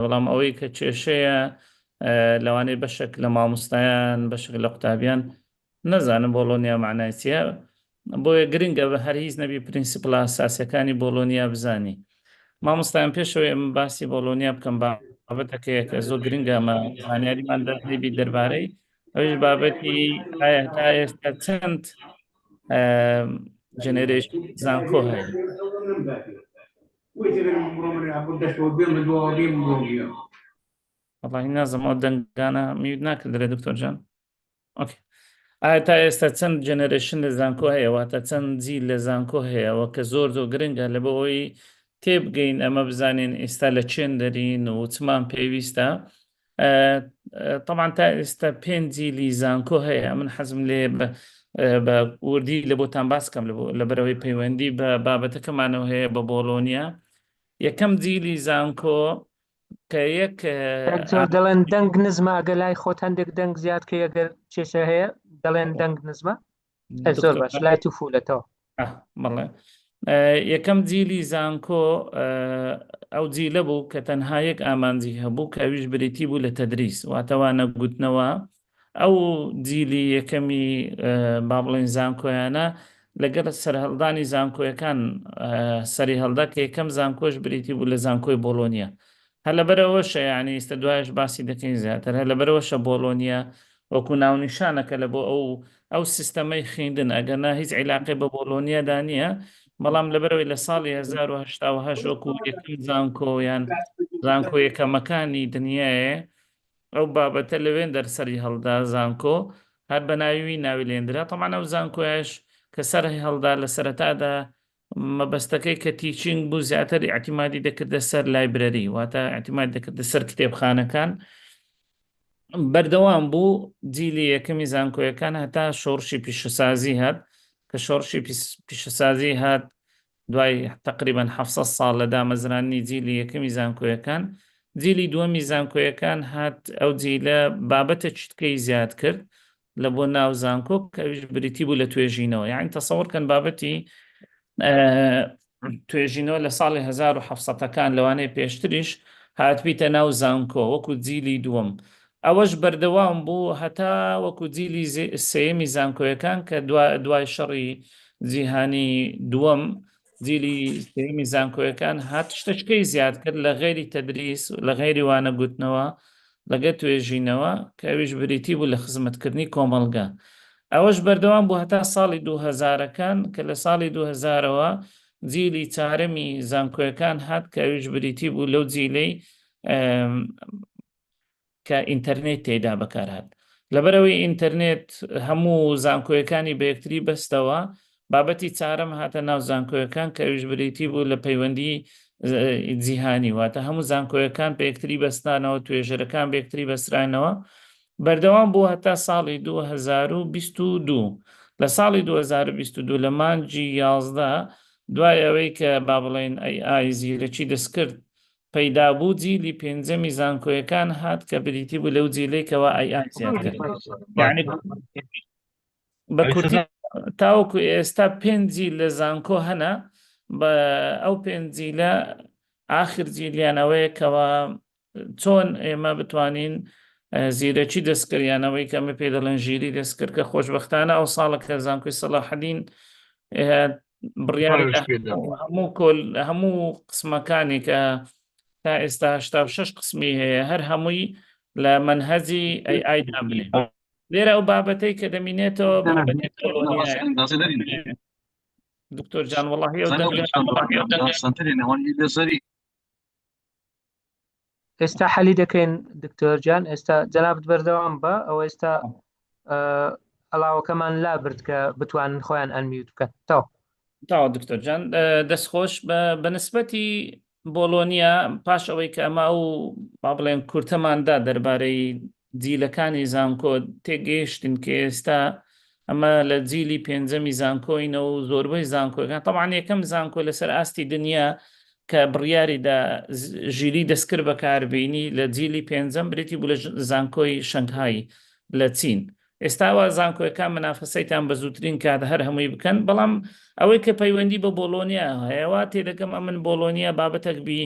بەڵام ئەوەی کە کێشەیە لەوانەیە بەشێک لە مامۆستایان بەشێک لە قوتابیان نەزانم بۆلۆنیا معنای چییە، بۆیە گرنگە بە هەر هیچ نەبی پرینسیپڵە ئاساسیەکانی بۆلۆنیا بزانی. مامۆستایان پێشەوەی ئەم باسی بۆلۆنیا بکەم بابەتەکەیە کە زۆر گرنگە ئەمە زانیاریمان دەبی دەربارەی ئەوش بابەتی ئایا تا ئێستا چەند جنێرێشن زانکۆ هەیە. والله نازم ئەو دەنگانە میوت ناکردرێ دکتۆر جان. ئۆکێ. ئایا تا ئێستا چەند جنەرێشن لە زانکۆ هەیە، واتە چەند جیل لە زانکۆ هەیەەوە کە زۆر گرنگە لە بەوەی تێبگەین ئەمە بزانین ئێستا لە چێن دەرین و چمان پێویستە. طبعاً تا ئێستا 5 جیلی زانکۆ هەیە. من حەزم لێ بە وردی لە بۆتان باسکەم لەبەرەوەی پەیوەندی بە بابەتەکەمانەوە هەیە بە بۆلۆنیا. یەکەم جیلی زانکۆ کە یەک دەڵێن دەنگ نزمە ئەگە لای خۆت هەندێک دەنگ زیاد کە ئەگەر کێشە هەیە دەڵێن دەنگ نزمە زۆر باش لای تو فولەتەوە. بەڵێ یەکەم جیلی زانکۆ ئەو جیلە بوو کە تەنها یەک ئامانجی هەبوو کە ئەویش بریتی بوو لە تەدریس، واتەوانە گوتنەوە. ئەو جیلی یەکەمی با بڵێن زانکۆیانە لەگەر سەرهەڵدانی زانکۆیەکان سەری هەڵدا کە یەکەم زانکۆش بریتی بوو لە زانکۆی بۆلۆنیا. هە لەبەرەوەشە یعنی ئێستا دوایش باسی دەکەین زیاتر، هە لەبەرەوەشە بۆلۆنیا وەکو ناونیشانەکە لە بۆ ئەو سیستەمەی خوێندن ئەگەرنا هیچ عیلاقی بە بۆلۆنیادا نییە، بەڵام لەبەرەوەی لە ساڵی 1970 وەکو یەکەم زانکۆ یان زانکۆ یەکەمەکانی دنیاە ئەو بابەتە لەوێن دەرسەری هەڵدا زانکۆ هەر بە ناوی لێندرا. تەمان ئەو زانکۆیش کە سەری هەڵدا لە سەرەتادا مەبەستەکەی کە تیچینگ بوو زیاتر ئاعتیمادی دەکردە سەر لایبرەری، واتە ئاعتیماد دەکردە سەر کتێبخانەکان. بەردەوام بوو جیلی یەکەمی زانکۆیەکان هەتا شۆڕشی پیشەسازی هات کە شۆڕشی پیشەسازی هات دوای تقریبا 700 ساڵ لە دامەزرانی جیلی یەکەمی زانکۆیەکان. جیلی دووەمی زانکۆیەکان هات ئەو جیلە بابەتە چتکەی زیاد کرد لە بۆ ناو زانکۆ کە بریتی بوو لە توێژینەوە. یعنی تەسەوڕکەن بابەتی توێژینەوە لە ساڵی 1970ەکان لەوانەیە پێشتریش هاتبیتە ناو زانکۆ وەکو جیلی دووەم. ئەوەش بەردەوام بوو هەتا وەکو جیلی سێمی زانکۆیەکان کە دوای شەڕی جیهانی دووەم جیلی سێمی زانکۆیەکان هات شتەشکەی زیاد کرد لە غێری تەدریس لە غێری وانە گوتنەوە لەگە توێژینەوە کە ئەویش بریتی بوو لە خزمەتکردنی کۆمەڵگا. ئەوەش بەردەوام بوو هەتا ساڵی 2000ەکان کە لە ساڵی 2000ەوە جیلی چارەمی زانکۆیەکان هات کە ئەویش بریتی بوو لەو جیلەی کە ئینتەرنێت تێدا بەکارهات. لەبەرەوەی ئینتەرنێت هەموو زانکۆیەکانی بە یەکتری بەستەوە بابەتی چارەم هاتە ناو زانکۆیەکان کە ئەویش بریتی بوو لە پەیوەندی جیهانی، واتە هەموو زانکۆیەکان پێ یەکتری بەستانەوە توێژەرەکان بە یەکتری بەسرانەوە. بەردەوام بوو هەتا ساڵی 2022. لە ساڵی 2022 لە مانگی 11 دوای ئەوەی کە با بڵێن AI زیرەکی دەستکرد پەیدا بوو جیلی پێنجەمی زانکۆیەکان هات کە بریتی بوو لەو جیلەیەکەوە AI زیاد کرد. یعنی بە کورتی تاوەکو ئێستا 5 جیل لە زانکۆ هەنا بە ئەو 5 جیلە ئاخر جیلیانەوەی کەەوە چۆن ئێمە بتوانین زیرەکی دەستکردیانەوەی کە ئەمە پێ دەڵێن ژیری دەستکرد کە خۆشبەختانە ئەو ساڵە کە زانکۆی سەلاحەدین بڕیاری هەموو قسمەکانی کە تا ئێستا 86 قسمی هەیە هەر هەمووی لە منهەجی AI دابنێ. لێرە ئەو بابەتەی کە دەمینێتەوە دکتۆر جان وەڵاهی ئێستا حەلی دەکەین دکتۆر جان. ئێستا جەنابەت بەردەوام بە ئەوە ئێستا ئەڵاوەکەمان لابرد کە بتوانن خۆیان ئەنمیوت بکەن. تاوە دکتۆر جان دەستخۆش بە نسبەتی بۆلۆنیا پاش ئەوەی کە ئەمە ئەو با بڵێن کورتەماندا دەربارەی جیلەکانی زانکۆ تێگەیشتن کە ئێستا ئەمە لە جیلی پێنجەمی زانکۆینە و زۆربەی زانکۆیەکان طبعاً یەکەم زانکۆ لەسەر ئاستی دنیا کە بڕیاریدا ژیری دەستکرد بەکاربیینی لە جیلی پێنجەم بریتی بوو لە زانکۆی شەنگهای لە چین. ئێستاوە زانکۆیەکان منافەسەیتان بە زووترین کات هەر هەمووی بکەن، بەڵام ئەوەی کە پەیوەندی بە بۆلۆنیا هەیەوا تێدەکەم ئەمن بۆلۆنیا بابەتێک بی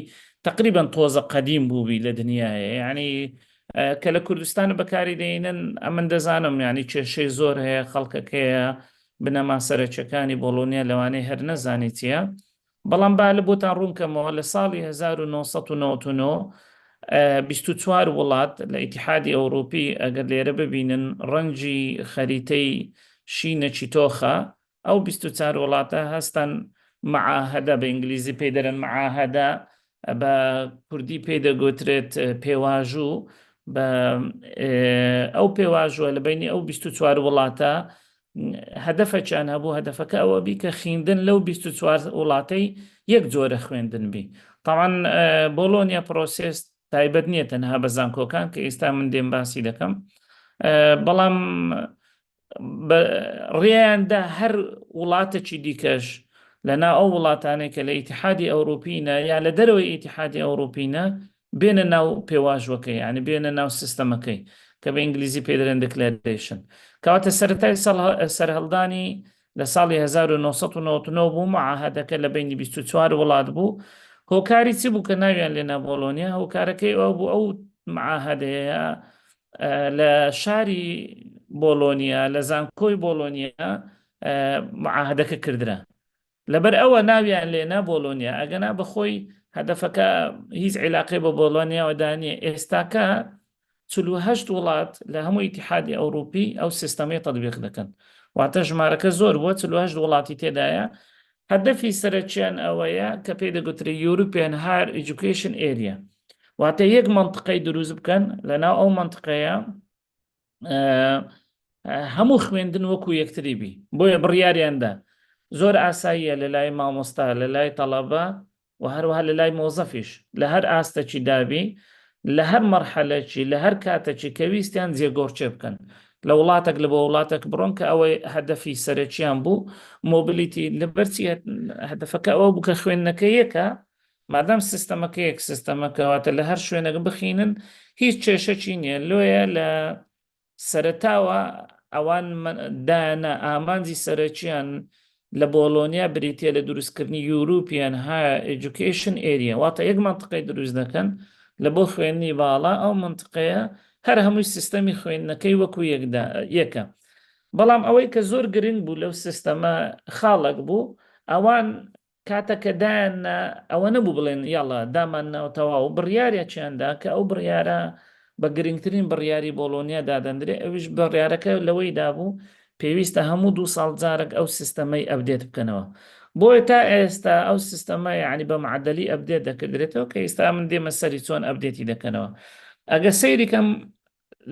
تقریبا تۆزە قەدیم بووبی لە دنیاە یعنی کە لە کوردستان بەکاری دێنن ئەمن دەزانم ینی کێشەی زۆر هەیە خەڵکەکەیە بنەما سەرچەکانی بۆلۆنیا لەوانەیە هەر نەزانی چیە بەڵام با لە بۆتان ڕوونکەمەوە لە ساڵی 1999 24 وڵات لە ئیتیحادی ئەوروپی ئەگەر لێرە ببینن ڕەنجی خەریتەی شینەکی تۆخە ئەو 24 وڵاتە هەستن معاهدە بە ئینگلیزی پێی دەرن معاهدە بە کوردی پێی دەگوترێت پێواژوو بە ئەو پێواژوە لە بینی ئەو 24 وڵاتە هەدەفەچیان هەبوو هەدەفەکە ئەوە بی کە خوێندن لەو 24 وڵاتەی یەک جۆرە خوێندن بی تاوان بۆلۆنیا پرۆسس تایبەت نییە تەنها بە زانکۆکان کە ئێستا من دێم باسی دەکەم بەڵام ڕێیاندا هەر وڵاتێکی دیکەش لەنا ئەو وڵاتانێک کە لە ئیتیحادی ئەوروپینە یا لە دەرەوەی ئیتیحادی ئەوروپینە بێنە ناو پێواژوەکەی یعنی بێنە ناو سیستەمەکەی کە بە ئینگلیزی پێدرێن دکلێریشن کەواتە سەرەتای سەرهەڵدانی لە ساڵی 1999 بوو معاهدەکە لە بینی 24 وڵات بوو هۆکاری چی بوو کە ناویان لێنە بۆلۆنیا هۆکارەکەی ئەو بوو ئەو معاهدەیە لە شاری بۆلۆنیا لە زانکۆی بۆلۆنیا معاهدەکە کردرا لەبەر ئەوە ناویان لێنە بۆلۆنیا ئەگەنا بەخۆی هەدەفەکە هیچ عیلاقی بە بۆلۆنیاوەدانیە ئێستاکە 48 وڵات لە هەموو ئیتیحادی ئەوروپی ئەو سیستەمەی تەطبیق دەکەن واتە ژمارەکە زۆر بووە 48 وڵاتی تێدایە هەدەفی سەرچیان ئەوەیە کە پێی دەگوتری European Higher Education Area واتە یەک منطقەی دروست بکەن لەناو ئەو منطقەیە هەموو خوێندن وەکو یەکتری بی بۆیە بڕیاریاندا زۆر ئاساییە لە لای مامۆستا لە لای تەڵەبە و هەروەها لە لای مۆزەفیش لە هەر ئاستەکی دابی لە هەر مەرحەلەکی لە هەر کاتێکی کە ویستیان جێگۆڕچێ بکەن لە وڵاتێک لە بۆ وڵاتێک بڕۆن کە ئەوەی هەدەفی سەرچیان بوو مۆبیلیتی لەبەرچی هەدەفەکە ئەوە بوو کە خوێندنەکە یەکە مادام سیستەمەکە یەک سیستەمەکەواتە لە هەر شوێنەکە بخینن هیچ کێشەی نییە لۆیە لە سەرەتاوە ئەوان دایانە ئامانجی سەرچیان لە بۆلۆنیا بریتە لە دروستکردنی European Higher Education Area واتە یەک منطقەی دروست دەکەن لە بۆ خوێندنی باڵا ئەو منطقەیە هەر هەمووی سیستەمی خوێندنەکەی وەکو یەکە بەڵام ئەوەی کە زۆر گرنگ بوو لەو سیستەمە خاڵک بوو ئەوان کاتەکە دایانە ئەوە نەبوو بڵێن یاڵە دامان ناوتەوا و بڕیارێکیاندا کە ئەو بڕیارە بە گرنگترین بڕیاری بۆلۆنیا دادەندرێ ئەوش بڕیارەکە لەوەی دابوو پێویستە هەموو 2 ساڵ جارێک ئەو سیستەمەی ئەپدێت بکەنەوە بۆیە تا ئێستا ئەو سیستەمە یعنی بە معدەلی ئەپدێت دەکردرێتەوە کە ئێستا من دێمە سەری چۆن ئەپدێتی دەکەنەوە ئەگە سەیریکەم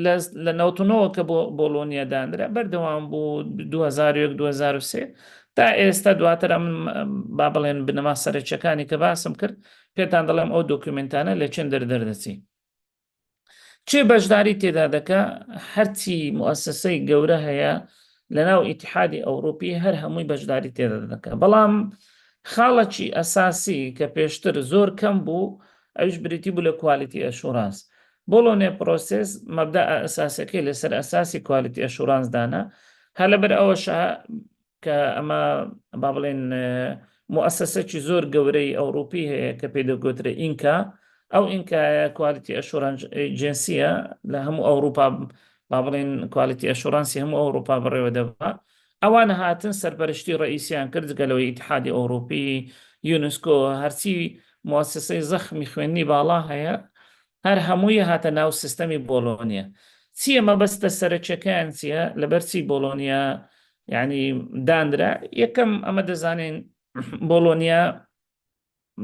لە 99 کە بۆ بۆلۆنیا دانرا بەردەوام بوو 2001-2003 تا ئێستا دواتر ئەم با بڵێن بنەما سەرچەکانی کە باسم کرد پێتان دەڵێم ئەو دۆکیومنتانە لە چەند دەردەچی چێ بەشداری تێدا دەکە هەرچی موسسەی گەورە هەیە لەناو ئیتیحادی ئەوروپی هەر هەمووی بەشداری تێدا دەکە بەڵام خاڵەکی ئەساسی کە پێشتر زۆر کەم بوو ئەوش بریتی بوو لە کوالیتی ئەشوڕانس بۆلۆنیا پرۆسس مەبدا ئەساسەکەی لەسەر ئەساسی کوالیتی ئەشوڕانس دانا هە لەبەر ئەوەش کە ئەمە با بڵێن موسسەکی زۆر گەورەی ئەوروپی هەیە کە پێی دەگوترێت ئینکا ئەو ئینکایە کوالیتی ئەشوڕانس جنسیە لە هەموو ئەوروپا با بڵێن کوالیتی ئەشوڕانسی هەموو ئەوروپا بڕێوە دەبا ئەوانە هاتن سەرپەرشتی ڕئیسیان کرد گەلەوەی ئیتیحادی ئەوروپی یونسکۆ هەرچی موسسەی زەخمی خوێندنی باڵا هەیە هەر هەمووی هاتە ناو سیستەمی بۆلۆنیا چیە مەبەستە سەرچەکەیان چیە لەبەرچی بۆلۆنیا یعنی دانرا یەکەم ئەمە دەزانین بۆلۆنیا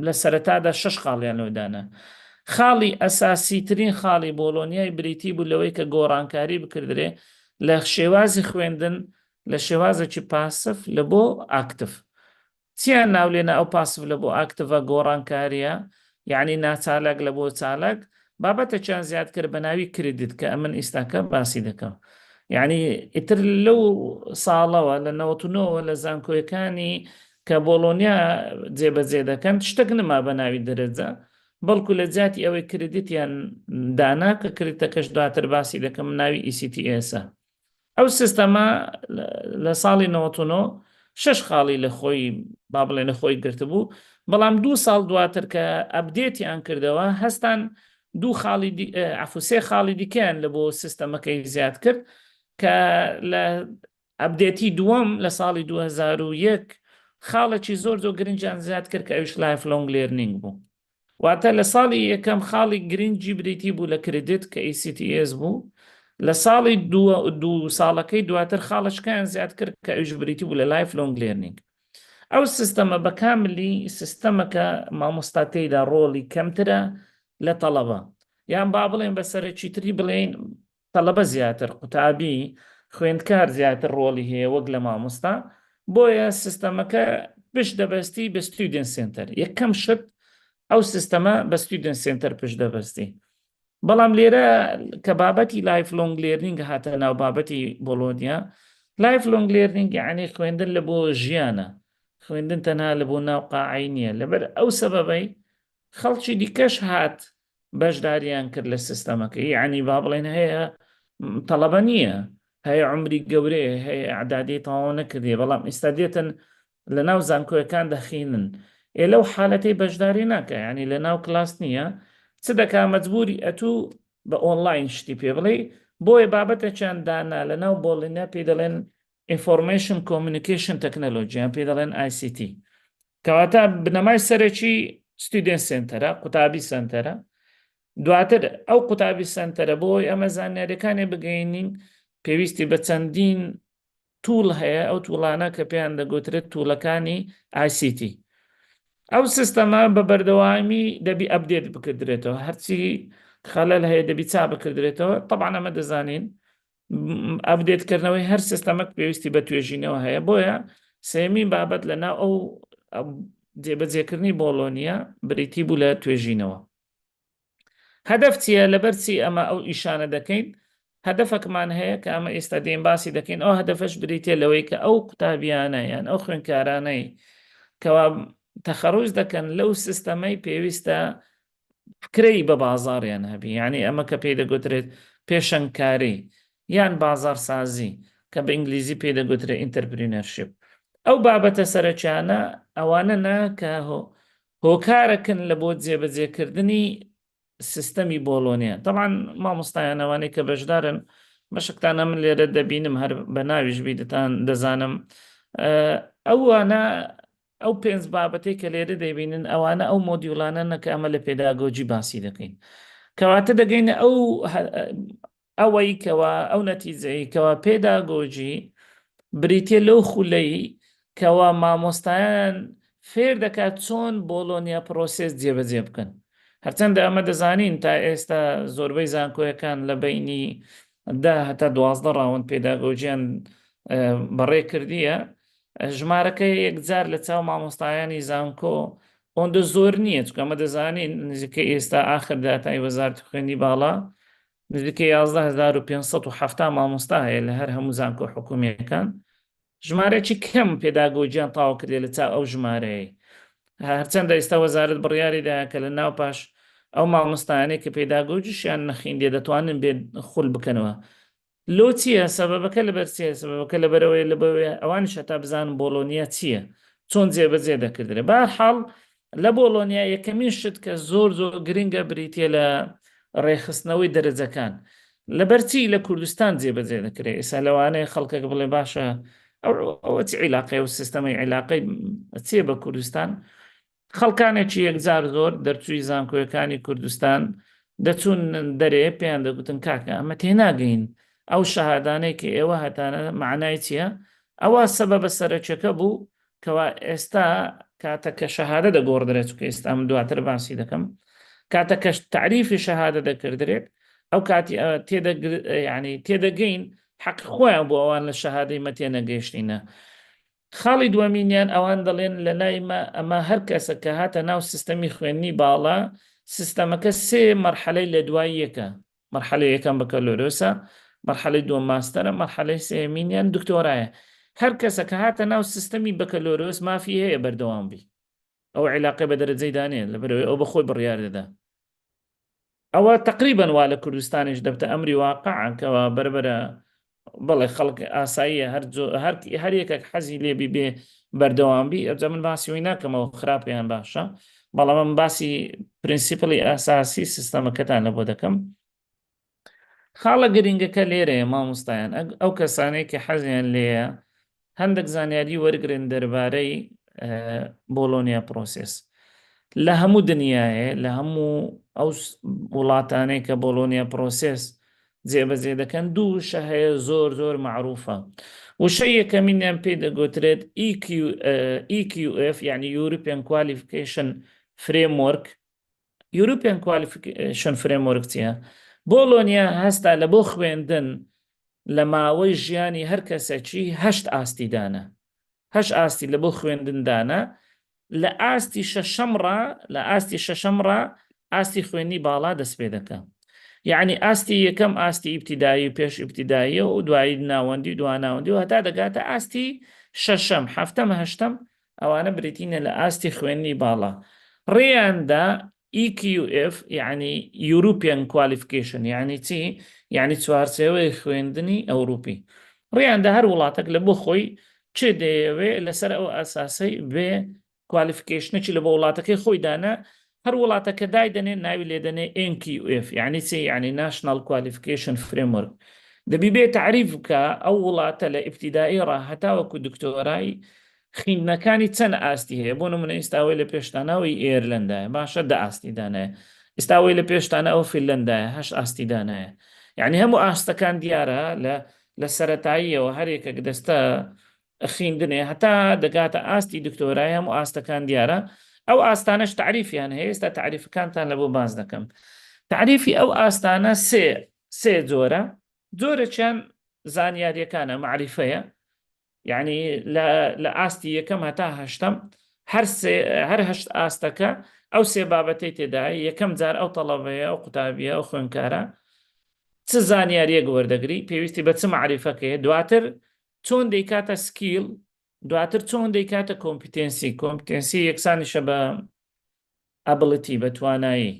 لە سەرەتادا 6 خاڵیان لەدانا خاڵی ئەساسی ترین خاڵی بۆلۆنیای بریتی بوو لەوەی کە گۆڕانکاری بکردرێ لە شێوازی خوێندن لە شێوازێکی پاسف لە بۆ ئاکتف چیان ناولێنە ئەو پاسف لە بۆ ئاکتڤە گۆڕانکاریە یعنی ناچالک لە بۆ چالک بابەتە چیان زیاد کرد بە ناوی کردیت کە ئەمن ئیستاکە باسی دەکەم یعنی ئیتر لەو ساڵەوە لە 99 لە زانکۆیەکانی کە بۆلۆنیا جێبەجێ دەکەن شتێک نما بە ناوی دەرەجە بەڵکو لە جاتی ئەوەی کردیتیان دانا کە کردیتەکەش دواتر باسی دەکەم ناوی ECTS ئەو سیستەمە لە ساڵی 99 6 خاڵی لە خۆی با بڵێنە خۆی گرتبوو بەڵام 2 ساڵ دواتر کە ئەبدێتیان کردەوە هەستان 2 خاڵی عفوسێ خاڵی دیکەیان لە بۆ سیستەمەکەی زیاد کرد کە لە ئەبدێتی دووەم لە ساڵی 2001 خاڵێکی زۆر گرنگیان زیاد کرد کە ئەوش لایف لۆنگ لێرنینگ بوو واتە لە ساڵی یەکەم خاڵی گرنگی بریتی بوو لە کردیت کە ACTS بوو لە ساڵی 2 ساڵەکەی دواتر خاڵشکیان زیاد کرد کە ئەوش بریتی بوو لە لایف لۆنگ لێرنینگ ئەو سیستەمە بەکاملی سیستەمەکە مامۆستاتەیدا ڕۆڵی کەمترە لە تەڵەبە یان با بڵێن بەسەرێکی تری بڵێن تەڵەبە زیاتر قوتابی خوێندکار زیاتر ڕۆڵی هەیە وەک لە مامۆستا بۆیە سیستەمەکە پشت دەبەستی بە ستودنت سنتەر یەکەم شت ئەو سیستەمە بە ستودنت سنتەر پشت دەبەستی بەڵام لێرە کە بابەتی لایف لۆنگ لێرنینگ هاتە ناو بابەتی بۆلۆنیا لایف لۆنگ لێرنینگ یعنی خوێندن لە بۆ ژیانە خوێندن تەنها لە بۆ ناو قاعەی نییە لەبەر ئەو سەبەبەی خەڵکی دیکەش هات بەشداریان کرد لە سیستەمەکە یعنی با بڵێن هەیە تەڵەبە نییە هەیە عمری گەورەیە هەیە ئەعدادی تەواو نەکردێ بەڵام ئێستا دێتن لە ناو زانکۆیەکان دەخینن لەو حالەتەی بەشداری ناکە ینی لە ناو کلاس نییە چ دەکا مەجبوری ئەتوو بە ئۆنلاین شتی پێ بڵێ بۆیە بابەتە چیان دانا لە ناو بۆڵینە پێ دەڵێن ئینفۆرمیشن کۆمیونیکیشن تەکنەلۆژیان پێ دەڵێن ICT کەواتە بنەمای سەرەکی ستودنت سنتەرە قوتابی سنتەرە دواتر ئەو قوتابی سنتەرە بۆی ئەمە زانیاریەکانی بگەینین پێویستی بە چەندین توول هەیە ئەو توولانە کە پێیان دەگوترێت توولەکانی ICT ئەو سیستەمە بە بەردەوامی دەبی ئەبدێت بکردرێتەوە هەرچی خەلەل هەیە دەبی چا بکردرێتەوە طبعا ئەمە دەزانین ئەبدێتکردنەوەی هەر سیستەمەک پێویستی بە توێژینەوە هەیە بۆیە سێمین بابەت لە ناو ئەو جێبەجێکردنی بۆلۆنیا بریتی بوو لە توێژینەوە هەدەف چییە لەبەرچی ئەمە ئەو ئیشانە دەکەین هەدەفەکمان هەیە کە ئەمە ئێستا دێن باسی دەکەین ئەو هەدەفەش بریتێ لەوەی کە ئەو قوتابیانە یان ئەو خوێندکارانەی کەوا تەخەڕوج دەکەن لەو سیستەمەی پێویستە فکرەی بە بازاڕیان هەبی یعنی ئەمە کە پێی دەگوترێت پێشەنگکاری یان بازارسازی کە بە ئینگلیزی پێی دەگوترێت ئینتەرپرینەرشیپ ئەو بابەتە سەرچیانە ئەوانە ناکە هۆکارەکەن لە بۆ جێبەجێکردنی سیستەمی بۆلۆنیا طبعا مامۆستایانەوانەی کە بەشدارن بەشکتانە من لێرە دەبینم هەر بە ناویش بیدتان دەزانم ئەوانە ئەو پێنج بابەتەی کە لێرە دەبینن ئەوانە ئەو مۆدیولانە نەکە ئەمە لە پێداگۆجی باسی دەکەین کەواتە دەگەینە ئەوەی کەوا ئەو نەتیجەی کەوا پێداگۆجی بریتێ لەو خولەی کەوا مامۆستایان فێر دەکات چۆن بۆلۆنیا پرۆسێس جێبەجێ بکەن هەرچەندە ئەمە دەزانین تا ئێستا زۆربەی زانکۆیەکان لە بینی 10 هەتا 12 ڕاوند پێداگۆجیان بەڕێ کردیە ژمارەکە یەکجار لە چاو مامۆستایانی زانکۆ ئەوەندە زۆر نییە چکە ئەمە دەزانین نزیکە ئێستا ئاخر داتای وەزارەتی خوێندی باڵا نزیکە 11570 مامۆستا هەیە لە هەر هەموو زانکۆ حکوومیەکان ژمارەی کەم پێداگۆجیان تاوا کردێ لە چاو ئەو ژمارەیە هەرچەندە ئێستا وەزارەت بڕیاریدا کە لە ناو پاش ئەو مامۆستایانەی کە پێداگۆجیشیان نەخیندێ دەتوانن بێت خول بکەنەوە لۆ چییە سەبەبەکە لەبەرچیە سەبەبەکە لەبەرەوەی لەبەوەی ئەوانیش هەتا بزانن بۆلۆنیا چییە چۆن جێبەجێ دەکردرێ بەهەرحاڵ لە بۆلۆنیا یەکەمین شت کە زۆر گرنگە بریتێ لە ڕێخستنەوەی دەرەجەکان لەبەرچی لە کوردستان جێبەجێ دەکرێت ئێستا لەوانەیە خەڵکێک بڵێ باشە ئەوە چ عیلاقی و سیستەمەی عیلاقی چیە بە کوردستان خەڵکانێکی یەکجار زۆر دەرچووی زانکۆیەکانی کوردستان دەچوون دەرێ پێیان دەگوتن کاکە ئەمە تێناگەین ئەو شەهادانەی کە ئێوە هەتانە معنای چییە ئەوە سەبەبە سەرچەکە بوو کەوا ئێستا کاتە کە شەهادە دەگۆڕدرێت کە ئێستا من دواتر باسی دەکەم کاتە کە تعریفی شەهادە دەکردرێت ئەو کاتی ینی تێدەگەین حەق خۆیان بۆ ئەوان لە شەهادەی مە تێنەگەیشتینە خاڵی دووەمینیان ئەوان دەڵێن لە لایمە ئەمە هەر کەسە کە هاتە ناو سیستەمی خوێندنی باڵا سیستەمەکە 3 مەرحەلەی لە دوای یەکە مەرحەلەی یەکەم بەکەلۆرۆسە مەرحەلەی دووەم ماستەرە مەرحەلەی سێمینیان دکتۆرایە هەر کەسە کە هاتە ناو سیستەمی بەکەلۆرۆس مافی هەیە بەردەوام بی ئەو عیلاقی بە دەرەجەی دانێن لەبەرەوەی ئەو بەخۆی بڕیار دەدا ئەوە تقریبا وا لە کوردستانیش دەبتە ئەمری واقعان کەەوە بەربەرە بەڵێ خەڵک ئاساییە هەر یەکێک حەزی لێبی بێ بەردەوامبی ئەوجا من باسیەوەی ناکەمەوە خراپیان باشە، بەڵام من باسی پرینسیپلی ئاساسی سیستەمەکەتان لە بۆ دەکەم. خاڵە گرنگەکە لێرەیە مامۆستایان، ئەو کەسانەی کە حەزیان لێیە هەندێک زانیاری وەرگن دەربارەی بۆلۆنیا پرۆسس لە هەموو دنیاە، لە هەموو ئەو وڵاتانەی کە بۆلۆنیا پرۆسس جێبەجێ دەکەن دوو شە هەیە زۆر معروفە. وشە یەکەمینیان پێی دەگوترێت EQF یعنی European Qualification Framework. European Qualification Framework چیە؟ بۆلۆنیا هەستا لە بۆ خوێندن لە ماوەی ژیانی هەر کەسێکی 8 ئاستیدانە، 8 ئاستی لە بۆ خوێندندانە. لە ئاستی شەشەمڕ ئاستی خوێنی باڵا دەست پێ دەکە، یعنی ئاستی یەکەم ئاستی ئیبتیدایی پێش ئیبتیداییە و دوایی ناوەندی دواناوەندی و هەتا دەگاتە ئاستی شەشەم هەفتەم هەشتم ئەوانە بریتینە لە ئاستی خوێنی باڵا. ڕێیاندا EQF یعنی European Qualification یعنی چی؟ یعنی چوارچێوەی خوێندنی ئەوروپی. ڕێیاندا هەر وڵاتێک لە بۆ خۆی چ دەیەوێ لەسەر ئەو ئاساسەی بێ کوالیفیکیشنێکی لە بۆ وڵاتەکەی خۆی دانا، هەر وڵاتەکە دایدەنێ ناوی لێدەنێ NQF یعنی چی؟ یعنی National Qualification Framework. دەبی بێ تعریف بکە ئەو وڵاتە لە ئیبتیدایی ڕاهەتاوەکو دکتۆرای خینەکانی چەند ئاستی هەیە. بۆ نمونە ئێستاوەی لە پێشتانەوەی ئێرلندایە باشە 10 ئاستیدانەیە، ئێستاوەی لە پێشتانە ئەو فینلەندایە 8 ئاستیدانەیە. یعنی هەموو ئاستەکان دیارە لە سەرەتاییەوە هەر یەکێک دەستە خیندنێ هەتا دەگاتە ئاستی دکتۆرای هەموو ئاستەکان دیارە. ئەو ئاستانەش تعریفیان هەیە، ئێستا تعریفەکانتان لە بۆ باز دەکەم. تعریفی ئەو ئاستانە سێ جۆرەیان زانیاریەکانە معریفەیە، یعنی لە ئاستی یەکەم هەتا هەشتم هەر هەشت ئاستەکە ئەو سێ بابەتەی تێدای یەکەم جار ئەو تەڵەبەیە ئەو قوتابیە ئەو خوێنکارە چ زانیاریەک وەردەگری پێویستی بە چ معریفەکەیە، دواتر چۆن دەیکاتە سکیل، دواتر چۆن دەیکاتە کۆمپیتەنسی یەکسانیشە بە ئەبڵەتی بە توانایی.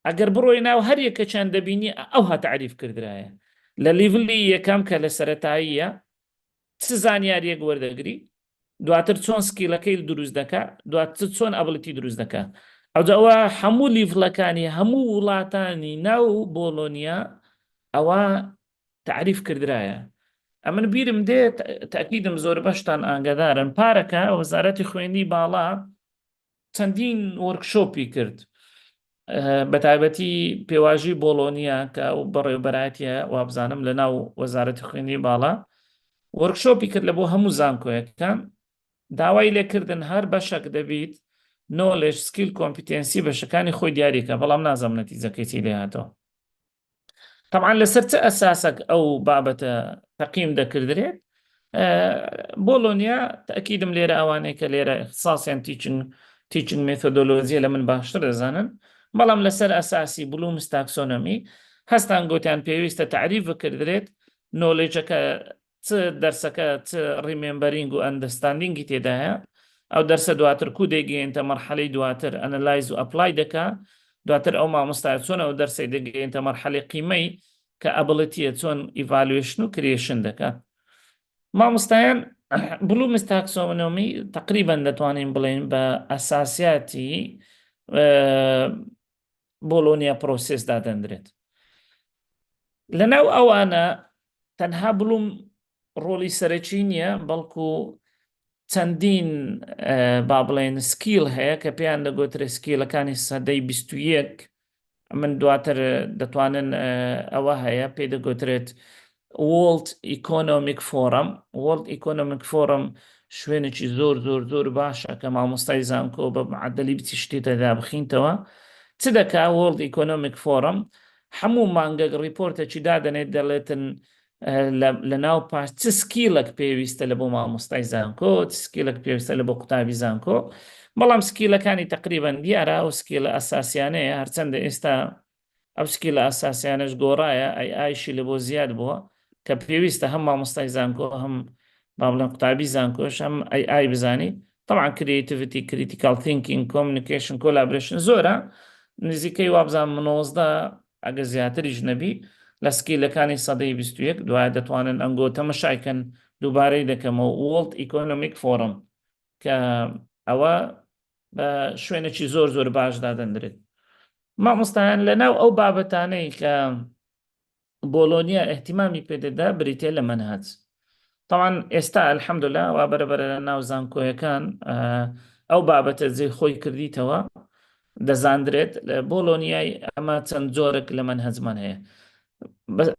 ئەگەر بڕۆی ناو هەر یەکەچیان دەبینی ئەو تعریف کردرایە. لە لیڤلی یەکەم کە لە سەرەتاییە چ زانیاریەک وەردەگری، دواتر چۆن سکیلەکەی دروست دەکات، دواتر چۆن ئەبڵەتی دروست دەکات. ئەوجاوە هەموو لیڤلەکانی هەموو وڵاتانی ناو بۆلۆنیا ئەوە تعریف کردرایە. ئەمن بیرم دێت تاکیدم زۆر بەشتان ئاگادارن پارەکە وەزارەتی خوێندی باڵا چەندین وەرکشۆپی کرد بە تایبەتی پێواژی بۆلۆنیا کە ئەو بەڕێوەبەرایەتیە وابزانم لە ناو وەزارەتی خوێندی باڵا وەرکشۆپی کرد لە بۆ هەموو زانکۆیەکان، داوای لێکردن هەر بەشێک دەبیت نۆلێژ سکیل کۆمپیتەنسی بەشەکانی خۆی دیاریکە، بەڵام نازەم نەتیجەکەی چی لێ هاتەوە. طبعا لەسەر چه ئەساسێک ئەو بابەتە تەقیم دەکردرێت. بۆلۆنیا تاکیدم لێرە ئەوانەیە کە لێرە اختصاسیان تیچنگ مێتۆدۆلۆژیە لە من باشتر دەزانن، بەڵام لەسەر ئەساسی بلومز تاکسۆنۆمی هەستان گوتیان پێویستە تعریف بکردرێت نۆلێجەکە چ دەرسەکە چ ڕیمێمبەرینگ و ئەندەستاندینگی تێدایە، ئەو دەرسە دواتر کو دەیگەێنتە مەرحەلەی دواتر ئەنەلایز و ئەپلای دەکا، دواتر ئەو مامۆستای چۆن ئەو دەرسی دەگەێنتە مەرحەلەی قیمەی کە ئەبڵەتیە چۆن ئیڤالوێشن و کرێشن دەکات. مامۆستایان بلومز تاکسۆنۆمی تقریبا دەتوانین بڵێن بە ئەساسیاتی بۆلۆنیا پرۆسسدا دەندرێت. لەناو ئەوانە تەنها بلوم ڕۆلی سەرەکی نییە، بەڵکو چەندین با بڵێن سکیل هەیە کە پێیان دەگوترێت سکیلەکانی سەدەی 21 من دواتر دەتوانن ئەوە هەیە پێی دەگوترێت World Economic Forum. World Economic Forum شوێنێکی زۆر باشە کە مامۆستای زانکۆ بە معدەلی بچی شتێتەدا بخینتەوە. چ دەکا World Economic Forum؟ هەموو مانگە ریپۆرتێکی دادەنێت دەڵێتن لە ناو پاش چ سکیلێک پێویستە لە بۆ مامۆستای زانکۆ، چ سکیلێک پێویستە لە بۆ قوتابی زانکۆ، بەڵام سکیلەکانی تقریبان دیارە و سکیلە ئەساسیانەیە، هەرچەندە ئێستا ئەو سکیلە ئەساسیانەش گۆڕایە ئایشی لە بۆ زیاد بووە کە پێویستە هەم مامۆستای زانکۆ هەم با بڵێن قوتابی زانکۆش هەم ئای بزانی. طبعا کریتیڤیتی، کریتیکال تینکینگ، کۆمیونیکیشن، کۆلابرێشن زۆرە، نزیکەی وابزان 19 ئەگە زیاتریش نەبی لە سکیلەکانی سەدەی 21 دوای دەتوانن ئەنگۆ تەمەشایکەن دووبارەی دەکەمەوە World Economic Forum کە ئەوە بە شوێنێکی زۆر باشدا دەندرێت. مامۆستایان لەناو ئەو بابەتانەی کە بۆلۆنیا احتیمامی پێدەدا بریتێ لە مەنهەج. طبعاً ئێستا الحەمدوللا وا بەرەبەرە لە ناو زانکۆیەکان ئەو بابەتە جێ خۆی کردیتەوە دەزاندرێت لە بۆلۆنیای ئەمە چەند جۆرێک لە مەنهەجمان هەیە.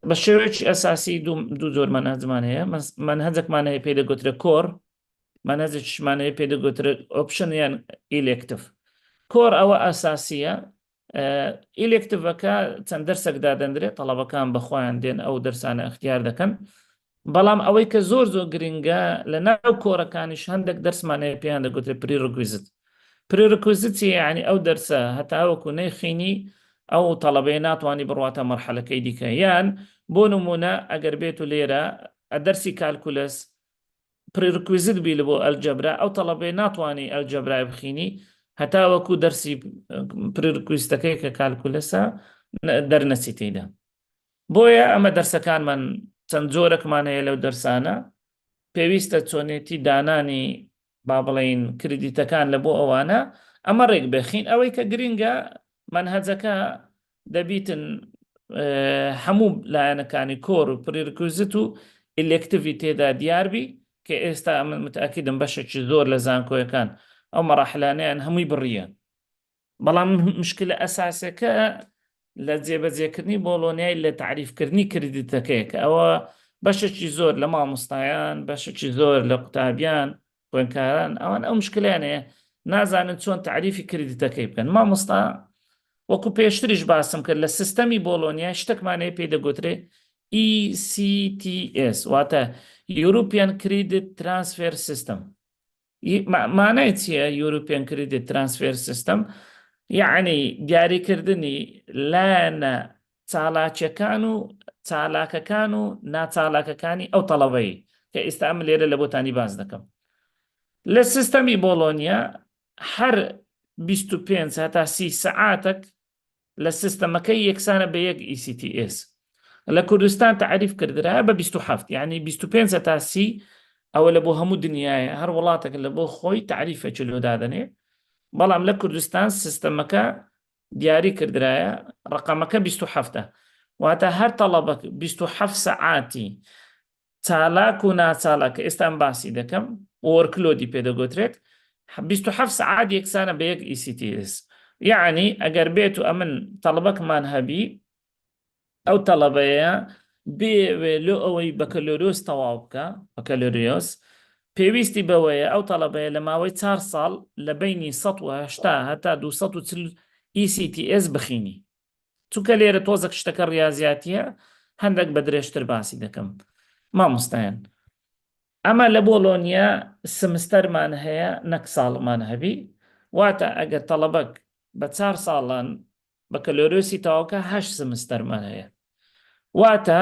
بە شێوەیەکی ئەساسی دوو جۆر مەنهەجمان هەیە. مەنهەجێکمان هەیە پێی دەگوترێت کۆر، مەنهەجێکیشمان هەیە پێی دەگوترێت ئۆپشن یان ئیلێکتیڤ. کۆر ئەوە ئاساسیە، ئیلێکتیڤەکە چەند دەرسێکدا دەندرێت تەڵەبەکان بەخۆیان دێن ئەو دەرسانە اختیار دەکەن، بەڵام ئەوەی کە زۆر گرنگە لە ناو کۆرەکانیش هەندێک دەرسمان هەیە پێیان دەگوترێت پریڕکویزت. پریڕکویزتی یعنی ئەو دەرسە هەتاوەکو نەیخینی ئەو تەڵەبەیە ناتوانانی بڕواتە مەرحەلەکەی دیکە. یان بۆ نمونە ئەگەر بێت و لێرە دەرسی کالکولەس پریڕکویزت بی لە بۆ ئەلجەبرا، ئەو تەڵەبەیە ناتوانانی ئەلجەبرای بخینی هەتاوەکو دەرسی پریڕکویستەکەی کە کالکولەسە دەرنەچی تێیدا. بۆیە ئەمە دەرسەکانمان چەند جۆرەکمان هەیە لەو دەرسانە، پێویستە چۆنێتی دانانی با بڵێن کردیتەکان لە بۆ ئەوانە ئەمە ڕێک بخین. ئەوەی کە گرنگە مەنهەجەکە دەبیتن هەموو لایەنەکانی کۆر و پریڕکویزت و ئیلێکتیڤی تێدا دیاربی کە ئێستا ئەمە متئەکیدم بەشێکی زۆر لە زانکۆیەکان ئەو مەراحلانەیان هەمووی بڕیە. بەڵام مشکلە ئەساسەکە لە جێبەجێکردنی بۆلۆنیای لە تعریفکردنی کردیتەکەی کە ئەوە بەشێکی زۆر لە مامۆستایان، بەشێکی زۆر لە قوتابیان خوێندکاران ئەوان ئەو مشکلانەیە نازانن چۆن تعریفی کردیتەکەی بکەن. مامۆستا وەکو پێشتریش باسم کرد لە سیستەمی بۆلۆنیا شتێکمانەیە پێی دەگوترێ ECTS واتە European Credit Transfer System. مانای چییە European Credit Transfer System؟ یعنی دیاریکردنی لایەنە چالاکیەکان و چالاکەکان و ناچالاکەکانی ئەو تەڵەبەی کە ئێستا ئەمە لێرە لە بۆتانی باز دەکەم. لە سیستەمی بۆلۆنیا هەر 25 هەتا 30 سەعاتێک لە سیستەمەکەی یەکسانە بە یەک ECTS. لە کوردستان تعریف کردرا بە 27 یعنی 25 هەتا 30 ئەوە لە بۆ هەموو دنیاە هەر وڵاتێک لە بۆ خۆی تعریفێکی لۆدادنێ، بەڵام لە کوردستان سیستەمەکە دیاری کردرایە ڕقەمەکە 27 واتە هەر تەڵەبەک 27 سەعاتی چالاک و ناچالاک ئێستان باسی دەکەم وەرکلۆدی پێدەگوترێت 27 سەعات یەکسانە بە یەک ECTS. یعنی ئەگەر بێت و ئەمن تەڵەبەکمان هەبی ئەو تەڵەبەیە بێ لۆ ئەوەی بەکەلۆریۆس تەواو بکە بەکەلۆریۆس پێویستی بەوەیە ئەو تەڵەبەیە لە ماوەی 4 ساڵ لە بینی 180 هەتا 240 ECTS بخینی. چونکە لێرە تۆزێک شتەکە ڕاضیاتیە هەندێک بە درێژتر باسی دەکەم. مامۆستایان ئەمە لە بۆلۆنیا سمستەرمان هەیە نەک ساڵمان هەبی، واتە ئەگەر تەڵەبەک بە 4 ساڵان بەکەلۆریۆسی تەواوکە 8 سمستەرمان هەیە، واتە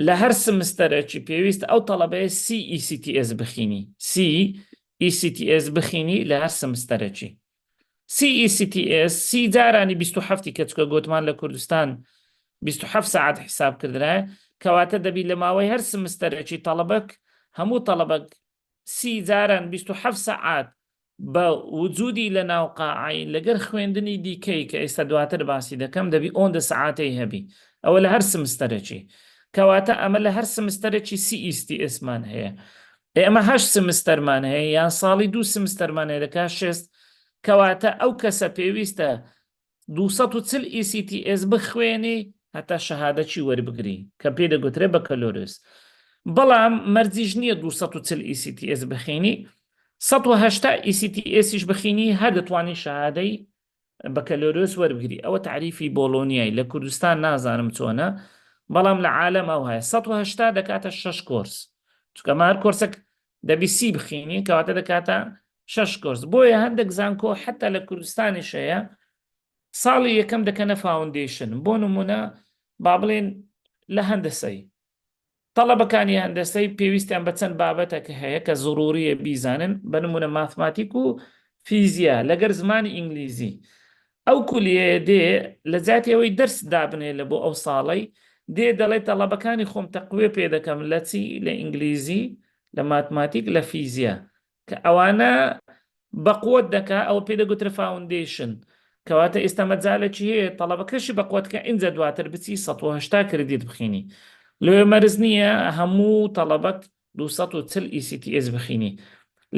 لە هەر سمستەرێکی پێویست ئەو تەڵەبەیە 30 ECTS بخینی، 30 ECTS بخینی لە هەر سمستەرێکی. 30 ECTS 30 جارانی 27 کە چکە گوتمان لە کوردستان 27 ساعت حساب کردرایە، کەواتە دەبی لە ماوەی هەر سمستەرێکی تەڵەبەک هەموو تەڵەبەک 30 جاران 27 ساعت بە وجودی لە ناو قاعی لەگەر خوێندنی دیکەی کە ئێستا دواتر باسی دەکەم دەبی 11 ساعتەی هەبی، ئەوە لە هەر سمستەرێکی. کەواتە ئەمە لە هەر سمستەرێکی 30 ECTSمان هەیە. ئێمە 8 سمستەرمان هەیە یان ساڵی 2 سمستەرمان هەیە دەکات 6، کەواتە ئەو کەسە پێویستە 240 ECTS بخوێنی هەتا شەهادەی وەربگری کە پێ دەگوترێت بەکەلۆریۆس. بەڵام مەرجیش نییە 240 ECTS بخینی، 180 ECTSیش بخینی هەر دەتوانی شەهادەی بەکەلۆریۆس وەربگری. ئەوە تعریفی بۆلۆنیای لە کوردستان نازانم چۆنە، بەڵام لە عالەم ئەو هەیە 180 دەکاتە 6 کۆرس، چونکە هەر کۆرسێک دەبی 30 بخینی کەواتە دەکاتە 6 کۆرس. بۆیە هەندێک زانکۆ حتا لە کوردستانیش هەیە ساڵی یەکەم دەکەنە فاوندیشن. بۆ نمونە با بڵێن لە هەندەسەی تەڵەبەکانی هەندەسەی پێویستیان بە چەند بابەتێک هەیە کە زوروریە بیزانن، بە نمونە ماتماتیک و فیزیا لەگەر زمانی ئینگلیزی. ئەو کولیە دێ لە جاتیەوەی دەرس دابنێ لە بۆ ئەو ساڵی دێ دەڵێ تەڵەبەکانی خۆم تەقوێ پێ دەکەم لە چی لە ئینگلیزی لە ماتماتیک لە فیزیە کە ئەوانە بەقوت دەکا ئەو پێ دەگوترە فاوندیشن کەواتە ئێستا مەجالێکی هەیە تەڵەبەکەشی بەقوتکە ئینجا دواتر بچی 180 کردیت بخینی لێ مەرز نییە هەموو تەڵەبەت 240 ECTS بخینی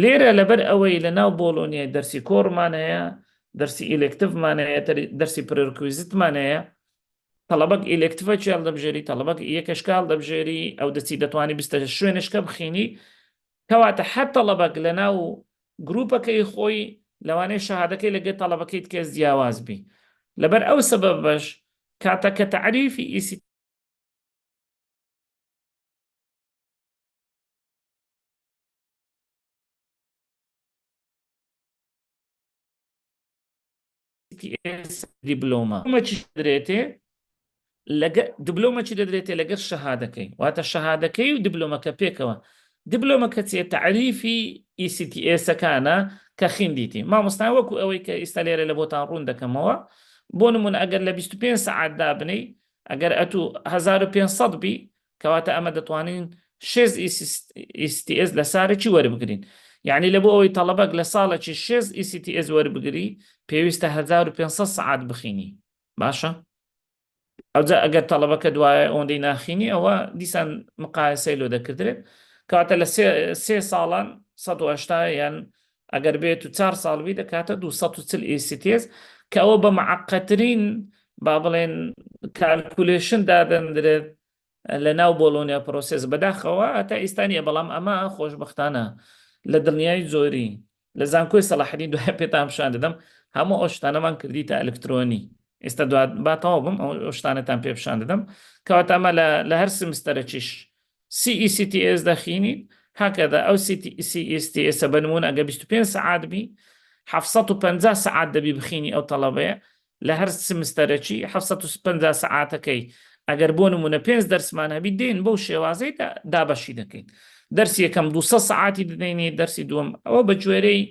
لێرە لەبەر ئەوەی لە ناو بۆلۆنیای دەرسی کۆڕمان هەیە دەرسی ئیلێکتیڤمان هەیە دەرسی پرێرکویزیتمان هەیە تەڵەبەک ئیلێکتیڤەکی هەڵدەبژێری تەڵەبەک یەکەشکال دەبژێری ئەو دەچی دەتوانانی 20 شوێنشکە بخینی کەواتە حەت تەڵەبەک لە ناو گروپەکەی خۆی لەوانەیە شەهادەکەی لەگەڵ تەڵەبەکەیت کەس جیاواز بی لەبەر ئەو سەبەب بەش کاتەکە تعریفی ECTS دیبلۆمە درێتێ دیبلۆمەکی دەدرێتێ لەگەر شەهادەکەی واتە شەهادەکەی و دیبلۆمەکە پێکەوە دیبلۆمەکە چێ تعریفی ECTS-ەکانە کە خوێندیتی مامۆستا وەکو ئەوەی کە ئێستا لێرە لە بۆتان ڕوون دەکەمەوە بۆ نمونە ئەگەر لە 25 سەعاتدا بنەی ئەگەر ئەتوو 1500 بی کەواتە ئەمە دەتوانین 6 ECTS لە سارێکی وەربگرین یعنی لە بۆ ئەوەی تەڵەبەک لە ساڵێکی 6 ECTS وەربگری پێویستە 1500 سەعات بخینی باشە؟ ئەوجا ئەگەر تەڵەبەکە دوایە ئەوەندەی ناخینی ئەوە دیسان مقایسەی لۆ دەکردرێت کاتە لە 3 ساڵان 180 یان ئەگەر بێت و 4 ساڵوی دەکاتە 240 ECTS کە ئەوە بە معقەترین با بڵێن کالکولیشن دادەندرێت لە ناو بۆلۆنیا پرۆسس بەداخەوە ئەتا ئیستانیە بەڵام ئەمە خۆشبەختانە لە دڵنیای زۆری لە زانکۆی سەلاحەدین دوای پێتان پیشان دەدەم هەموو ئەو شتانەمان کردیتە ئەلکترۆنی ئێستا باتەوە بم ئەو شتانەتان پێ پیشان دەدەم کەواتە ئەمە لە هەر سمستەرەکیش CECTS دەخینی هەکەدا ئەو CECTS بنمونە ئەگە 25 سەعات بی 750 سەعات دەبی بخینی ئەو تەڵەبەیە لە هەر سمستەرەکی 750 سەعاتەکەی ئەگەر بۆ نمونە 5 دەرسمان هەبی دێن بەو شێوازەی دابەشی دەکەین دەرسی یەکەم 200 سەعاتی دەدەینێ دەرسی دووەم ئەوە بە گوێرەی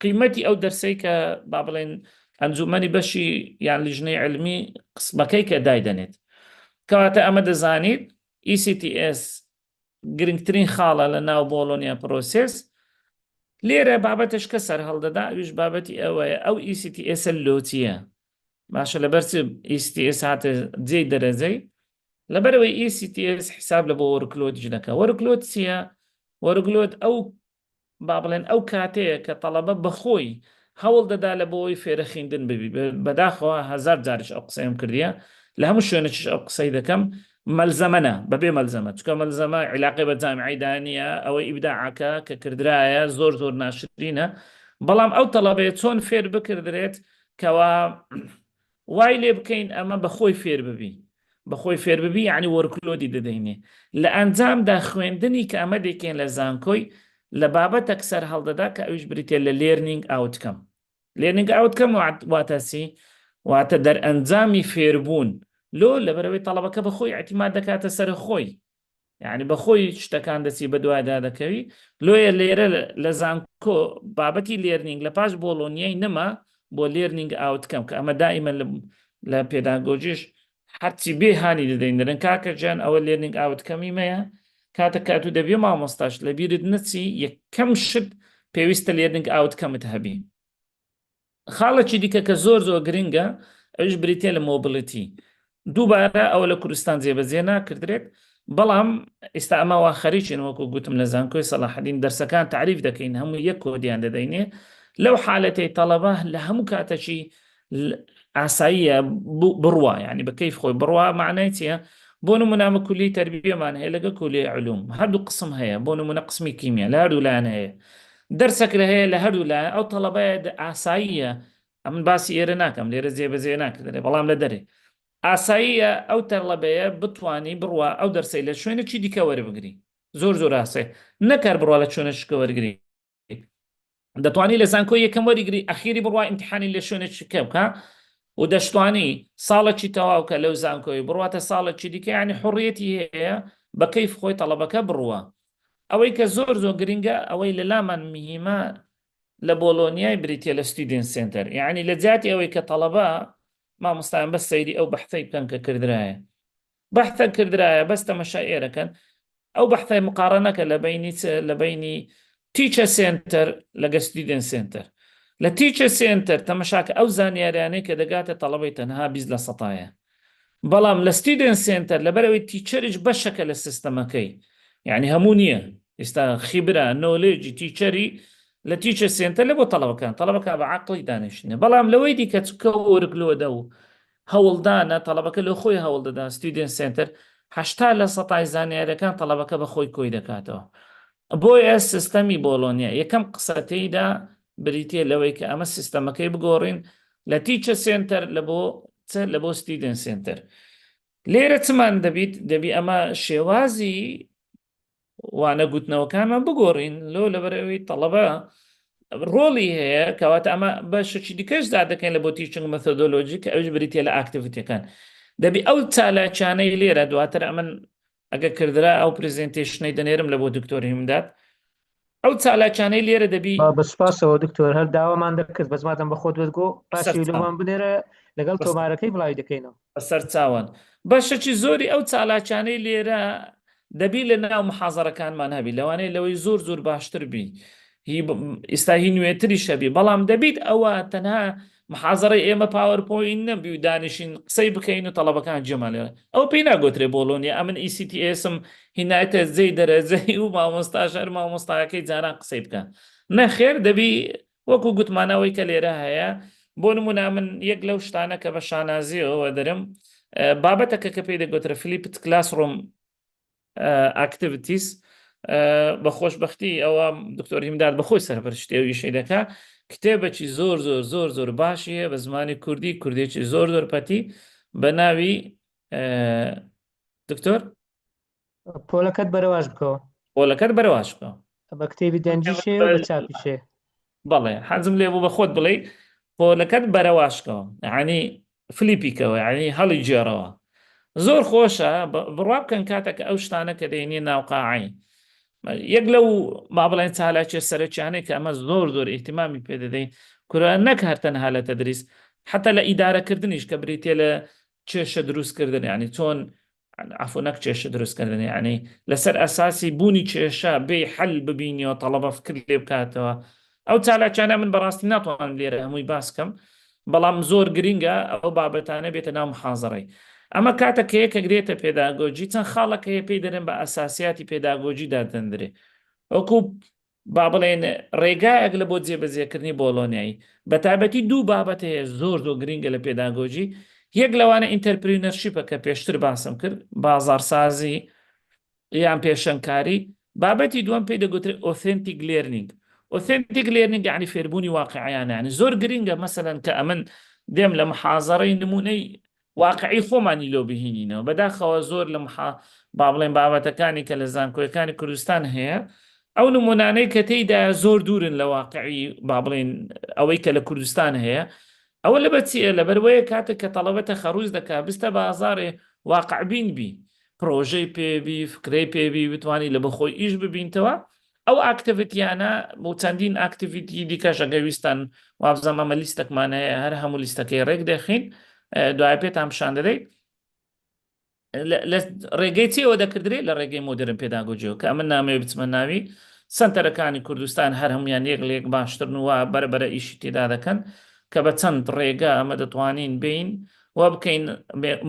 قیمەتی ئەو دەرسەی کە با بڵێن ئەنجومەنی بەشی یان لیژنەی علمی قسمەکەی کە دایدەنێت کەواتە ئەمە دەزانیت ECTS گرنگترین خاڵە لە ناو بۆلۆنیا پرۆسس لێرە بابەتش کە سەر هەڵدەدا ئەویش بابەتی ئەوەیە ئەو ECTS لۆچیە باشە لەبەر ECTS هاتە جێ دەرەجەی لەبەرەوەی ECTS حساب لە بۆ وەرکلۆدیش دەکە وەرکلۆد چییە؟ وەرکلۆد ئەو با بڵێن ئەو کاتەیە کە تەڵەبە بەخۆی هەوڵ دەدا لە بۆی فێرە خوێندن ببی بەداخەوە 1000 جارش ئەو قسەیم کردیە لە هەموو شوێنەکیش ئەو قسەی دەکەم مەلزەمەنە بەبێ مەلزەمە چکە مەلزەمە عیلاقی بە جامعەی دانیە ئەوەی ئیبداعەکە کە کردرایە زۆر ناشرینە بەڵام ئەو تەڵەبەیە چۆن فێر بکردرێت کەوا وای لێ بکەین ئەمە بەخۆی فێر ببی بەخۆی فێر ببی یعنی وەرکلۆدی دەدەینێ لە ئەنجامدا خوێندنی کە ئەمە دەکەین لە زانکۆی لە بابەتەک سەر هەڵدەدا کە ئەوش بریتێ لە لێرنینگ ئاوتکەم لێرنینگ ئاوتکەم واتەسی واتە دەرئەنجامی فێربوون لۆ لەبەرەوەی تەڵەبەکە بەخۆی اعتیماد دەکاتە سەر خۆی یعنی بەخۆی شتەکان دەچی بە دوایدا دەکەوی لۆیە لێرە لە زانکۆ بابەتی لێرنینگ لە پاش بۆلۆنیای نەما بۆ لێرنینگ ئاوتکەم کە ئەمە دائیمە لە پێداگۆجیش هەرچی بێ هانی دەدەین کاکە جان ئەوە لێرنینگ ئاوتکەمی مەیە کاتە کاتو دەبێ مامۆستاش لە بیرت نچی یەکەم شت پێویستە لێرنینگ ئاوتکەمت هەبی خاڵێکی دیکە کە زۆر گرنگە ئەوش بریتێ لە مۆبیلیتی دووبارە ئەوە لە کوردستان جێبەجێ ناکردرێت بەڵام ئێستا ئەمەوە خەریکین وەکو گوتم لە زانکۆی سەلاحەدین دەرسەکان تعریف دەکەین هەموو یەک کۆدیان دەدەینێ لەو حالەتەی تەڵەبە لە هەموو کاتەکی ئاساییە بڕوا یعنی بە کەیف خۆی بڕوا معنای چییە بۆ نمونە کولی تەربیەمان هەیە لەگە کولی علوم هەردوو قسم هەیە بۆ نمونە قسمی کیمیا لە هەردوو لایەن هەیە دەرسێک لە هەیە لە هەردوو لایەن ئەو تەڵەبەیە ئاساییە ئەم باسی ئێرە ناکەم لێرە جێبەجێ ناکردێ بەڵام لە دەرێ ئاساییە ئەو تەڵەبەیە بتوانی بڕوا ئەو دەرسەی لە شوێنێکی دیکە وەربگری زۆر ئاسای نەکار بڕوا لە شوێنێکە وەرگری دەتوانی لە زانکۆی یەکەم وەریگری ئەخیری بڕوا ئیمتیحانی لە شوێنێکی کە بکە و دەشتوانی ساڵێکی تەواوکە لەو زانکۆی بڕواتە ساڵێکی دیکە ینی حڕیەتی هەیە بە کەیف خۆی تەڵەبەکە بڕوە ئەوەی کە زۆر گرنگە ئەوەی لە لامان میهمە لە بۆلۆنیای بریتە لە ستودنت سنتەر یعنی لە جاتی ئەوەی کە تەڵەبە مامۆستایان بەس سەیری ئەو بەحثەی بکەن کە کردرایە بحثا كردرايا بس تماشا كان أو بحثا مقارنة لبيني تيتشر سنتر لقى ستودنت سنتر لتيتشر سنتر تماشاك أو زانيارياني كدقات طلبي تنها بيز لسطايا بەڵام لە ستودنت سنتر لەبەرەوەی تیچەریش بەشەکە لە سیستەمەکەی یعنی هەموو نییە ئێستا خیبرە نۆلێجی تیچەری لە تیچە سنتر لە بۆ تەڵەبەکە بە عقلی دانیشتنێ بەڵام لەوەی دیکە چکە وەرگلۆدە و هەوڵدانە تەڵەبەکە لە خۆی هەوڵ دەدا ستودنت سنتر 80% زانیاریەکان تەڵەبەکە بە خۆی کۆی دەکاتەوە بۆیە سیستەمی بۆلۆنیا یەکەم قسەتەیدا بریتە لەوەی کە ئەمە سیستەمەکەی بگۆڕین لە تیچە سنتر لە بۆ ستودنت سنتر لێرە چمان دەبی ئەمە شێوازی وانە گوتنەوەکانمان بگۆڕین لەبەرەوەی تەڵەبە ڕۆڵی هەیە کەواتە ئەمە بەشێکی دیکەشدا دەکەین لە بۆ تیچنگ مەثۆدۆلۆجی کە ئەوش بریتە لە ئاکتیڤیتیەکان دەبی ئەو چالاکیانەی لێرە دواتر ئەمن ئەگە کردرا ئەو پرزنتێشنەی دەنێرم لە بۆ دکتۆری هیمداد ئەو چالاکیانەی لێرە دەبی بەسپاسەوە دکتۆر هەر داوامان دەکرد بەزماتم بە خۆت وەرگۆ پاشی لەوان بنێرە لەگەڵ تۆمارەکەی بڵاوی دەکەینەوە بەسەر چاوان بەشەکی زۆری ئەو چالاکیانەی لێرە دەبی لە ناو محازەرەکانمان هەبی لەوانەیە لەوەی زۆر باشتر بی ئێستا هی نوێتری شەبی بەڵام دەبیت ئەوە تەنها محازەڕی ئێمە پاوەرپۆین نەبی و دانیشین قسەی بکەین و تەڵەبەکان جێمالێ ئەو پێی ناگۆترێ بۆلۆنیا ئەمن ECTSم هینایەتە زەی دەرەجەی و مامۆستاش هەر مامۆستاەکەی جاران قسەی بکە نەخێر دەبی وەکو گوتمانەوەی کە لێرە هەیە بۆ نمونە من یەک لەو شتانە کە بە شانازیەوە دەرم بابەتەکە کە پێی دەگوترە فلیپت کلاسڕۆم ئاکتیڤیتیز بە خۆشبەختی ئەوە دکتۆر هیمداد بەخۆی سەرپەرشتێویشەی دەکا کتێبێکی زۆر باشیە بە زمانی کوردێکی زۆر پەتی بە ناوی دکتۆر پۆلەکەت بەرەواش بکەوە پۆلەکەت بەرەواش بکەوە بە کتێبی دەنجیشێ بە چاپیشێ بەڵێ حەزم لێ بوو بە خۆت بڵێ پۆلەکەت بەرەواشکەوە یعنی فلیپیکەوە یعنی هەڵی جێڕەوە زۆر خۆشە بڕوا بکەن کاتێک ئەو شتانە کە دەینێ ناوقاعی یەک لەو با بڵێن چالاکیە سەرچیانەی کە ئەمە زۆر ئیحتیمامی پێ دەدەین کورە نەک هەر تەنها لە تەدریس حتا لە ئیدارەکردنیش کە بریتێ لە کێشە دروستکردن ینی چۆن عفۆنەک کێشە دروستکردن ینی لەسەر ئەساسی بوونی کێشە بێ حەل ببینیەوە تەڵەبە فکر لێ بکاتەوە ئەو چالاکیانە من بەڕاستی ناتوانم لێرە هەمووی باسکەم بەڵام زۆر گرینگە ئەو بابەتانە بێتە ناو محازەڕەی ئەمە کاتەکەیە کە گرێتە پێداگۆجی چەند خاڵەکە هەیە پێی دەرێن بە ئەساسیاتی پێداگۆجیدا دەندرێ وەکو با بڵێن ڕێگایەک لە بۆ جێبەجێکردنی بۆلۆنیایی بە تایبەتی دوو بابەت هەیە زۆر گرینگە لە پێداگۆجی یەک لەوانە ئینتەرپرینەرشیپە کە پێشتر باسم کرد بازاڕسازی یان پێشەنگکاری بابەتی دووەم پێی دەگوترێت ئۆثێنتیک لێرنینگ ئۆثێنتیک لێرنینگ یعنی فێربوونی واقعیانە یعنی زۆر گرینگە مەسەلەن کە ئەمن دێم لە محازەڕەی نمونەی واقعی خۆمانی لۆ بهینینەوە بەداخەوە زۆر لە با بڵێن بابەتەکانی کە لە زانکۆیەکانی کوردستان هەیە ئەو نمونانەی کە تێیدا زۆر دوورن لە واقعی با بڵێن ئەوەی کە لە کوردستان هەیە ئەوە لە بەچیە لەبەروەیە کاتێک کە تەڵەبەتە خەڕوز دەکا بستە بازارێ واقعبین بی پرۆژەی پێبی فکرەی پێبی بتوانانی لە بەخۆی ئیش ببینتەوە ئەو ئاکتیڤیتیانە بۆ چەندین ئاکتیڤیتی دیکەش ئەگەویستان وابزەم ئەمە لیستێکمانەیە هەر هەموو لیستەکەی ڕێک دەخین دوای پێتان پیشان دەدەیت لە ڕێگەی چیەوە دەکردرێت لە ڕێگەی مۆدرن پێداگۆجیەوە کە ئەمە نامەوێ بچمە ناوی سنتەرەکانی کوردستان هەر هەمویان یەک لێک باشترن وە بەرەبەرە ئیشی تێدا دەکەن کە بە چەند ڕێگە ئەمە دەتوانین بین وە بکەین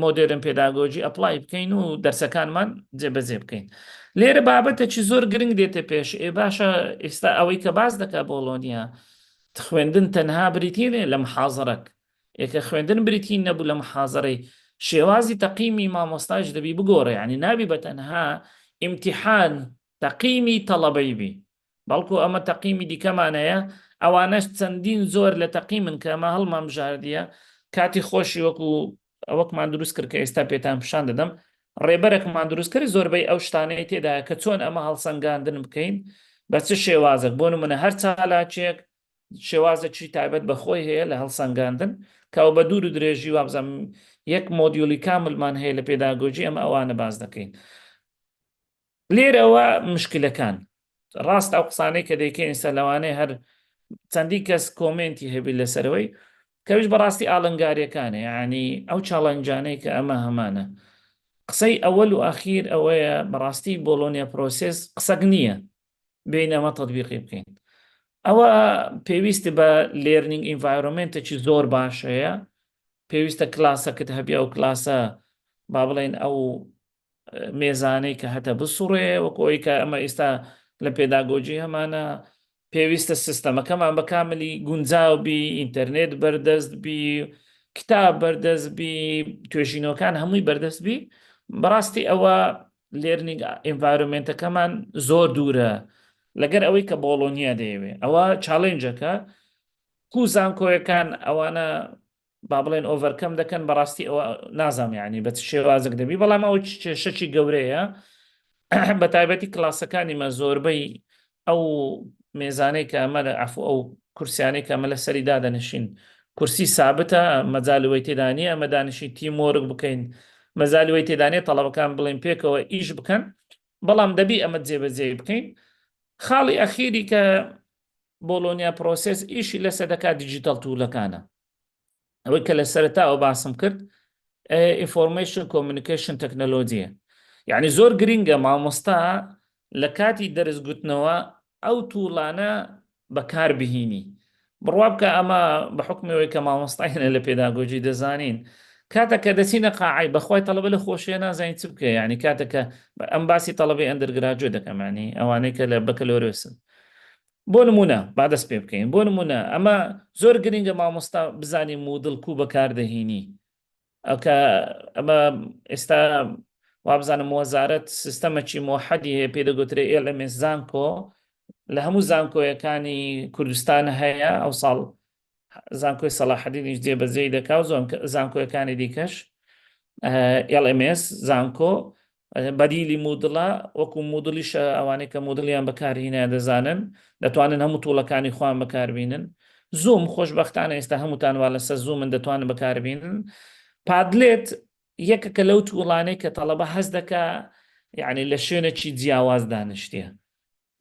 مۆدرن پێداگۆجی ئەپلای بکەین و دەرسەکانمان جێبەجێ بکەین لێرە بابەتێکی زۆر گرنگ دێتە پێش باشە ئێستا ئەوەی کە باز دەکا بۆلۆنیا خوێندن تەنها بریتینێ لە محازەرەک ئێکە خوێندن بریتین نەبوو لە محازەرەی شێوازی تەقیمی مامۆستاش دەبی بگۆڕێ ینی نابی بە تەنها ئیمتیحان تەقیمی تەڵەبەی بی بەڵکو ئەمە تەقیمی دیکەمانەیە ئەوانەش چەندین زۆر لە تەقیمن کە ئەمە هەڵمام ژاردیە کاتی خۆشی وەکو ئەوەکمان دروست کرد کە ئێستا پێتان پیشان دەدەم ڕێبەرێکمان دروست کرد زۆربەی ئەو شتانەی تێدایە کە چۆن ئەمە هەڵسەنگاندن بکەین بە چ شێوازێک بۆ نمونە هەر چالاکێک شێوازێکی تایبەت بەخۆی هەیە لە هەڵسەنگاندن کەەوە بە دوور و درێژی وابزەم یەک مۆدیۆلی کاملمان هەیە لە پێداگۆجی ئەمە ئەوانە باز دەکەین لێرەوە مشکلەکان ڕاست ئەو قسانەی کە دەیکەین ئێستا لەوانەیە هەر چەندی کەس کۆمنتی هەبی قسەی ئەوەل و ئاخیر ئەوەیە بەڕاستی بۆلۆنیا پرۆسس قسەک نییە بینەمە تطبیقی بکەین. ئەوە پێویستە بە لێرنینگ ئینڤایرۆمنتێکی زۆر باشەیە، پێویستە کلاسەکەت هەبێ ئەو کلاسە با بڵێن ئەو مێزانەی کە هەتە بسوڕێ وەکۆی کە ئەمە ئێستا لە پێداگۆجی هەمانە پێویستە سیستەمەکەمان بە کاملی گونجاو بی، ئینتەرنێت بەردەست بی، کتاب بەردەست بی، توێژینەوەکان هەمووی بەردەست بی. بەڕاستی ئەوە لێرنینگ ئینڤایرۆمنتەکەمان زۆر دوورە لەگەر ئەوەی کە بۆڵۆنیا دەیەوێ. ئەوە چاڵێنجەکە زانکۆیەکان ئەوانە با بڵێن ئۆڤەرکەم دەکەن بەڕاستی ئەوە نازانم یعنی بە شێوازێک دەبی، بەڵام ئەو کێشەی گەورەیە بە تایبەتی کلاسەکانی مە زۆربەی ئەو مێزانەی کە ئەمە لە عفو ئەو کورسیانەی کە ئەمە لە سەری دادەنشین کورسی سابتە مەجاالوەی تێدانە ئەمە دانیشی تیمۆرگ بکەین مەجاالوەی تێدانێت تەڵەبەکان بڵێن پێکەوە ئیش بکەن، بەڵام دەبی ئەمە جێبەجێ بکەین. خاڵی ئەخیری کە بۆلۆنیا پرۆسس ئیشی لەسەر دەکات دیجیتال توولەکانە، ئەوەی کە لە سەرەتاوە باسم کرد ئینفۆرمیشن کۆمیونیکیشن تەکنەلۆجیە. یعنی زۆر گرینگە مامۆستا لە کاتی دەرزگوتنەوە ئەو تووڵانە بەکاربهینی. بڕوا بکە ئەمە بە حکمەوەی کە مامۆستاینە لە پێداگۆجی دەزانین کاتێککە دەچینە قاعی بەخوای تەڵەبە لە خۆشیە نازانین چ بکە، یعنی کاتێکە ئەم باسی تەڵەبەی ئەندەرگراجوێ دەکەمانی ئەوانەی کە لە بەکەلۆرۆسن. بۆ نمونە با دەست پێ بکەین، بۆ نمونە ئەمە زۆر گرینگە مامۆستا بزانین مودڵکو بەکاردەهینی. ئەوکە ئەمە ئێستا وابزانم وەزارەت سیستەمەکی مۆحەدی هەیە پێدەگوترێ LMS زانکۆ لە هەموو زانکۆیەکانی کوردستان هەیە. ئەو ساڵ زانکۆی سەلاحەدینیش جێبەجێ دەکا و زۆر زانکۆیەکانی دیکەش LMS زانکۆ بەدیلی مودڵە وەکو مودڵیشە ئەوانەی کە مودڵیان بەکارهینە دەزانن دەتوانن هەموو تووڵەکانی خۆیان بەکاربینن. زوم خۆشبەختانە ئێستا هەمووتان وا لەسەر زوومن دەتوانن بەکاربینن. پادلێت یەکەکە لەو تووڵانەی کە تەڵەبە هەست دەکا یعنی لە شوێنێکی جیاواز دانیشتە.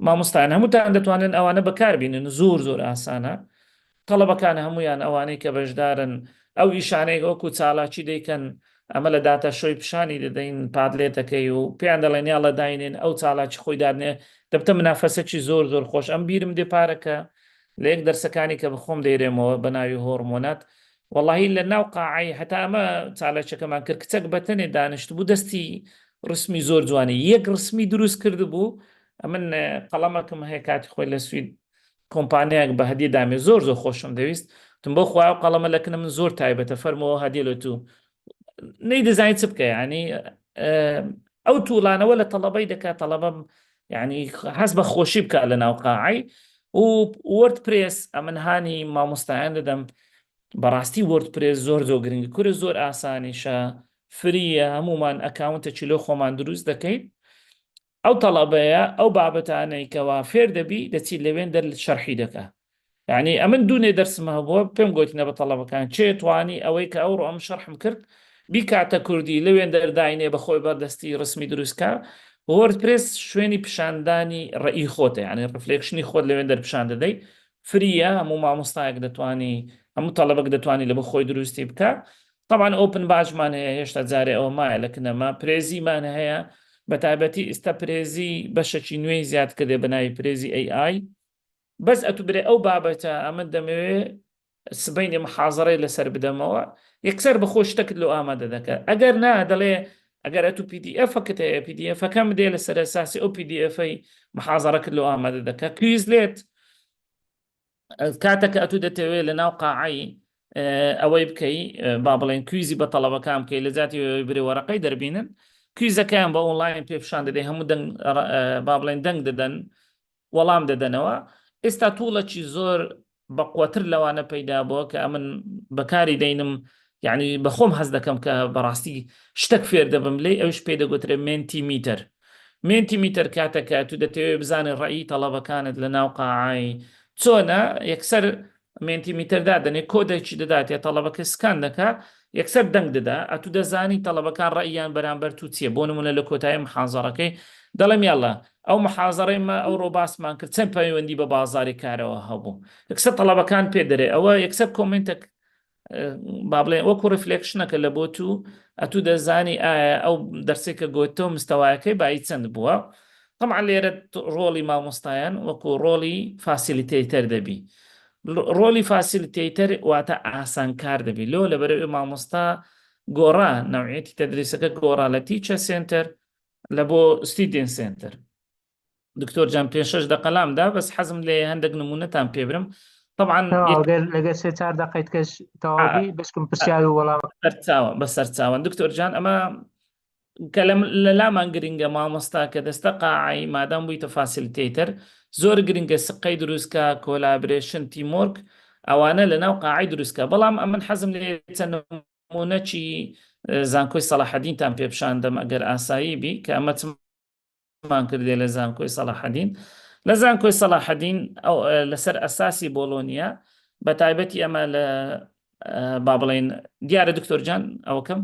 مامۆستایان هەمووتان دەتوانن ئەوانە بەکاربینن، زۆر زۆر ئاسانە. تەڵەبەکان هەمویان ئەوانەی کە بەشدارن ئەو ئیشانەی وەکو چالاکی دەیکەن ئەمە لە داتا شۆی پیشانی دەدەین پادلێتەکەی و پێیان دەڵێن یا لەداینێن ئەو چالاکی خۆی دادنێ دەبتە منافەسەکی زۆر زۆر خۆش. ئەم بیرم دێپارەکە لە یەک دەرسەکانی کە بخۆم دەیرێمەوە بە ناوی هۆرمۆنات وەڵاهی لە ناو قاعی هەتا ئەمە چالاکیەکەمان کرد کچەک بەتەنێ دانیشت بوو دەستی ڕسمی زۆر جوانی یەک ڕسمی دروست کرد بوو. ئەمن قەڵەمەکەم هەیە کاتی خۆی لە سوید کۆمپانیایەک بە هەدیە دامێ زۆر زۆر خۆشم دەویست تم بۆ خوا و قەڵەمە لەکنە من زۆر تایبەتە فەرمەوە هەدیە لە تو نەی دەزانیت چ بکە ینی ئەو تووڵانەوە لە تەڵەبەی دەکات تەڵەبەم ینی هەست بە خۆشی بکە لە ناو قاعی و وەردپرێس ئەمن هانی مامۆستایان دەدەم بەڕاستی وەردپرێس زۆر زۆر گرنگی کورە زۆر ئاسانیشە فریە هەمومان ئەکاونتێکی لۆ خۆمان دروست دەکەیت. ئەو تەڵەبەیە ئەو بابەتانەی کەوا فێر دەبی دەچیت لەوێن دەر شەرحی دەکە. یعنی ئەمن دوونێ دەرسمە هەبووە پێم گوتینە بە تەڵەبەکان چێتوانی ئەوەی کە ئەوڕۆ ئەم شەرحم کرد بیکاتە کوردی لەوێن دەرداینێ بەخۆی بەردەستی ڕسمی دروستکە. وەردپرێس شوێنی پیشاندانی ڕێی خۆتە ینی ڕفلێکشنی خۆت لەوێن دەرپیشان دەدەی فریە هەموو مامۆستایەک دەتوانی هەموو تەڵەبەک دەتوانی لە بەخۆی دروستی بکە. طبعا ئۆپن باجمان هەیە هێشتا جارێ ئەوە مایە لەکنەما پرێزیمان هەیە بە تایبەتی ئێستا پرێزی بەشەکی نوێی زیاد کردێ بەناوی پرێزی AI بەس ئەتو برێ ئەو بابەتە ئەمە دەمەوێ سبەینی محازەڕەی لەسەر بدەمەوە یەکسەر بە خۆش شتەکت لەو ئامادە دەکات. ئەگەر نا دەڵێ ئەگەر ئەتو PDF-ەکەت هەیە PDF-ەکەم بدێ لەسەر ئەساسی ئەو PDF-ەی محازەڕەکت لەو ئامادە دەکات. کویزلێت کاتێککە ئەتو دەتەوێت لە ناو قاعی ئەوەی بکەی با بڵێن کویزی بە تەڵەبەکان بکەی لە جاتی برێ وەرەقەی دەربینن کویزەکەیان بە ئۆنلاین پێپشان دەدەی هەموو با بڵێن دەنگ دەدەن وەڵام دەدەنەوە. ئێستا تووڵەکی زۆر بەقوتر لەوانە پەیدا بووە کە ئەمن بەکاری دەینم یعنی بەخۆم هەز دەکەم کە بەڕاستی شتێک فێر دەبم لێ ئەوش پێ دەگوترێ مێنتیمیتەر. مێنتیمیتەر کاتێکە تو دەتەوێت بزانێت ڕێی تەڵەبەکانت لە ناو قاعی چۆنە یەکسەر مێنتیمیتەردا دەنێ کۆدێکی دەدات یا تەڵەبەکە سکان دەکات یەکسەر دەنگ دەدا ئەتو دەزانی تەڵەبەکان ڕێیان بەرامبەر تو چییە. بۆ نمونە لە کۆتایی محازەڕەکەی دەڵێم یاڵە ئەو محازەڕێمە ئەو ڕۆباسمان کرد چەند پەیوەندی بە بازاری کارەوە هەبوو یەکسەر تەڵەبەکان پێ دەرێ ئەوە یەکسەر کۆمنتێک با بڵێن وەکو ڕفلێکشنەکە لە بۆ تو ئەتوو دەزانی ئایا ئەو دەرسێکە گوتەوە مستەوایەکەی بای چەند بووە. طبعا لێرە ڕۆڵی مامۆستایان وەکو ڕۆڵی فاسیلیتەیتەر دەبی. ڕۆلی فاسیلیتەیتەر واتە ئاسانکار دەبی لۆ لەبەرەوەی مامۆستا گۆڕا نەوعیەتی تەدریسەکە گۆڕا لە تیچە سنتەر لە بۆ ستودنت سنتەر. دکتۆر جان 5-6 دقەلامدا بەس حەزم لێ هەندێک نمونەتان پێ برم. طبعا لەگەر 3-4 دقەیت کەش تەواوی بشکم پرسیار و وەڵام بەسەرچاوە دکتۆر جان ئەمە کە لە لامان گرنگە مامۆستا کە دەستە قاعی مادام بوویتە فاسیلیتەیتەر زۆر گرنگە سقەی دروستکە کۆلابرێشن تیمۆرک ئەوانە لە ناو قاعی دروستکە. بەڵام ئەمن حەزم لێ چەند نمونەی زانکۆی سەلاحەدینتان پێپشاندەم ئەگەر ئاسایی بی کە ئەمە مان کردێ لە زانکۆی سەلاحەدین. لە زانکۆی سەلاحەدین لەسەر ئەساسی بۆلۆنیا بە تایبەتی ئەمە لە با بڵێن دیارە دکتۆر جان ئەوەکەم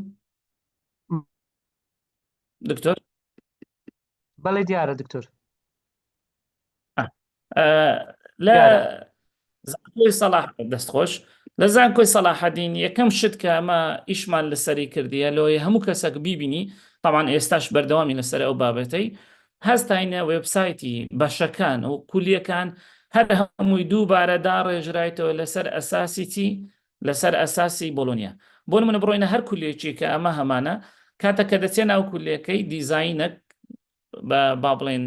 دکتۆر بەڵێ دیارە دکتۆر لە زانکۆی سەلاح دەستخۆش لە زانکۆی سەلاحەدین یەکەم شت کە ئەمە ئیشمان لەسەری کردیە لۆی هەموو کەسێک بیبینی طبعا ئێستاش بەردەوامی لەسەر ئەو بابەتەی هەستاینە وێبسایتی بەشەکان و کولیەکان هەر هەمووی دووبارە داڕێژرایتەوە لەسەر ئەساسی چی لەسەر ئەساسی بۆلۆنیا. بۆ نمونە بڕۆینە هەر کولیەکی کە ئەمە هەمانە کاتەکە دەچێت ناو کولیەکەی دیزاینەک با بڵێن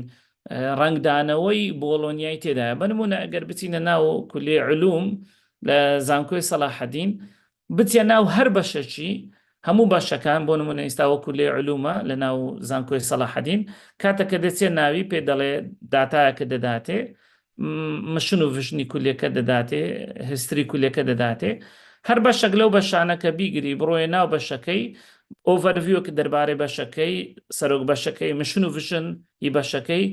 ڕنگدانەوەی بۆلۆنیای تێدایە. بنمونە ئەگەر بچینە ناو کولیە علوم لە زانکۆی سەلاحەدین بچێ ناو هەر بەشەکی هەموو باشەکان بۆ نمونە ئێستاوە کولیە علومە لە ناو زانکۆی سەلاحەدین کاتەکە دەچێت ناوی پێ دەڵێ داتایەکە دەداتێ مشن و ڤژنی کولیەکە دەداتێ هستری کولیەکە دەداتێ هەر بەشێک لەو بەشانەکە بیگری بڕۆیە ناو بەشەکەی ئۆڤەرڤیوکە دەربارەی بەشەکەی سەرۆک بەشەکەی مشن و ڤژن هی بەشەکەی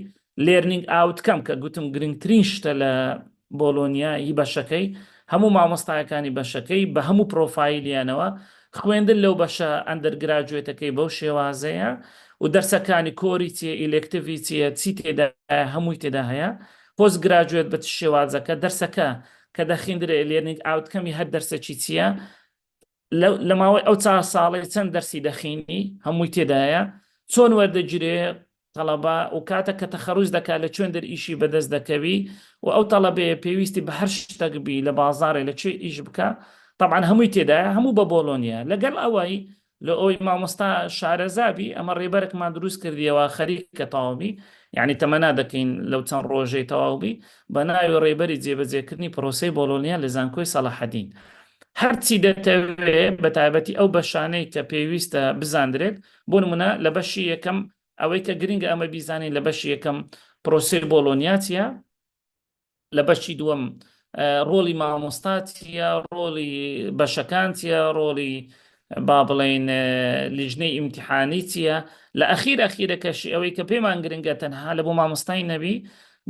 لێرنینگ ئاوتکەم کە گوتم گرنگترین شتە لە بۆلۆنیا هی بەشەکەی هەموو مامۆستایەکانی بەشەکەی بە هەموو پرۆفایلیانەوە خوێندن لەو بەشە ئەندەرگراجوێتەکەی بەو شێوازەیە و دەرسەکانی کۆری چیە ئیلێکتیڤی چیە چی تێدا هەمووی تێدا هەیە پۆست گراجوێت بە شێوازەکە دەرسەکە کە دەخیندرێ لێرنینگ ئاوتکەمی هەر دەرسێکی چییە لە ماوەی ئەو 4 ساڵی چەند دەرسی دەخینی هەمووی تێدایە چۆن وەردەگیرێ تەڵەبا و کاتە کە تەخەڕوج دەکات لە چۆن دەرئیشی بەدەست دەکەوی و ئەو تەڵەبەیە پێویستی بە هەر شتێک بی لە بازاڕێ لە چێ ئیش بکە طبعا هەمووی تێدایە هەموو بە بۆلۆنیا لەگەڵ ئەوەی لە ئەوی مامۆستا شارەزابی ئەمە ڕێبەرێکمان دروست کردیەوە خەریکە تەواوی یعنی تەمەنا دەکەین لەو چەند ڕۆژەی تەواوبی بە ناوی ڕێبەری جێبەجێکردنی پرۆسەی بۆلۆنیا لە زانکۆی سەلاحەدین. هەرچی دەتەوێت بە تایبەتی ئەو بەشانەی کە پێویستە بزاندرێت بۆ نمونە لە بەشی یەکەم ئەوەی کە گرنگە ئەمە بیزانین لە بەشی یەکەم پرۆسەی بۆلۆنیا چیە لە بەشی دووەم ڕۆڵی مامۆستاتیە ڕۆڵی بەشەکان چیە ڕۆڵی با بڵێن لیژنەی ئیمتیحانی چیە لە ئەخیرەکەشی ئەوەی کە پێمان گرنگە تەنها لە بۆ مامۆستای نەبی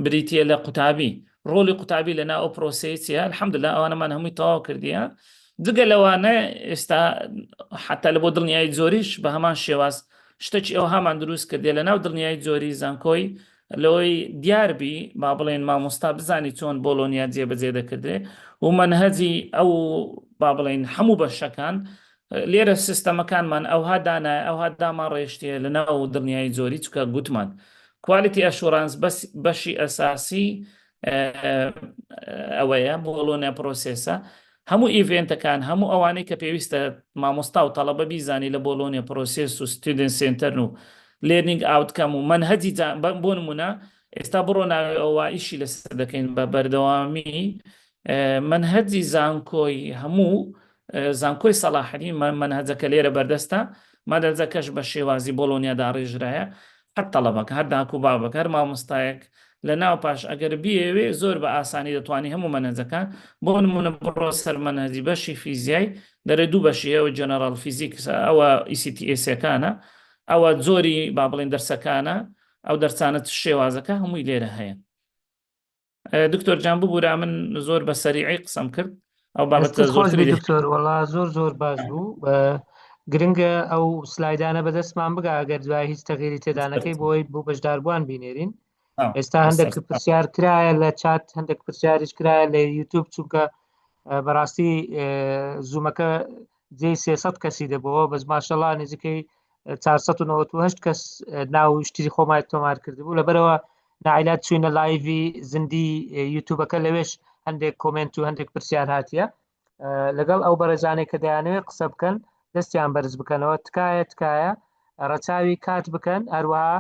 بریتە لە قوتابی ڕۆلی قوتابی لە ناو ئەو پرۆسەی چیە الحەمدوللا ئەوانەمان هەمووی تەواو کردیە جگە لەوانە ئێستا حتا لە بۆ دڵنیایی زۆریش بە هەمان شێواز شتێکی ئەو هەمان دروست کردێ لە ناو دڵنیایی زۆری زانکۆی لەوەی دیاربی با بڵێن مامۆستا بزانی چۆن بۆلۆنیا جێبەجێ دەکردێ و منهەجی ئەو با بڵێن هەموو بەشەکان لێرە سیستەمەکانمان ئەوها دانایە ئەوها دامان ڕێشتێ لە ناو دڵنیایی زۆری چکە گوتمان کوالیتی ئەشورانس بەشی ئەساسی ئەوەیە بۆلۆنیا پرۆسێسە هەموو ئیڤێنتەکان هەموو ئەوانەی کە پێویستە مامۆستا و تەڵەبە بیزانی لە بۆلۆنیا پرۆسێس و ستودنت سنتەر و لێرنینگ ئاوتکەم و منهەجی بۆ نمونە ئێستا بڕۆ ناوێ ئەوە ئیشی لەسەر دەکەین بە بەردەوامی منهەجی زانکۆی هەموو زانکۆی سەلاحەدین منهەجەکە لێرە بەردەستە مادەرجەکەش بە شێوازی بۆلۆنیادا ڕێژرایە هەر تەڵەبەکە هەر داک و بابەکە هەر مامۆستایەک لە ناو پاش ئەگەر بیەوێ زۆر بە ئاسانی دەتوانانی هەموو منهەجەکان بۆ نمونە بڕۆ سەر منهەجی بەشی فیزیای دەرێ دوو بەشی ئەوە جەنەرال فیزیکس ئەوە ECTS-ەکانە ئەوە زۆری با بڵێن دەرسەکانە ئەو دەرسانە شێوازەکە هەمووی لێرە هەیە. دکتۆر جان ببوورە من زۆر بە سەریعی قسەم کرد ئەو بابەتە زۆر دکتۆر وەڵا زۆر باش بوو گرنگە ئەو سلایدانە بەدەستمان بگا ئەگەر دوای هیچ تەغیری تێدانەکەی بۆی بوو بەشداربووان بینێرین ئێستا هەندێک پرسیار کرایە لە چات هەندێک پرسیاریش کرایە لە یوتیوب چونکە بەڕاستی زوومەکە جێی 300 کەسی دەبەوە، بەس ماشەڵڵا نزیکەی 498 کەس ناو شتیری خۆمای تۆمار کردبوو. لەبەرەوە نائیلات چوینە لایڤی زندی یوتیوبەکە، لەوێش هەندێک کۆمنت و هەندێک پرسیار هاتیە. لەگەڵ ئەو بەرەزانەی کە دەیانەوێت قسە بکەن دەستیان بەرز بکەنەوە، تکایە ڕەچاوی کات بکەن، هەروەها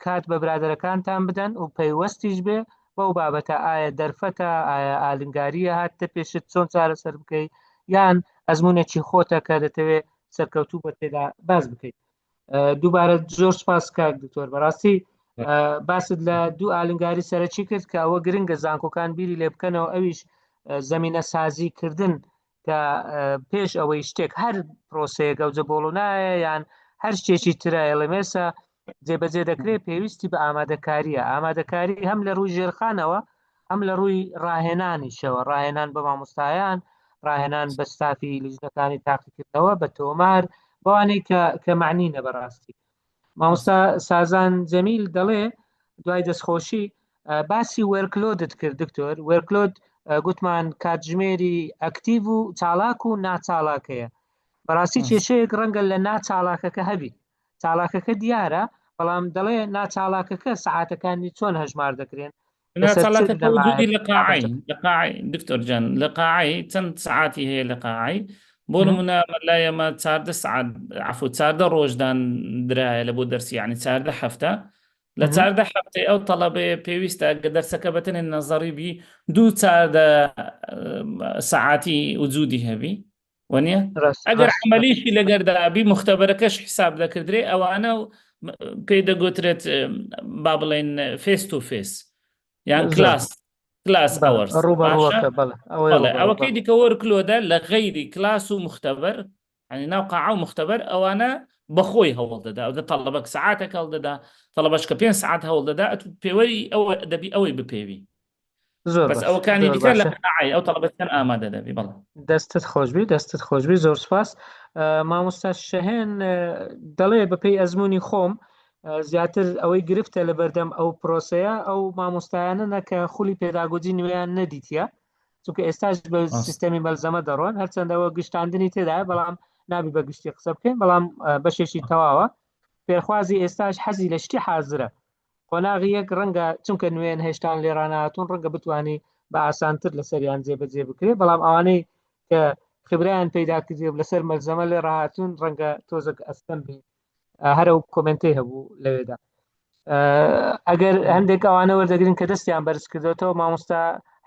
کات بە برادەرەکانتان بدەن و پەیوەستیش بێ بەو بابەتە ئایا دەرفەتە، ئایا ئالنگاریە هاتە پێشت چۆن چارەسەر بکەیت، یان ئەزمونێکی خۆتە کە دەتەوێت سەرکەوتوو بە تێدا باز بکەیت. دووبارە زۆر سپاس کاک دکتۆر. بەڕاستی باست لە دوو ئالنگاری سەرەکی کرد کە ئەوە گرنگە زانکۆکان بیری لێ بکەنەوە، ئەویش زەمینە سازی کردن کە پێش ئەوەی شتێک هەر پرۆسەیە گەوجە بۆڵۆنایە یان هەر شتێکی ترە ئێڵمێسە جێبەجێ دەکرێت، پێویستی بە ئامادەکاریە. ئامادەکاری هەم لە ڕووی ژێرخانەوە هەم لە ڕووی ڕاهێنانیشەوە، ڕاهێنان بە مامۆستایان، ڕاهێنان بە ستافی لیژنەکانی تاقیکردنەوە، بە تۆمار، بەوانەی کە معنینە. بەڕاستی مامۆستا سازان جەمیل دەڵێ دوای دەستخۆشی باسی وەرکلۆدت کرد دکتۆر. وەرکلۆد گوتمان کاتژمێری ئەکتیڤ و چالاک و ناچالاکەیە. بەڕاستی کێشەیەک ڕەنگە لە ناچالاکەکە هەبی، چالاکەکە دیارە، بەڵام دەڵێ ناچالاکەکە سەعاتەکانی چۆن هەژمار دەکرێن. ناچالاکەکە وجودی لە قاعی دکتۆر جان، لە قاعی چەند سعاتی هەیە لە قاعی. بۆ نمونە لای ئەمە 14 سعات عفو 14 ڕۆژدان درایە لە بۆ دەرسی، یعنی 14 هەفتە. لە 14 هەفتەی ئەو تەڵەبەیە پێویستە کە دەرسەکە بەتەنێ نەزەری بی 14 سعاتی وجودی هەبی وەنیە. ئەگەر عملیشی لەگەردابی مختبەرەکەش حساب دەکردرێ، ئەوانە پێی دەگوترێت با بڵێن فێس تو فێس یان کلاس ئەوەرس ئەوەکەی دیکە وەرکلۆدە لە غەیری کلاس و مختبەر، ینی ناو قاع و مختبەر، ئەوانە بەخۆی هەوڵ دەدا ئەو تەڵەبەک سعاتێک هەڵ دەدا، تەڵەبەش کە 5 سعات هەوڵ دەدا پێوەری ئەوە دەبی ئەوەی بپێوی. بەس ئەوەکانی دیکە لە قاعی ئەو تەڵەبەکان ئامادە دەبی. بەڵێ دەستت خۆشبی، دەستت خۆشبی، زۆر سپاس. مامۆستا شەهێن دەڵێ بەپێی ئەزمموی خۆم زیاتر ئەوەی گرفتە لە بەردەم ئەو پرۆسەیە ئەو مامۆستایانە کە خولی پێداگۆجی نوێیان نەدیتە، چونکە ئێستاش بە سیستەمی بەلزەمە دەڕۆن، هەرچەندەوە گشتاندنی تێدایە، بەڵام نابی بە گشتی قسە بکەین، بەڵام بەشێکی تەواوە. پێرخوازی ئێستاش حەزی لە شتی حازرە. قۆناغی یەک ڕەنگە چونکە نوێن هێشتان لێرانهاتوون ڕەنگە بتوانانی بە ئاسانتر لەسەریان جێبەجێ بکرێت، بەڵام ئەوانەی کە خبرایان پەیدا کردێ لەسەر مەلزەمە لێ ڕاهاتوون ڕەنگە تۆزێک ئەستەم بێ. هەرە و کۆمنتەی هەبوو لەوێدا. ئەگەر هەندێک ئەوانە وەردەگرن کە دەستیان بەرز کردێتەوە، مامۆستا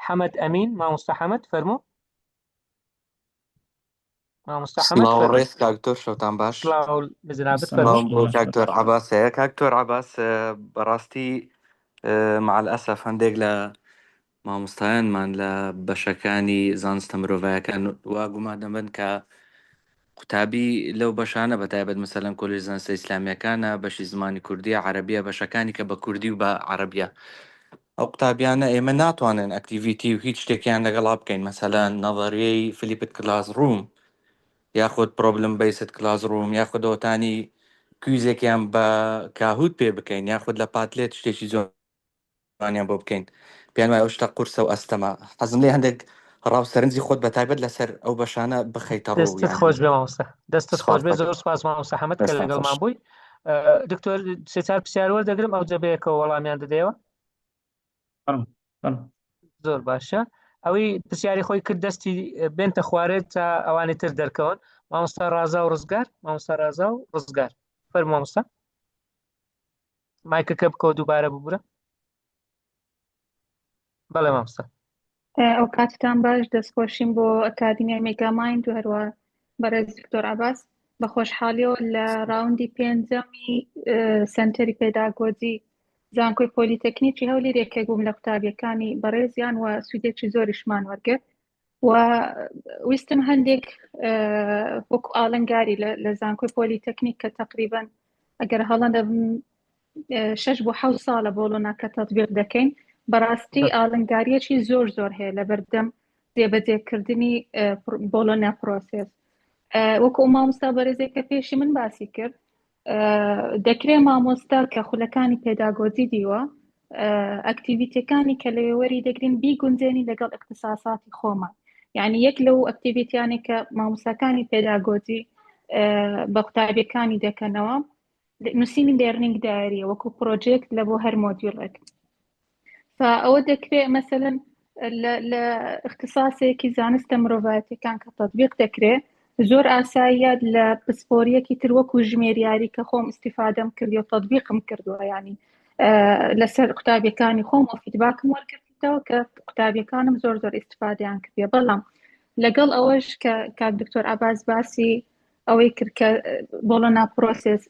حەمەد ئەمین. مامۆستا حەمەد فەرموو. مامۆستا حەمەد ڕێز کاکتۆر شەوتان باش. کاکتۆر عەباس هەیە. کاکتۆر عەباس بەڕاستی مع الأسف هەندێک لە مامۆستایانمان لە بەشەکانی زانستە مرۆڤایەکان وا گومان دەبن کە قوتابی لەو بەشانە بەتایبەت مەسەلەن کۆلێژ زانستە ئیسلامیەکانە بەشی زمانی کوردیە عەرەبیە، بەشەکانی کە بە کوردی و بە عەرەبیە، ئەو قوتابیانە ئێمە ناتوانن ئەکتیڤیتی و هیچ شتێکیان لەگەڵا بکەین، مەسەلەن نەظەریەی فلیپت کلاس ڕووم یاخود پرۆبلم بیست کلاس ڕووم، یاخود ئەوتانی کویزێکیان بە کاهوت پێ بکەین، یاخود لە پاتلێت شتێکی زۆرانیان بۆ بکەین. پێیان وایە ئەو شتە قورسە و ئەستەمە. حەزم لێ هەندێک ڕاوسەرنجی خۆت بەتایبەت لەسەر ئەو بەشانە بخەیتە ڕوو. دەستت خۆش بێ مامۆستا، دەستت خۆش بێ. زۆر سپاس مامۆستا حەمەد کە لەگەڵمان بووی. دکتۆر سێ-چار پرسیار وەردەگرم ئەو جەبەیەکەوە وەڵامیان دەدەیەوە. زۆر باشە. ئەوەی پرسیاری خۆی کرد دەستی بێنتە خوارێت تا ئەوانی تر دەرکەون. مامۆستا ڕازا و ڕزگار. مامۆستا ڕازا و ڕزگار فەرموو مامۆستا. مایکەکە بکەوە دووبارە ببورە. بەڵێ مامۆستا. ئەو کاتتان باش، دەستخۆشیم بۆ ئەکادیمیای مێگامایند و هەروە بەڕێز دکتۆر عەباس. بە خۆشحاڵیەوە لە ڕاوندی پێنجەمی سەنتەری پێداگۆجی زانکۆی پۆلیتەکنیکی هەولێرێکێک بووم لە قوتابیەکانی بەڕێزیان و سوودێکی زۆریشمان وەرگرت و ویستم هەندێک وەکو ئاڵنگاری لە زانکۆی پۆلیتەکنیک کە تەقریبەن ئەگەر هەڵەندە 6 بۆ 7 ساڵە بۆڵۆناکە تەطبیق دەکەین. بەڕاستی ئاڵنگاریەکی زۆر هەیە لە بەردەم جێبەجێکردنی بۆڵۆنە پرۆسێس. وەکو مامۆستا بەرزێکە پێشی من باسی کرد، دەکرێت مامۆستا کە خولەکانی پێداگۆجی دیوە ئەکتیڤیتەکانی کە لەوێوەری دەگرین بیگونجێنی لەگەڵ اختصاساتی خۆمان، يعني یەک لەو ئەکتیڤیتیانێک کە مامۆستاکانی پێداگۆجی بە قوتابیەکانی دەکەنەوە نووسینی لێرنینگ دایریە وەکو پرۆجێکت لە بۆ هەر مۆدیوڵێک فەوە دەکرێت مەسەلەن لە اختصاسێکی زانستە مرۆڤایەتیەکان کە تەطبیق دەکرێت زۆر ئاساییە لە پسپۆریەکی تر وەکو ژمێریاری کە خۆم ئیستیفادەم کردی و تەطبیقم کردووە ینی لەسەر قوتابیەکانی خۆم و فیدباکم وەرگرتەوە کە قوتابیەکانم زۆر ئیستیفادەیان کردیە بەڵام لەگەڵ ئەوەش کە کاک دکتۆر عەباس باسی ئەوەی کرد کە بۆلۆنا پرۆسس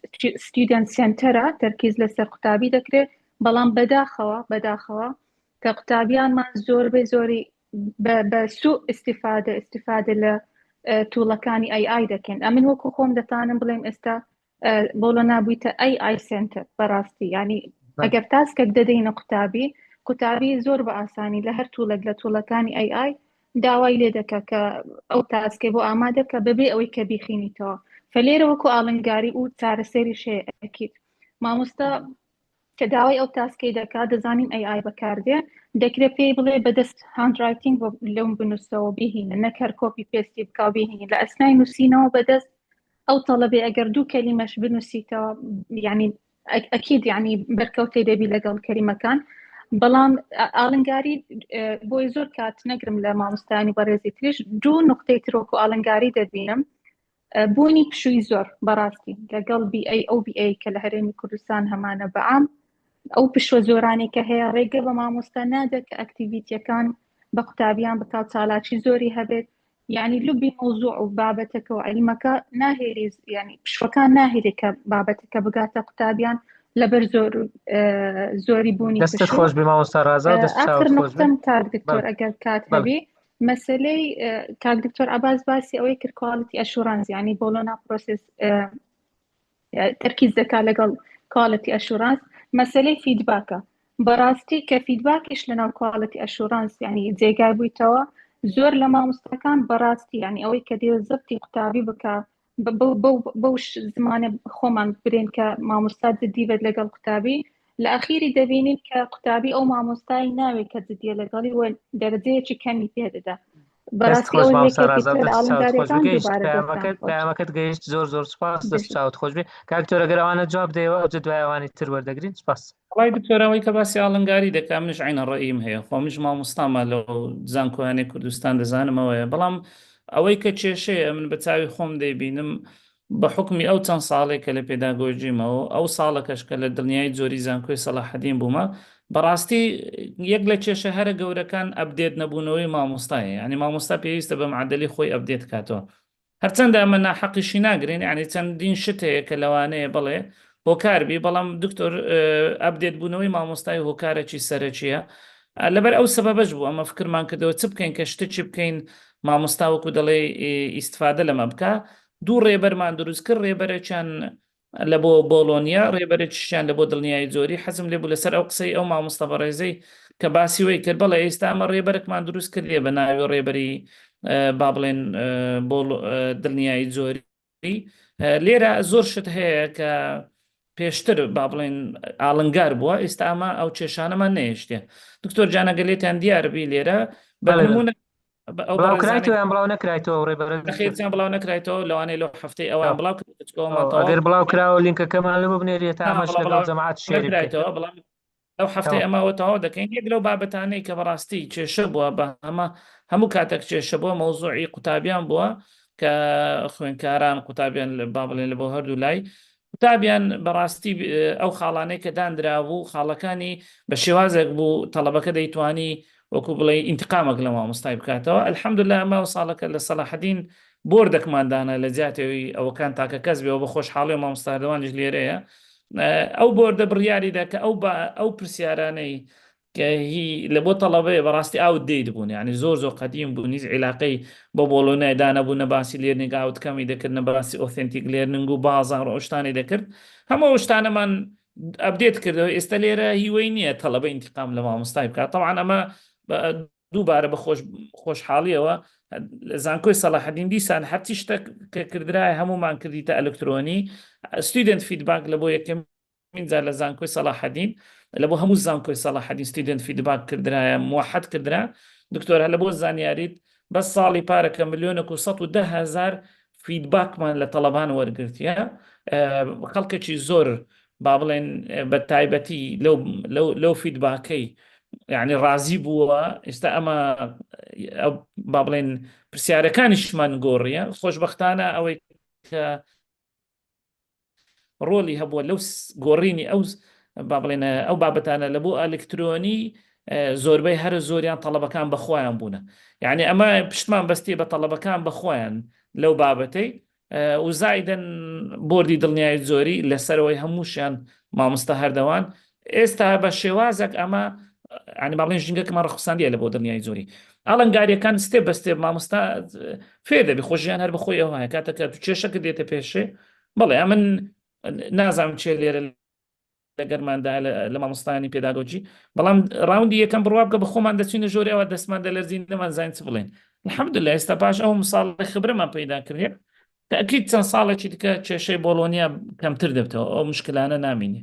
ستودنت سنتەرە تەرکیز لەسەر قوتابی دەکرێت بەڵام بەداخەوە کە قوتابیانمان زۆری بە سوء ئیستیفادە لە تووڵەکانی AI دەکەن ئەمن وەکو خۆم دەتانم بڵێم ئێستا بۆلۆنا بوویتە AI سنتەر بەڕاستی ینی ئەگەر تاسکێک دەدەینە قوتابی زۆر بە ئاسانی لە هەر توولێک لە تووڵەکانی AI داوای لێ دەکە کە ئەو تاسکێ بۆ ئامادەکە بەبێ ئەوەی کە بیخینیتەوە فلێرە وەکو ئاڵنگاری و چارەسەری شەیەکیت مامۆستا کە داوای ئەو تاسکەی دەکات دەزانین AI بەکاردێ دەکرێت پێی بڵێ بەدەست هاندڕایتینگ لەم بنووسەوە بهینە نەک هەر کۆپی پێستی بکاو بهینی لە ئەسنای نووسینەوە بەدەست ئەو تەڵەبێ ئەگەر دوو کەلیمەش بنووسیتەوە ینی ئەکید ینی بەرکەوتەی دەبی لەگەڵ کەریمەکان بەڵام ئاڵنگاری بۆی زۆر کات نەگرم لە مامۆستایانی بەڕێزی تریش دوو نقطەی ترۆک و ئاڵنگاری دەبینم بوونی پشووی زۆر بەڕاستی لەگەڵ BA کە لە هەرێمی کوردستان هەمانە بەعام ئەو پشوە زۆرانی کە هەیە ڕێگە بە مامۆستا نادە کە ئەکتیڤیتیەکان بە قوتابیان بکات چالاکی زۆری هەبێت یعنی لوبی مۆزوع و بابەتەکە و عەلیمەکە ناهێری ینی پشوەکان ناهێری کە بابەتەکە بگاتە قوتابیان لەبەر زۆری بوونی دەستت خۆش بێ مامۆستا ڕازا و دەست ئاخر چاوت خۆش بێ نقطەم کاک دکتۆر ئەگەر کات هەبی مەسلەی کاک دکتۆر عەباس باسی ئەوەی کرد کوالیتی ئەشورانس ینی بۆلۆنا پرۆسس تەرکیز دەکات لەگەڵ کوالیتی ئەشورانس مەسلەی فیدباکە بەڕاستی کە فیدباکیش لەناو کوالیتی ئەشورانس ینی جێگای بوویتەوە زۆر لە مامۆستاکان بەڕاستی ینی ئەوەی کە دێ زەبتی قوتابی بکە بەو زمانە خۆمان برێن کە مامۆستا جددی بێت لەگەڵ قوتابی لە ئەخیری دەبینین کە قوتابی ئەو مامۆستای ناوێت کە جددیە لەگەڵی وە دەرەجەیەکی کەمی پێدەدا دەست خۆش مامۆستا ڕازا و دەست چاوت خۆش بێ گەیشت پەیامەکەت گەیشت زۆر سپاس دەست چاوت خۆش بێ کاک دکتۆر ئەگەر ئەوانە جواب دەیەوە ئەوجە دوای ئەوانی تر وەردەگرین سپاس وای دکتۆرەوەی کە باسی ئاڵنگاری دەکا منش عینە ڕێیم هەیە خۆمیش مامۆستامە لەو زانکۆیانەی کوردستان دەزانمەوەیە بەڵام ئەوەی کە کێشەیە من بە چاوی خۆم دەیبینم بە حکمی ئەو چەند ساڵێک کە لە پێداگۆژیمەوە ئەو ساڵەکەش کە لە دڵنیای جۆری زانکۆی سەلاحەدین بوومە بەڕاستی یەک لە کێشە هەرە گەورەکان ئەپدێت نەبوونەوەی مامۆستایە ینی مامۆستا پێویستە بە معدەلی خۆی ئەپدێت کاتەوە هەرچەندە ئەمە ناحەقیشی ناگرین ینی چەندین شت هەیە کە لەوانەیە بڵێ هۆکاربی بەڵام دکتۆر ئەپدێت بوونەوەی مامۆستای هۆکارێکی سەرەکیە لەبەر ئەو سەبەبەش بوو ئەمە فکرمان کردەوە چ بکەین کە شتێکی بکەین مامۆستا وەکو دەڵێ ئیستفادە لەمە بکە دوو ڕێبەرمان دروست کرد ڕێبەرێکیان لە بۆ بۆلۆنیا ڕێبەرێکیشیان لە بۆ دڵنیای جۆری حەزم لێ بوو لەسەر ئەو قسەی ئەو مامۆستا بەڕێزەی کە باسی وەی کرد بەڵێ ئێستا ئەمە ڕێبەرێکمان دروست کردێ بە ناوی ڕێبەری با بڵێن بۆ دڵنیایی جۆری لێرە زۆر شت هەیە کە پێشتر با بڵێن ئاڵنگار بووە ئێستا ئەمە ئەو کێشانەمان نەهێشتێ دکتۆر جانەگەلێتیان دیاربی لێرە بە نمونە بڵاوکرایتەوە بڵاو نەکرایتەوە ڕێبەرەخێتیان بڵاو نەکرایتەوە لەوانەیە لەو هەفتەی ئەوان بڵاو ئەگەر بڵاو کراوە لینکەکەمان لەبە بنێریێت ئامەش لەگەڵ جەماعەت شێریکرایتەوە بەڵام ئەو هەفتەی ئەماوە تەواو دەکەین یەک لەو بابەتانەی کە بەڕاستی کێشە بووە بە هەموو کاتێک کێشە بووە مەوزوعی قوتابیان بووە کە خوێندکاران قوتابیان با بڵێن لە بۆ هەردوو لای قوتابیان بەڕاستی ئەو خاڵانەی کە دانرا بوو خاڵەکانی بە شێوازێک بوو تەڵەبەکە دەیتوانی وەکو بڵێ ئینتقامێک لە مامۆستای بکاتەوە الحەمدوللا ئەمە ساڵەکە لە سەلاحەدین بۆردێکماندانە لە جیاتەوەی ئەوەکان تاکە کەس بێەوە بە خۆشحاڵی مامۆستادەوانیش لێرەیە ئەو بۆردە بڕیاریدا کە ئەو پرسیارانەی کە هی لە بۆ تەڵەبەیە بەڕاستی ئاوت دەیدبوون ینی زۆر قەدیم بوو نیز عیلاقەی بۆ بۆلۆنایدا نەبوو نەباسی لێرنینگ ئاوتکەمی دەکرد نەباسی ئۆثنتیک لێرنینگ و بازار و شتانی دەکرد هەموو شتانەمان ئەپدێت کردەوە ئێستا لێرە هیوەی نییە تەڵەبە ئینتقام لە مامۆستای بکات طبعاً ئەمە دووبارە بە خۆشحاڵیەوە زانکۆی سەلاحەدین دیسان هەرچی شتە کە کردرایە هەمومان کردیتە ئەلکترۆنی ستودنت فیدباک لە بۆ یەکەمین جار لە زانکۆی سەلاحەدین لە بۆ هەموو زانکۆی سەلاحەدین ستودنت فیدباک کردرایە موحەد کردرا دکتۆر هە لە بۆ زانیاریت بەس ساڵی پارەکە 1,110,000 فیدباکمان لە تەڵەبان وەرگرتیە خەڵکێکی زۆر با بڵێن بە تایبەتی لەو فیدباکەی یعنی ڕازی بووە ئێستا ئەمە با بڵێن پرسیارەکانیشمان گۆڕیە خۆشبەختانە ئەوەی کە ڕۆلی هەبووە لەو گۆڕینی با بڵێن ئەو بابەتانە لە بۆ ئەلکترۆنی زۆربەی هەر زۆریان تەڵەبەکان بەخۆیان بوونە یعنی ئەمە پشتمان بەستی بە تەڵەبەکان بەخۆیان لەو بابەتەی و زایدەن بۆردی دڵنیایی زۆری لەسەرەوەی هەمووشیان مامۆستا هەردەوان ئێستا بە شێوازێک ئەمە ینی باڵێن ژینگەکەمان ڕخساندیە لە بۆ دڵنیایی زۆری ئاڵنگاریەکان ستێ بەستێ مامۆستا فێر دەبی خۆشیان هەر بخۆی ئەوە کاتەکە تو کێشەکە دێتە پێشێ بڵێ من نازانم چێ لێرە لە گەرماندا لە مامۆستانی پێداگۆجی بەڵام ڕاوندی یەکەم بڕوا بکە بە خۆمان دەچینە ژۆری ئەوە دەستمان دەلەرزین نەمانزانین چ بڵێن الحەمدولله ئێستا پاش ئەو ساڵی خبرەمان پەیدا کردێ تاکید چەند ساڵێکی دیکە کێشەی بۆلۆنیا کەمتر دەبتەوە ئەو مشکلانە نامینێ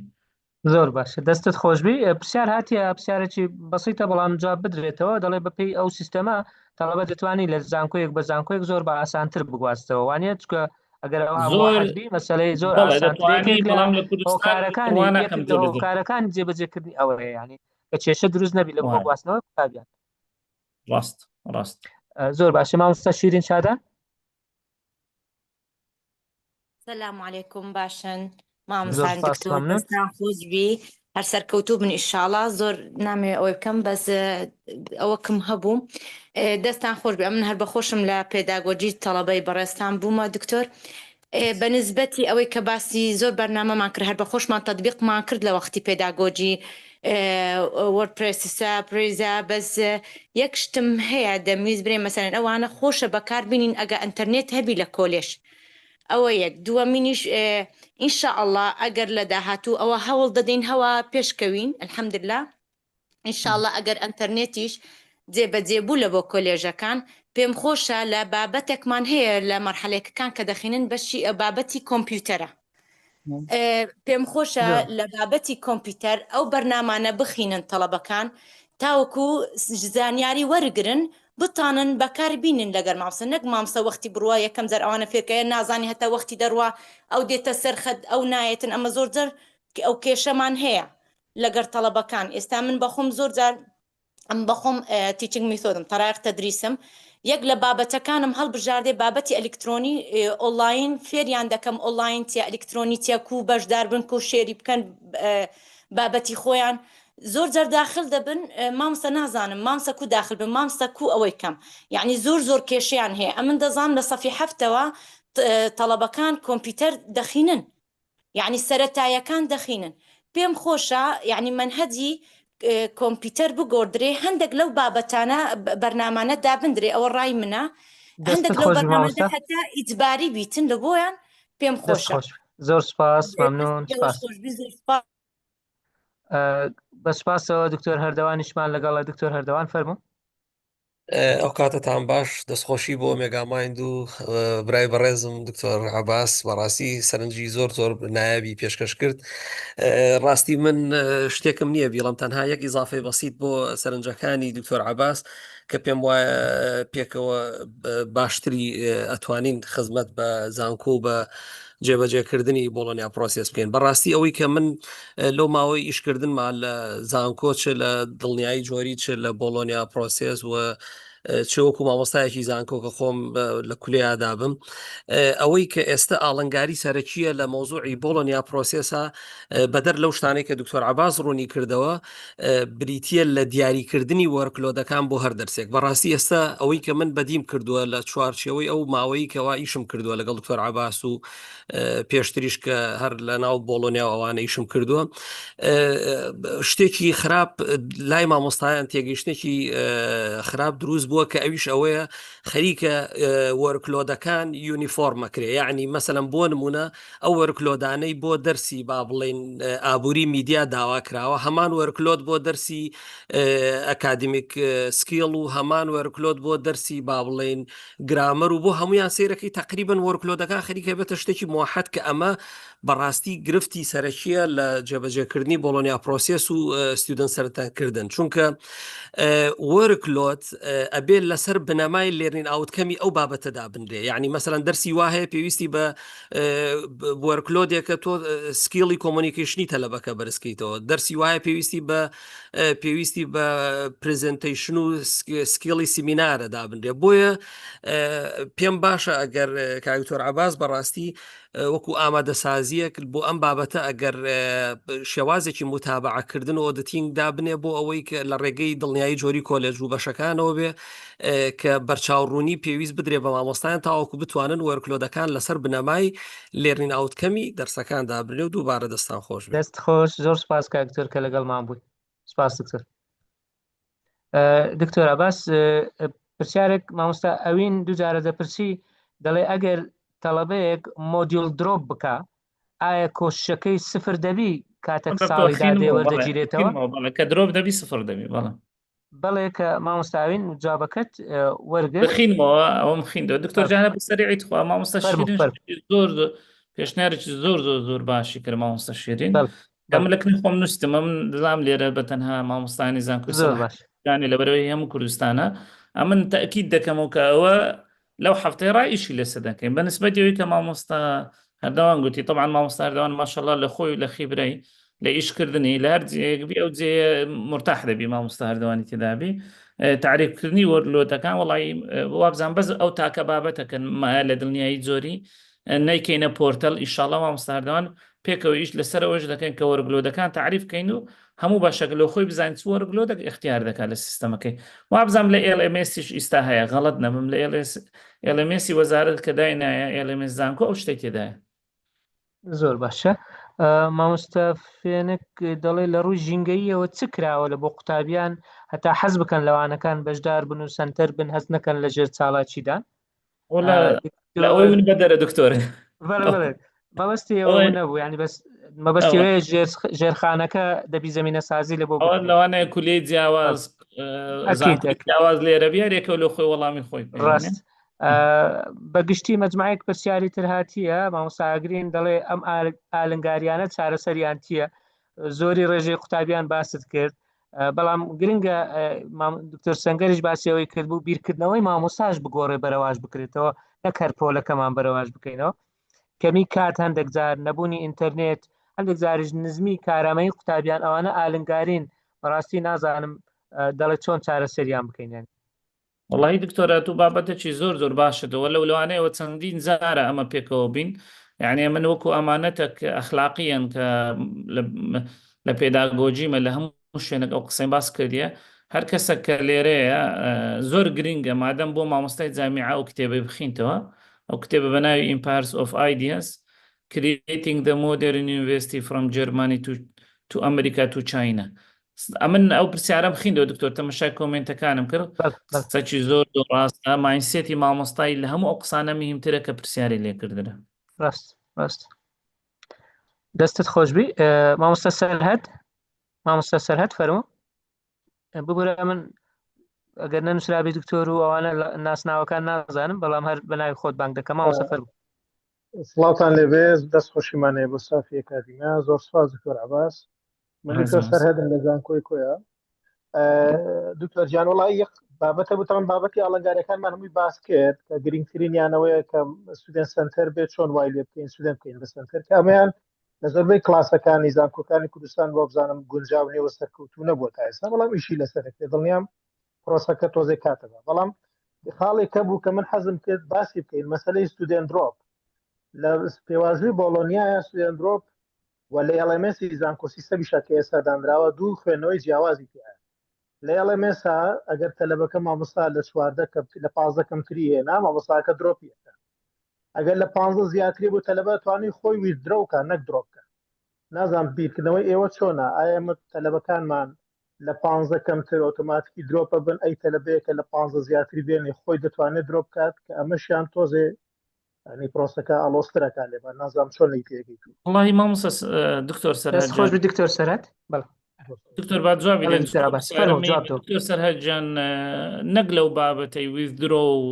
زۆر باشە دەستت خۆشبی پرسیار هاتیە پرسیارێکی بەسیتە بەڵام جواب بدرێتەوە دەڵێ بەپێی ئەو سیستەمە تەڵەبە دەتوانانی لە زانکۆیەک بە زانکۆیەک زۆر بە ئاسانتر بگواستەوە وانێت چکە ئەگەر ئەوەبی مەسلەی زۆر کارەکان جێبەجێکردنی ئەوەیە ینی کە کێشە دروست نەبی لە بۆ گواستنەوە قوتابیان ڕاست زۆر باشە مامۆستا شیرین شادە سلام علیکم باشن مامۆستان دکتۆر دەستان خۆشبی هەر سەرکەوتوو بن ئینشاڵڵا زۆر نامێ ئەوەی بکەم بەس ئەوەکم هەبوو دەستان خۆش بێ من هەر بەخۆشم لە پێداگۆجی تەڵەبەی بەڕێستان بوومە دکتۆر بە نسبەتی ئەوەی کە باسی زۆر بەرنامەمان کرد هەر بەخۆشمان تەطبیقمان کرد لە وەختی پێداگۆجی وەردپرێسە پرێزە بەس یەک شتم هەیە دەمویست برێ مەسەرەن ئەوانە خۆشە بەکاربینین ئەگە ئینتەرنێت هەبی لە کۆلێژ ئەوە یەک دووەمینیش ئینشاءالله ئەگەر لە داهاتوو ئەوە هەوڵ دەدەین هەوا پێشکەوین الحەمدلله ئینشاءالله ئەگەر ئینتەرنێتیش جێبەجێ بوو لە بۆ کۆلێژەکان پێم خۆشە لە بابەتێکمان هەیە لە مەرحەلەیەکەکان کە دەخینن بەشی بابەتی کۆمپیوتەرە پێم خۆشە لە بابەتی کۆمپیوتەر ئەو بەرنامانە بخینن تەڵەبەکان تاوەکو زانیاری وەرگرن بتانن بەکاربینن لەگەر مامۆستا نەک مامۆستا وەختی بڕوا یەکەم جار ئەوانە فێرکەیە نازانی هەتا وەختی دەڕوا ئەو دێتە سەرخەت ئەو نایەتن ئەمە زۆر جار ئەو کێشەمان هەیە لەگەر تەڵەبەکان ئێستا من بەخۆم زۆر جار ئەم بەخۆم تیچنگ میثۆدم تەرایق تەدریسم یەک لە بابەتەکانم هەڵبژاردێ بابەتی ئەلکترۆنی ئۆنلاین فێریان دەکەم ئۆنلاین تیا ئەلکترۆنی تیاکو بەشدار بن و شێری بکەن بابەتی خۆیان زۆر جار داخل دەبن مامۆستا نازانم مامۆستا کو داخل بن مامۆستا کو ئەوەی کەم یعنی زۆر کێشیان هەیە ئەمن دەزانم لە سەفی هەفتەوە تەڵەبەکان کۆمپیوتەر دەخینن یعنی سەرەتایەکان دەخینن پێم خۆشە یعنی منهەجی کۆمپیوتەر بگۆدرێ هەندێک لەو بابەتانە بەرنامانە دابدرێ ئەوە ڕای منە هەندێک لەو بەرنامانە هەتا ئیجباری بیتن لە بۆیان پێم خۆشە زۆر سپاس مەمنون بە سپاسەوە دکتۆر هەردەوانیشمان لەگەڵ دکتۆر هەردەوان فەرموو ئەو کاتتان باش دەستخۆشی بۆ مێگامایند و برای بەڕێزم دکتۆر عەباس بەڕاستی سەرنجی زۆر نایابی پێشکەش کرد ڕاستی من شتێکم نییە بیڵم تەنها یەک ئیزافەی بەسیط بۆ سەرنجەکانی دکتۆر عەباس کە پێم وایە پێکەوە باشتری ئەتوانین خزمەت بە زانکۆ بە جێبەجێکردنی بۆڵۆنیا پرۆسس بکەین بەڕاستی ئەوەی کە من لەو ماوەی ئیشکردنمان لە زانکۆ چ لە دڵنیایی جۆری چ لە بۆڵۆنیا پرۆسس و چۆکو مامۆستایەکی زانکۆ کە خۆم لە کولێیادا بم ئەوەی کە ئێستا ئاڵنگاری سەرەکیە لە مۆزوعی بۆڵۆنیا پرۆسسە بەدەر لەو شتانەی کە دکتۆر عەباس ڕوونی کردەوە بریتە لە دیاریکردنی وەرکلۆدەکان بۆ هەر دەرسێک بەڕاستی ئێستا ئەوەی کە من بەدیم کردووە لە چوارچێەوەی ئەو ماوەی کەوا ئیشم کردووە لەگەڵ دکتۆر عەباس و پێشتریش کە هەر لە ناو بۆڵۆنیا ئەوانە ئیشم کردووە شتێکی خراپ لای مامۆستایان تێگەیشتێکی خراپ دروست بووە کە ئەویش ئەوەیە خەریکە وەرکلۆدەکان یونیفۆرمەکرێ یعنی مەسەلەن بۆ نمونە ئەو وەرکلۆدانەی بۆ دەرسی با بڵێن ئابووری میدیا داوا کراوە هەمان وەرکلۆد بۆ دەرسی ئەکادمیک سکیڵ و هەمان وەرکلۆد بۆ دەرسی با بڵێن گرامەر و بۆ هەمویان سیرەکەی تقریبن وەرکلۆدەکان خەریکە بێتە شتێکی موحەد کە ئەمە بەڕاستی گرفتی سەرەکیە لە جێبەجێکردنی بۆلۆنیا پرۆسێس و ستودنت سەرەتاکردن چونکە وەرکلۆت ئەبێ لەسەر بنەمای لێرنین ئاوتکەمی ئەو بابەتەدا بنرێ یعنی مەسەرەن دەرسی وهەیە پێویستی بە وەرکلۆدێکە تۆ سکیڵی کۆمۆنیکیشنی تەلەبەکە بەرزکەیتەوە دەرسی وایە پێویستی بە پرزنتیشن و سکیڵی سیمینارەدا بنرێ بۆیە پێم باشە ئەگەر کاکتۆر عەباس بەڕاستی وەکو ئامادەسازیەک بۆ ئەم بابەتە ئەگەر شێوازێکی متابعەکردن و ئۆدتینگدا بنێ بۆ ئەوەی کە لە ڕێگەی دڵنیایی جۆری کۆلێج و بەشەکانەوە بێ کە بەرچاوڕوونی پێویست بدرێ بە مامۆستایان تاوەکو بتوانن وەرکلۆدەکان لەسەر بنەمای لێرنین ئاوتکەمی دەرسەکاندا بنێ و دووبارە دەستان خۆش بێت. دەست خۆش زۆر سپاس کاکتۆر کە لەگەڵمان بووی. سپاس دکتۆر. دکتۆر عەباس پرسیارێک مامۆستا ئەوین دووجارە دەپرسی دەڵێ ئەگەر تەڵەبەیەک مۆدیول درۆپ بکە ئایا کۆشەکەی سفر دەبی کاتێک ساڵی دادێ وەردەگیرێتەوە کە درۆپ دەبی سفر دەبی بەڵێ کە مامۆستاوین جوابەکەت وەرگرت بخینەوە ئەوم خیندەوە دکتۆر جانە بەسەریعیت خوا مامۆستا شیرین زۆر پێشنیارێکی زۆر باشی کرد مامۆستا شیرین ئەم لەکنی خۆم نووسیتمە من دەزانم لێرە بەتەنها مامۆستانی زانکۆیانی لەبەرەوەی هەموو کوردستانە ئەمن تەئکید دەکەمەوە کە ئەوە لەو هەفتەی ڕائیشی لەسەر دەکەین بەنسبەتەوەی کە مامۆستا هەردەوان گوتی طبعا مامۆستا هەردەوان ماشەڵڵا لە خۆی لە خیبرەی لە ئیشکردنی لە هەر جێیەکبی ئەو جێ مرتاح دەبی مامۆستا هەردەوانی تێدابی تعریفکردنی وەرلۆتەکان وەڵی وابزان بەس ئەو تاکە بابەتەکەن مایە لە دڵنیایی زۆری نەیکەینە پۆرتەل ئیشاڵڵا مامۆستا هەردەوان پێکەوە ئیش لەسەرەوەش دەکەین کە وەرگلۆدەکان تعریفکەین و هەموو باشەکە لە خۆی بزانین چ وەرگلۆدەک اختیار دەکات لە سیستەمەکەی وابزانم لە LMSیش ئیستا هەیە غەڵەت نەبم لە LMSی وەزارەت کە داینایە LMS زانکۆ ئەو شتێک تێدایە. زۆر باشە. مامۆستا فێنک دەڵێ لە ڕووی ژینگەییەوە چ کراوە لە بۆ قوتابیان هەتا حەز بکەن لەوانەکان بەشدار بن و سنتەر بن هەست نەکەن لە ژێر چاڵاچیدان لە ئەوەی من بەدەرە دکتۆر مەبەستی ئەوە نەبوو ینی بەس مەبەستی وەیە ژێرخانەکە دەبی زەمینە سازی لە بۆ لەوانەیە کولەی جیاواز لێرە بیارێکە لە خۆی وەڵامی خۆی ڕاست بەگشتی مەجموعەیەک پرسیاری تر هاتیە مامۆستا ئاگرین دەڵێ ئەم ئالنگاریانە چارەسەریان چییە زۆری ڕێژەی قوتابیان باست کرد بەڵام گرنگە دکتۆر سەنگەریش باسیەوەی کرد بوو بیرکردنەوەی مامۆستاش بگۆڕێ بەرەواش بکرێتەوە نەکەر پۆلەکەمان بەرەواش بکەینەوە کەمی کات هەندێک جار نەبوونی ئینتەرنێت هەندێک جاریش نزمی کارامەی قوتابیان ئەوانە ئالنگارین بەڕاستی نازانم دەڵێت چۆن چارەسەریان بکەین. وڵی دکتۆرە تو بابەتێکی زۆر باشەوە لەو لەوانەیەوە چەندین زارە ئەمە پێکەوە بین یعنی من وەکو ئەمانەتێک ئەخلاقیەن کە لە پێداگۆجیمە لە هەموو شوێنێک ئەو قسەی باس کردیە هەر کەسە کە لێرەیە زۆر گرنگە مادەم بۆ مامۆستای جامیعە ئەو کتێبەی بخینتەوە ئەو کتێبە بەناوی Empires of Ideas Creating the Modern University from Germany to America to China ئەمن ئەو پرسیارە بخیندەوە دکتۆر تەمەشای کۆمنتەکانم کرد قسەی زۆر ڕاستە ماینسێتی مامۆستایی لە هەموو ئەو قسانە مهمترە کە پرسیاری لێکردنە. ڕاست دەستت خۆشبی مامۆستا سەرهەد فەرموو ببوورە من ئەگەر نەنووسرابی دکتۆر و ئەوانە ناسناوەکان نازانم بەڵام هەر بەناوی خۆت بانگ دەکەم مامۆستا فەرموو. سڵاوتان لێبێ دەست خۆشیمانەیە بۆ سافی ئەکادیمیا زۆر سپاس دکتۆر عەباس من دکتۆر سەرهەدم لە زانکۆی کۆیە دکتۆر جان وڵی یەک بابەتە بوتەمە بابەتی ئاڵنگاریەکانمان هەمووی باس کرد کە گرنگترینیانەوەیە کە سودێن سنتەر بێت چۆن وای لێ بکەین سودێن بکەین بە سنتەر کە ئەمەیان لە زۆربەی کلاسەکانی زانکۆکانی کوردستان بۆ بزانم گونجاو نێوە سەرکەوتوو نەبووە تا ئێستا بەڵام ئیشی لەسەرەکە دڵنیام پرۆسەکە تۆزێک کاتەبە بەڵام خاڵێکە بوو کە من حەزم کرد باسی بکەین مەسەلەی ستودنت درۆپ لە پێوازوی بۆڵۆنیایە ستودنت درۆپ و لە LMSی زانکۆ سیستەمیشە کە ئێستا دانراوە دوو خوێنەوەی جیاوازی پێایە لە LMSا ئەگەر تەلەبەکە مامۆستا لە 14 لە 15 کەمتری هێنا مامۆستاکە درۆپیەکە ئەگەر لە 15 زیاتری بۆ تەلەبە توانی خۆی ویدرۆکە نەک درۆپکە نازانم بیرکردنەوەی ئێوە چۆنە ئایا ئێمە تەلەبەکانمان لە 15 کەمتر ئۆتۆماتیکی درۆپە بن ئەی تەلەبەیەکە لە 15 زیاتری بێنێ خۆی دەتوانێت درۆپ بکات کە ئەمەشیان تۆزێ ینی پرۆسەکە ئالۆسترەکان لێبە نازانم چۆن لی پێگەیت وڵی مامۆستا دکتۆر سەرهەد خۆشبی دکتۆر سەرهەد دکتۆر با جوابی دکتۆر سەرهەد جان نەک لەو بابەتەی ویزدرۆ و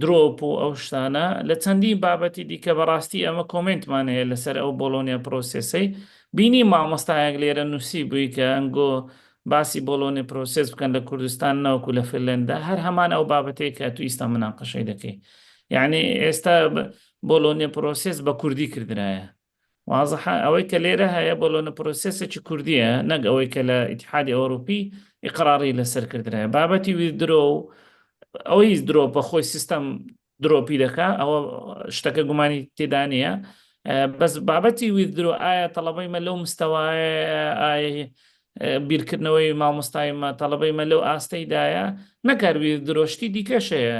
درۆپ و ئەو شتانە لە چەندی بابەتی دیکە بەڕاستی ئەمە کۆمنتمان هەیە لەسەر ئەو بۆلۆنیا پرۆسسەی بینی مامۆستایەک لێرە نووسی بووی کە ئەنگۆ باسی بۆلۆنی پرۆسس بکەن لە کوردستان ناوکو لە فنلەندا هەر هەمان ئەو بابەتەیە کە تو ئیستا مناقەشەی دەکەی یعنی ئێستا بۆلۆنی پرۆسس بە کوردی کردرایە وازەحە ئەوەی کە لێرە هەیە بۆلۆنە پرۆسسێکی کوردیە نەک ئەوەی کە لە ئیتحادی ئەوروپی ئیقراری لەسەر کردرایە بابەتی ویدرۆ و ئەوەی درۆ بە خۆی سیستەم درۆپی دەکا ئەوە شتەکە گومانی تێدا نیە بەس بابەتی ویدرۆ ئایا تەڵەبەیمە لەو مستەوایە بیرکردنەوەی مامۆستایمە تەڵەبەیمە لەو ئاستەیدایە نەکاروی درۆشتی دیکەشەیە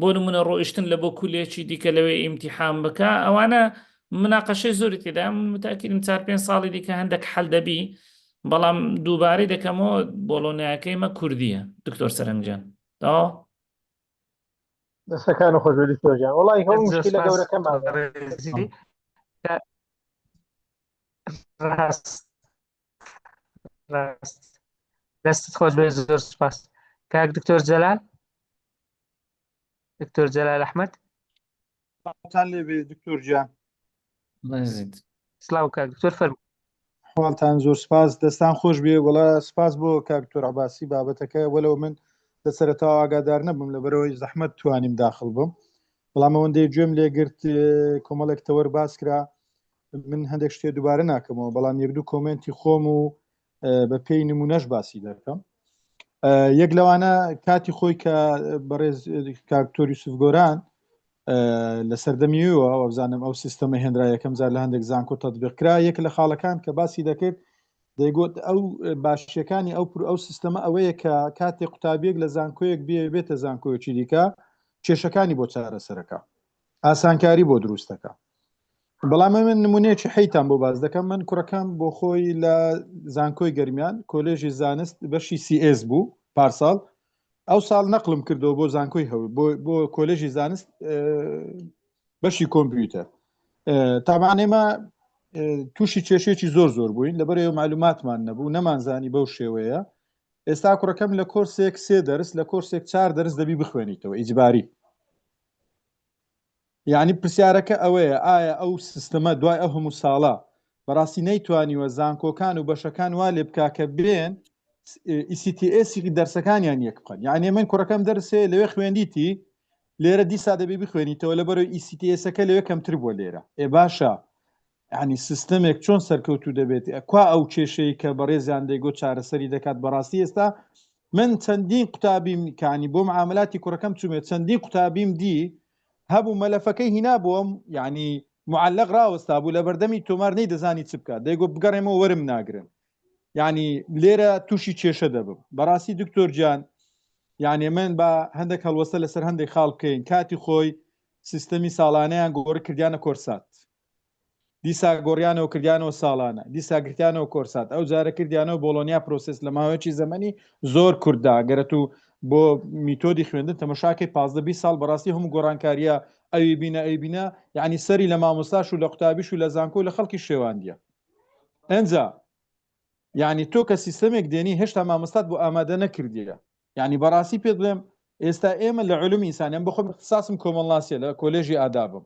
بۆ نمونە ڕۆیشتن لە بۆ کولێکی دیکە لەوێ ئیمتیحان بکە ئەوانە مناقەشەی زۆری تێدا متاکیدم 4-5 ساڵی دیکە هەندێک حەل دەبی بەڵام دووبارەی دەکەمەوە بۆلۆنیاکەیمە کوردیە دکتۆر سەرنجان دەستەکان و خۆشوێری تۆجان وڵی هەموو مشکلە گەورەکەم دەستت خۆش بێ زۆر سپاس کاک دکتۆر جەلال دکتۆر جەلال ئەحمەد تان لێبێ دکتۆر گیان سلااو کاک دکتۆر فەرموو حواڵتان زۆر سپاس دەستان خۆش بێ وڵا سپاس بۆ کاک دکتۆر عەباسی بابەتەکە وەلەو من لە سەرەتاوە ئاگادار نەبووم لەبەرەوەی زەحمەت توانیم داخل بم بەڵام ئەوەندەی گوێم لێگرت کۆمەڵێک تەوەر باس کرا من هەندێک شتێ دووبارە ناکەمەوە بەڵام یەک دوو کۆمنتی خۆم و بە پێی نمونەش باسی دەکەم یەک لەوانە کاتی خۆی کە بەڕێز کاک دکتۆر یوسف گۆران لە سەردەمیەوە ئەوزانم ئەو سیستەمە هێنرا یەکەم جار لە هەندێک زانکۆ تەطبیقکرا یەک لە خاڵەکان کە باسی دەکرد دەیگوت ئەو باشیەکانی ئەو سیستەمە ئەوەیە کە کاتێک قوتابیەک لە زانکۆیەک بێتە زانکۆیەکی دیکە کێشەکانی بۆ چارەسەرەکە ئاسانکاری بۆ دروستەکە بەڵام من نمونەیەکی حیتان بۆ باز دەکەم من کوڕەکەم بۆ خۆی لە زانکۆی گەرمیان کۆلێژی زانست بەشی CS بوو پارساڵ ئەو ساڵ نەقلم کردەوە بۆ زانکۆی هەوی بۆ کۆلێژی زانست بەشی کۆمپیوتەر تابانێمە تووشی کێشێکی زۆر بووین لەبەرەوە معلوماتمان نەبوو نەمانزانی بەو شێوەیە ئێستا کوڕەکەم لە کۆرسێک 3 دەرس لە کۆرسێک 4 دەرس دەبی بخوێنیتەوە ئیجباری یعنی پرسیارەکە ئەوەیە ئایا ئەو سیستەمە دوای ئەو هەموو ساڵە بەڕاستی نەیتوانیوە زانکۆکان و بەشەکان وا لێ بکا کە بێن ECTS دەرسەکانیان یەک بکەن یعنی من کوڕەکەم دەرسێ لەوێ خوێندیتی لێرە دیسا دەبێ بخوێنیتەوە لەبەرەوەی ECTSەکە لەوێ کەمتر بووە لێرە باشە ینی سیستەمێک چۆن سەرکەوتو دەبێت ئەکوا ئەو کێشەی کە بەڕێزیان دەیگۆ چارەسەری دەکات بەڕاستی ئێستا من چەندین قوتابیم کانی بۆ معاملاتی کوڕەکەم چومێت چەندین قوتابیم دی هەبوو مەلەفەکەی هینا بووم یعنی معلق ڕاوەستا بوو لە بەردەمی تۆمار نەی دەزانی چ بکات دەیگۆ بگەڕێمەوە وەرم ناگرن یعنی لێرە تووشی کێشە دەبم بەڕاستی دکتۆر گیان یعنی من بە هەندێک هەڵوەستە لەسەر هەندێک خاڵ بکەین کاتی خۆی سیستەمی ساڵانەیان گۆڕ کردیانە کۆرسات دیسا گۆڕیانەوە کردیانەوە ساڵانە دیسا گرتیانەوە کۆرسات ئەو جارە کردیانەوە بۆلۆنیا پرۆسس لە ماوەیەکی زەمەنی زۆر کووردا گەرەت و بۆ میتۆدی خوێندن تەمەشاکەی 15-20 ساڵ بەڕاستی هەموو گۆڕانکاریە ئەوی بینە یعنی سەری لە مامۆستاش و لە قوتابیش و لە زانکۆ لە خەڵکی شێواندیە ئەنجا یعنی تۆ کە سیستەمێک دێنی هێشتا مامۆستات بۆ ئامادە نەکردیە یعنی بەڕاستی پێت بڵێم ئێستا ئێمە لە علومی ئینسانیان بخۆم اختصاصم کۆمەڵناسیە لە کۆلێژی ئادابم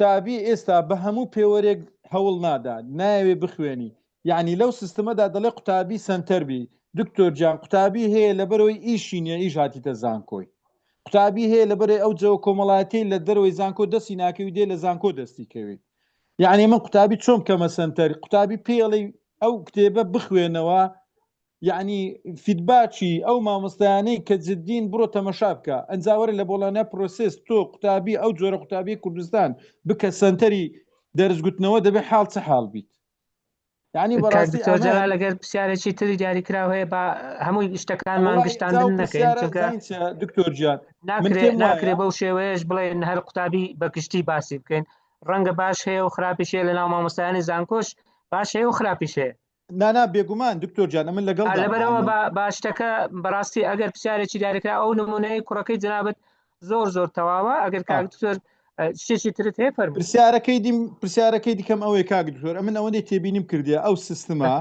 قوتابی ئێستا بە هەموو پێوەرێک هەوڵ نادا ناوێ بخوێنی یعنی لەو سیستەمەدا دەڵێ قوتابی سنتەربی دکتۆر جان قوتابی هەیە لەبەرەوەی ئیشی نیە ئیش هاتیتە زانکۆی قوتابی هەیە لەبەرەوەی ئەو جەوە کۆمەڵایەتی لە دەرەوەی زانکۆ دەستی ناکەوی دێ لە زانکۆ دەستی کەوی یعنی من قوتابی چۆن کەمە سنتەر قوتابی پێڵی ئەو کتێبە بخوێنەوە یعنی فیدباچی ئەو مامۆستایانەی کە جددین بڕۆ تەمەشا بکە ئەنجاوەرە لە بۆڵانە پرۆسس تۆ قوتابی ئەو جۆرە قوتابی کوردستان بکە سنتەری دەرزگوتنەوە دەبێت حاڵ چه حاڵ بیت یعنی بەڕاستی لەگەر پرسیارێکی تری دیاریکراوە هەیە بە هەمووی شتەکانمان گشتاندن نەکەین دکتۆر گیان ناکرێت بەو شێوەیەش بڵێن هەر قوتابی بە گشتی باسی بکەین ڕەنگە باش هەیە و خراپیش هەیە لە ناو مامۆستایانی زانکۆش باش هەیە و خراپیش هەیە نانا بێگومان دکتۆر جان من لەگەڵ لەبەرەوە باشتەکە بەڕاستی ئەگەر پرسیارێکی دیاریکرا ئەو نمونەی کوڕەکەی جنابەت زۆر تەواوە ئەگەر کاکتۆر شتێکی ترت هەیە فەرموو پرسیارەکەی دیکەم ئەوەی کاک دکتۆر من ئەوەندەی تێبینیم کردیە ئەو سیستەمە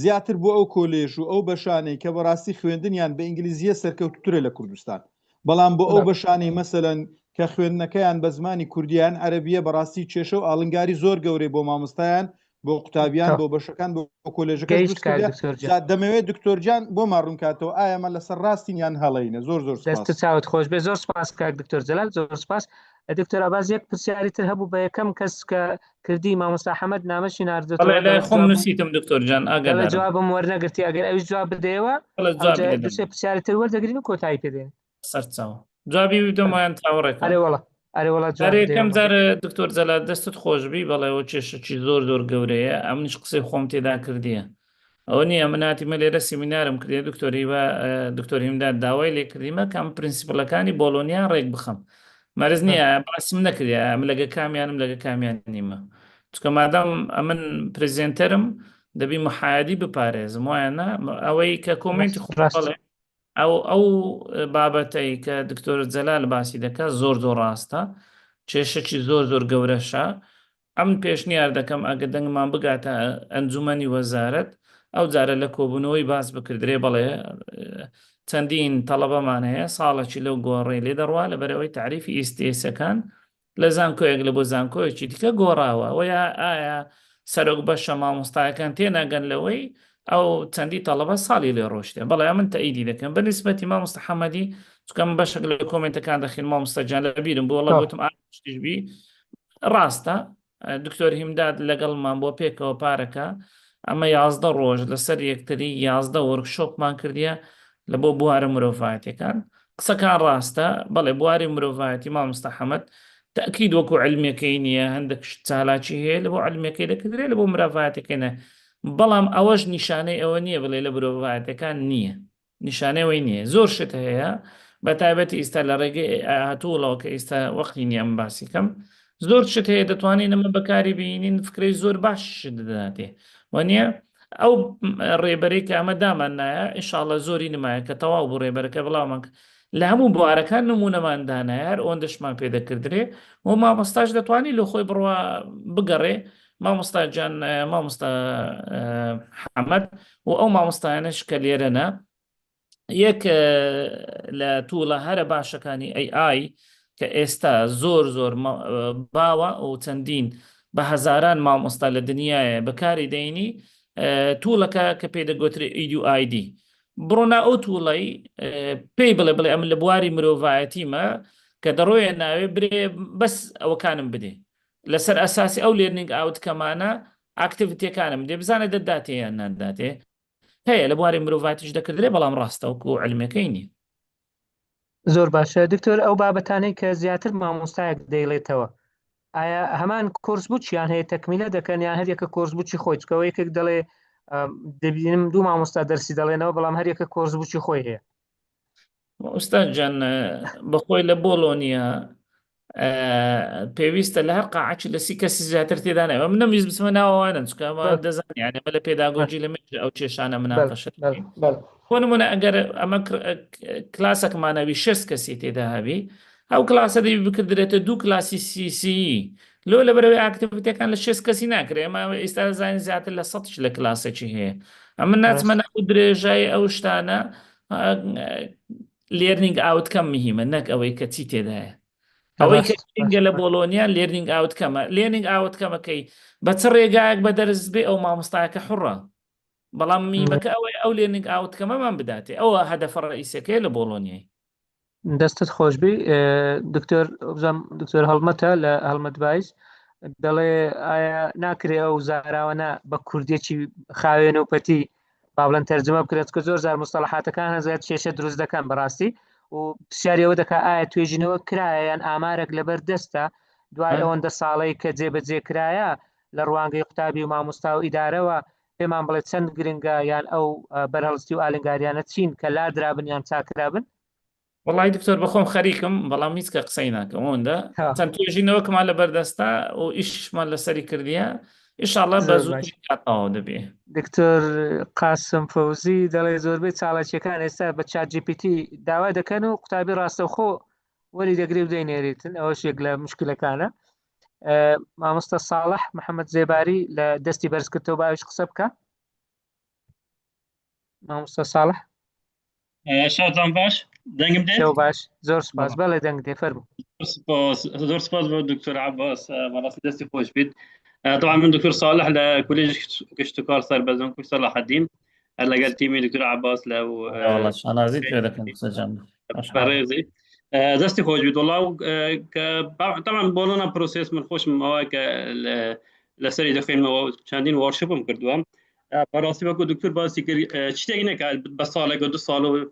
زیاتر بۆ ئەو کۆلێژ و ئەو بەشانەی کە بەڕاستی خوێندنیان بە ئینگلیزیە سەرکەوتوترە لە کوردستان بەڵام بۆ ئەو بەشانی مەسەلەن کە خوێندنەکەیان بە زمانی کوردیان عەرەبیە بەڕاستی کێشە و ئاڵنگاری زۆر گەورەی بۆ مامۆستایان بۆ قوتابیان بۆ بەشەکان بۆ کۆلێژەکە دەمەوێت دکتۆرجان بۆمان ڕوونکاتەوە ئایەمە لەسەر ڕاستینیان هەڵەینە. زۆر دەست چاوت خۆش بێ. زۆر سپاس کاک دکتۆر جەلال، زۆر سپاس. دکتۆر عەباس یەک پرسیاری تر هەبوو بە یەکەم کەس کە کردی مامۆستا حەمەد نامەشی ناردێتەوە. خۆم نووسیتم دکتۆرجان ئاگادارم. جوابم وەرنەگرتی، ئەگەر ئەویش جواب بدەیەوە دوسێ پرسیاری تر وەردەگرین و کۆتایی پێدێن. سەرچاوە جوابی بدەمایان چاوەڕێکە. ئەرێوەڵە یەکەم جار دکتۆر جەلال دەستت خۆشبی بەڵێەوە کێشەی زۆر گەورەیە، ئەمنیش قسەی خۆم تێدا کردیە. ئەوە نییە مناتیمە لێرە سیمینارم کردێ دکتۆری بە دکتۆر هیمداد داوای لێ کردیمە کەم پرینسیپلەکانی بۆلۆنیا ڕێک بخەم. مەرز نییە باسیم نەکردە ئەم لەگە کامیانم لەگە کامیان نیمە، چکە مادام ئەمن پرزیێنتەرم دەبی محایدی بپارێزم وایەنە ئەوەی کە کۆمنتی خۆڵێ ئەو بابەتەی کە دکتۆر جەلال باسی دەکات زۆر ڕاستە، کێشەی زۆر گەورەشە. ئەم پێشنیار دەکەم ئەگە دەنگمان بگاتە ئەنجومەنی وەزارەت ئەو جارە لە کۆبوونەوەی باس بکردرێ بەڵێ چەندین تەڵەبەمان هەیە ساڵێکی لەو گۆڕێ لێ دەڕوا لە بەرەوەی تعریفی ئیسTSەکان لە زانکۆیەک لە بۆ زانکۆیەکی دیکە گۆڕاوە و ئایا سەرۆک بەشە مامۆستایەکان تێناگەن لەوەی ئەو چەندی تەڵەبە ساڵی لێ ڕۆشتێ. بەڵێ من تەئیدی دەکەم بە نسبەتی مامۆستا حەمەدی، چکەم بەشێک لە کۆمنتەکان دەخین مامۆستاجان لە بیرم بۆ وەڵا گوتم ئاشتیشبی ڕاستە دکتۆر هیمداد لەگەڵمان بۆ پێکەوە پارەکە ئەمە 11 ڕۆژ لەسەر یەکتری 11 وەرکشۆپمان کردیە لە بۆ بوارە مرۆڤایەتیەکان. قسەکان ڕاستە، بەڵێ بواری مرۆڤایەتی مامۆستا حەمەد تەکید وەکو علمیەکەی نییە، هەندێک چالاکی هەیە لە بۆ علمیەکەی دەکردرێت لە بۆ مرۆڤایەتەکەینە، بەڵام ئەوەش نیشانەی ئەوە نییە بڵێ لە مرۆڤایەتەکان نییە، نیشانەوەی نییە. زۆر شت هەیە بە تایبەتی ئێستا لە ڕێگەی هاتووڵەوە کە ئێستا وەختی نییە ئەم باسیکەم، زۆر شت هەیە دەتوانین ئەمە بەکاری بینین فکرەی زۆر باش دەداتێ وانە ئەو ڕێبەرەی کە ئەمە دامان نایە ئینشاڵڵە زۆری نمایە کە تەواو بۆ ڕێبەرەکە بڵاومان لە هەموو بوارەکان نمونەماندانایە ئەوەندەشمان پێدەکردرێ و مامۆستاش دەتوانانی لە خۆی بڕوا بگەڕێ مامۆستاجان مامۆستا حەمەد و ئەو مامۆستایانش کە لێرەنە یەک لە تووڵە هەرە باشەکانی AI کە ئێستا زۆر باوە و چەندین بە هەزاران مامۆستا لە دنیاە بەکاری دەینی تووڵەکە کە پێدەگوترێ EduID بڕۆنا ئەو تووڵی پێی بڵێ ئەم لە بواری مرۆڤایەتیمە کە دەڕۆیە ناوێ برێ بەس ئەوەکانم بدێ لەسەر ئەساسی ئەو لێرنینگ ئاوتکەمانە ئاکتیڤیتیەکانم دێ بزانێت دەداتێ یان ناداتێ هەیە لە بواری مرۆڤایەتیش دەکردرێ بەڵام ڕاستە وەکو علمەکەی نیە. زۆر باشە دکتۆر، ئەو بابەتانەی کە زیاتر مامۆستایەک دەیڵێتەوە ئایا هەمان کۆرس بووچیان هەیە تەکمیلە دەکەن یان هەریەکە کۆرس بووچی خۆی چکەوە یەکێک دەڵێ دەبینم دوو مامۆستا دەرسی دەڵێنەوە بەڵام هەریەکە کۆرس بووچی خۆی هەیە. ئوستاد جان بەخۆی لە بۆلۆنیا پێویستە لە هەر قاعەکی لە 30 کەسی زیاتر تێدانەوە من نەویست بسمە ناوانن چکەمە دەزانانی یانێمە لە پێداگۆجی لە مێژ ئەو کێشانە مناقەشە بۆ نمونە ئەگەر ئەمە کلاسێکمانەوی 6 کەسی تێدا هەبی ئەو کلاسە دەبی بکردرێتە 2 کلاسی CCE لۆ لە بەرەوەی ئاکتیڤیتیەکان لە 6 کەسی ناکرێ ئەمە ئێستا زانین زیاتر لە 100 لە کلاسێکی هەیە ئەمە ناچمە ناو درێژای ئەو شتانە لێرنینگ ئاوتکەم مهمە نەک ئەوەی کە چی تێدایە ئەوەی کەنگە لە بۆلۆنیا لێرنینگ ئاوتکەمە لێرنینگ ئاوتکەمەکەی بە چ ڕێگایەک بە دەرز بێ ئەو مامۆستایەکە حوڕە بەڵام میمەکە ئەوەی ئەو لێرنینگ ئاوتکەمەمان بداتێ ئەوە هەدەفە ڕئیسەکەی لە بۆلۆنیای. دەستت خۆشبی دکتۆر هەڵمەتە لە هەڵمەت باعیس دەڵێ ئایا ناکرێ ئەو زاراوانە بە کوردێکی خاوێن و پەتی با بڵێن تەرجمە بکرێت کە زۆر زار مستەڵەحاتەکان هەزات کێشە دروست دەکەن بەڕاستی و پرسیاریەوە دەکات ئایا توێژینەوە کرایە یان ئامارێک لەبەر دەستە دوای ئەوەندە ساڵەی کە جێبەجێ کرایە لە ڕوانگەی قوتابی و مامۆستا و ئیدارەوە پێمان بڵێ چەند گرنگە یان ئەو بەرهەڵستی و ئالنگاریانە چین کە لادرابن یان چاکرابن. وڵی دکتۆر بەخۆم خەریکم بەڵام هیچ کە قسەی ناکەم ئەوەندە چەند توێژینەوەکمان لە بەردەستا و ئیشمان لەسەری کردیە ئینشاءڵڵا بە زوو دەبێ. دکتۆر قاسم فەوزی دەڵێ زۆربەی چالاکیەکان ئێستا بە ChatGPT داوا دەکەن و قوتابی ڕاستەوخۆ وەری دەگری و دەینێریتن ئەوەش یەک لە مشکلەکانە. مامۆستا ساڵح محەممەد زێباری لە دەستی بەرزکردەوە باویش قسە بکە. مامۆستا ساڵح شادان باش دەنگم دێت شەو باش زۆر سپاس بەڵێ دەنگ دێ فەرموو زۆر سپاس بۆ دکتۆر عباس بەڕاستی دەستی خۆش بیت طبعا من دكتور صالح لكوليج كشتكار صار بزنكو صلاح الدين لقال تيمي دكتور عباس لو والله انا زيد في ذاك المسجل بريزي دستي خوش بيت والله طبعا بولونا بروسيس من خوش مواك لسري دخين چندین ورشپ هم کردوام براستی با دکتر باسی که چی نه که بس سال دو سال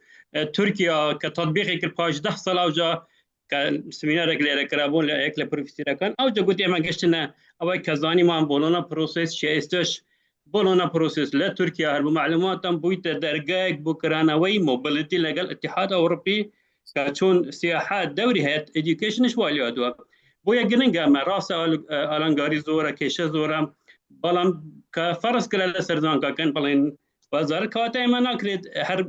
ترکیه که تطبیقی که 15 سال اوجا که سمینار رگلر کرابون یک لپروفیسور کن اوجا گویی ما گشتنا اوای کزانی ما بولونا پروسیس چه استش بولونا پروسیس ل ترکیه هر معلوماتم بویت درجه بکرانه وی موبیلیتی لگل اتحاد اروپی که چون سیاحت دوری هست ادویکیشنش والی ادوا بویا گرنگه ما راس آلنگاری زوره کشه زوره بالام که فرض کرده سرزان که کن بلین بازار کاته ما نکرد هر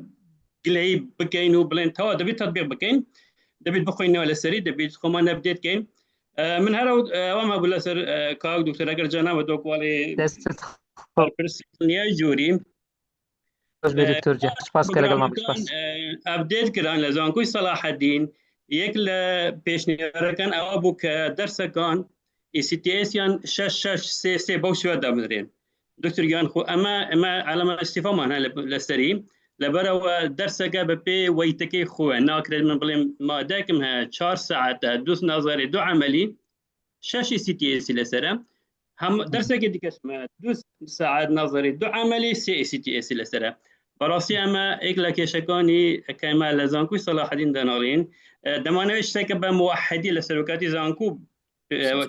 گلی بکین و بلین تا دبی تطبیق بکین دبی بخوین ولی سری دبی خما نبدیت کین من هر وام بولا سر کاغ دکتر اگر جانا و دوک والی نیا جوری دکتر جان سپاس کردم ما سپاس ابدیت کردن لزان کوی صلاح الدین یک ل پیشنهاد کن او بو که درس کان ECTS یان 6 بوشوا دامرين دكتور جان خو اما على استفهام هنا للسري لبرا درسك ببي ويتكي خو ناكر من بلين ما داكم 4 ساعات دوس نظري دو عملي 6 ECTS لسرا هم درسك ديك اسمه دوس ساعات نظري دو عملي ECTS لسرا براسي اما اكلك شكاني كما لزانكو صلاح الدين دنارين دمانوش تكب موحدي لسلوكاتي زانكو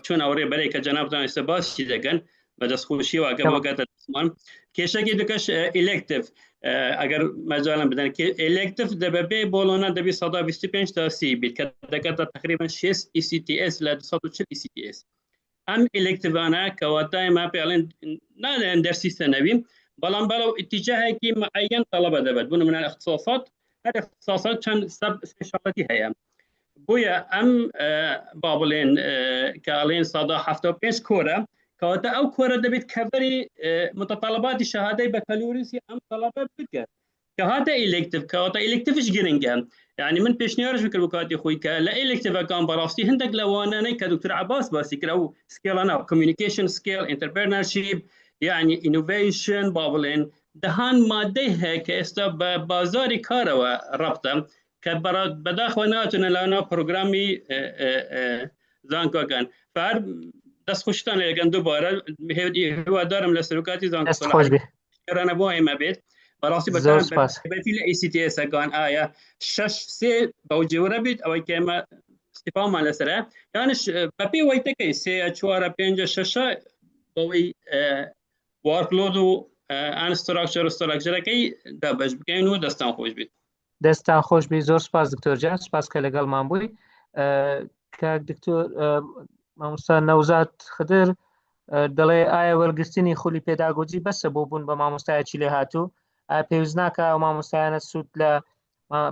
چون اوری برای که جنابتان استباس چیزه کن و دست خوشی و اگر وقت دستمان کیشه که دکش الکتیف اگر مجالم بدن که الکتیف دبی بولونا دبی 125 تا 30 بیت که دکتا تقریبا 6 ECTS ل 240 ECTS ام الکتیف انا کواتای ما فعلا نه درسی سنوی بلان بلو اتجاهی که معین طلبه دبد بون من الاختصاصات هر اختصاصات چند سب سپیشالتی هست بويا ام بابلين كالين صدا حفتو بيش كورة كواتا او كورة دبيت كفري متطلبات الشهادة بكالوريوس ام طلبة بك كهذا إلكتيف كواتا إلكتيفش جرينجا يعني من بيشنيارش بكر بكاتي خوي كلا إلكتيف كان براستي هندك لوانا كدكتور عباس باسي كراو سكيل انا كوميونيكيشن سكيل انتربرنورشيب يعني انوفيشن بابلين دهان ماده هيك استا بازاري كاروا ربطه كبرات بداخوناتنا لنا برنامجي زانكو كان فار دست خوشتن لگن دوباره هو دارم لسلوكاتي زانكو دست خوش بي انا بوهي ما بيت براسي بتان بيتي ل ECTS كان آية 6 بوجوره بيت او كما استفهام على سرا يعني ببي ويتكي سي 4 5 6 بوي وركلود ان ستراكشر كي دبج بكينو دستان خوش بيت دەستان خۆش بی زۆر سپاس دکتۆر جان سپاس کە لەگەڵمان بووی کاک دکتۆر مامۆستا نەوزاد خدر دەڵێ ئایا وەرگرتنی خولی پێداگۆجی بەسە بۆ بوون بە مامۆستایەکی لێ هاتوو ئایا پێویست ناکە ئەو مامۆستایانە سوود لە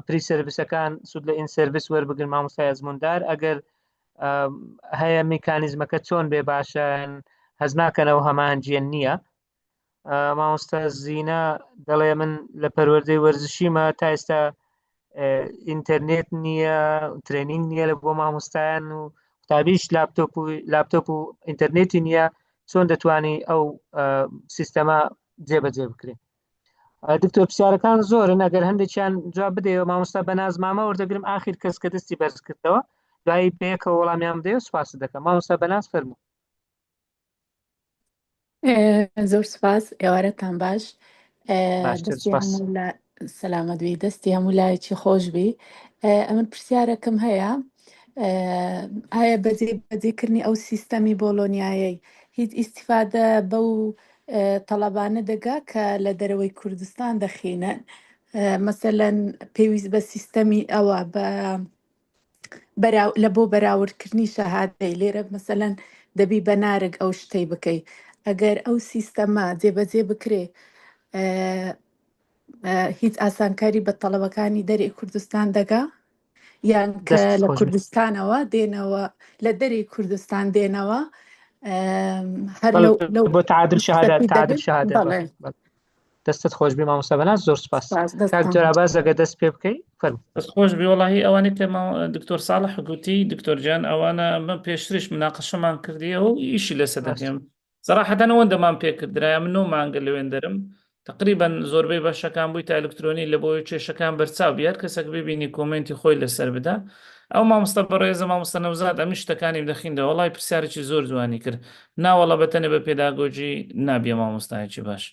پری سەرویسەکان سوود لە ئین سەرویس وەربگرن مامۆستای ئەزموندار ئەگەر هەیە میکانیزمەکە چۆن بێ باشە هەز ناکەنەوە هەماهەنگیان نییە مامۆستا زینە دەڵێ من لە پەروەردەی وەرزشیمە تا ئێستا ئینتەرنێت نییە ترێنینگ نییە لە بۆ مامۆستایان و قوتابیش لاپتۆپ و ئینتەرنێتی نییە چۆن دەتوانی ئەو سیستەمە جێبەجێ بکرێت دکتۆر پرسیارەکان زۆرن ئەگەر هەندێکیان جواب بدەیەوە مامۆستا بەناز مامە وەردەگرم ئاخر کەس کە دەستی بەرز کردەوە دوایی پێکەوە وەڵامیان بدەیە و سپاس دەکەم مامۆستا بەناز فەرموو زۆر سپاس ئێوارەتان باش سەلامەت بی دەستی هەموو لایەکی خۆش بی ئەمن پرسیارەکەم هەیە ئایا بەجێکردنی ئەو سیستەمی بۆلۆنیایەی هیچ ئیسیفادە بەو تەڵەبانە دەگا کە لە دەرەوەی کوردستان دەخینن مەسەلەن پێویست بە سیستەمی ئەوە لە بۆ بەراوردکردنی شەهادەی لێرە مەسەلەن دەبی بەنارگ ئەو شتەی بکەی ئەگەر ئەو سیستەمە جێبەجێ بکرێ هیچ ئاسانکاری بە تەڵەبەکانی دەرەی کوردستان دەگا یان کە لە کوردستانەوە دێنەوە لە دەرەی کوردستان دێنەوە هەر لەو بۆ تعادل شەهادە دەستت خۆش بێ مامۆستا بەناز، زۆر سپاس. کاکتۆر عەباس ئەگە دەست پێ بکەی فەرموو. بەس خۆش بێ وەڵاهی ئەوانەی کە دکتۆر ساڵح گوتی دکتۆر جان ئەوانە من پێشترش مناقەشەمان کردیەوە و ئیشی لەسەر دەکەم. سەراحەتەن ئەوەندەمان پێ کردرایە من 9 مانگە لەوێن دەرم تقریبا زۆربەی بەشەکان بووی تا ئەلکترۆنی لە بۆی کێشەکان بەرچاو بیار کەسێک ببینی کۆمنتی خۆی لەسەر بدا. ئەو مامۆستا بەڕێزە مامۆستا نەوزاد ئەم شتەکانی دەخینەوە وەڵای پرسیارێکی زۆر جوانی کرد ناوەڵە بەتەنێ بە پێداگۆجی نابێ مامۆستایەکی باش.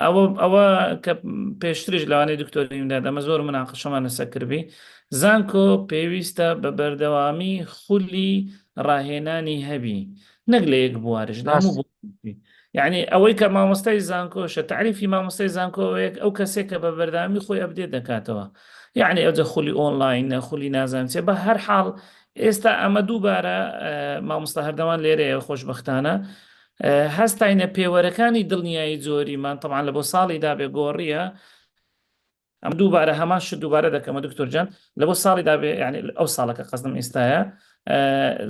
ئەوە کە پێشترش لەوانەی دکتۆریمداد ئەمە زۆر مناقەشەمان لەسەر کردبی زانکۆ پێویستە بە بەردەوامی خولی ڕاهێنانی هەبی نەک لە یەک بوارش هەموو یعنی ئەوەی کە مامۆستای زانکۆشە تعریفی مامۆستای زانکۆوەیەک ئەو کەسێک کە بە بەردەوامی خۆی ئەبدێت دەکاتەوە یعنی ئەوجە خولی ئۆنلاین خولی نازانچێ بە هەر حاڵ ئێستا ئەمە دووبارە مامۆستا هەردەوان لێرەیە خۆشبەختانە هەستاینە پێوەرەکانی دڵنیایی جۆریمان طبعا لە بۆ ساڵی دابێ گۆڕیە ئەم دووبارە هەمان شت دووبارە دەکەمە دکتۆر جان لە بۆ ساڵی دابێ ینی ئەو ساڵەکە قەزم ئێستاە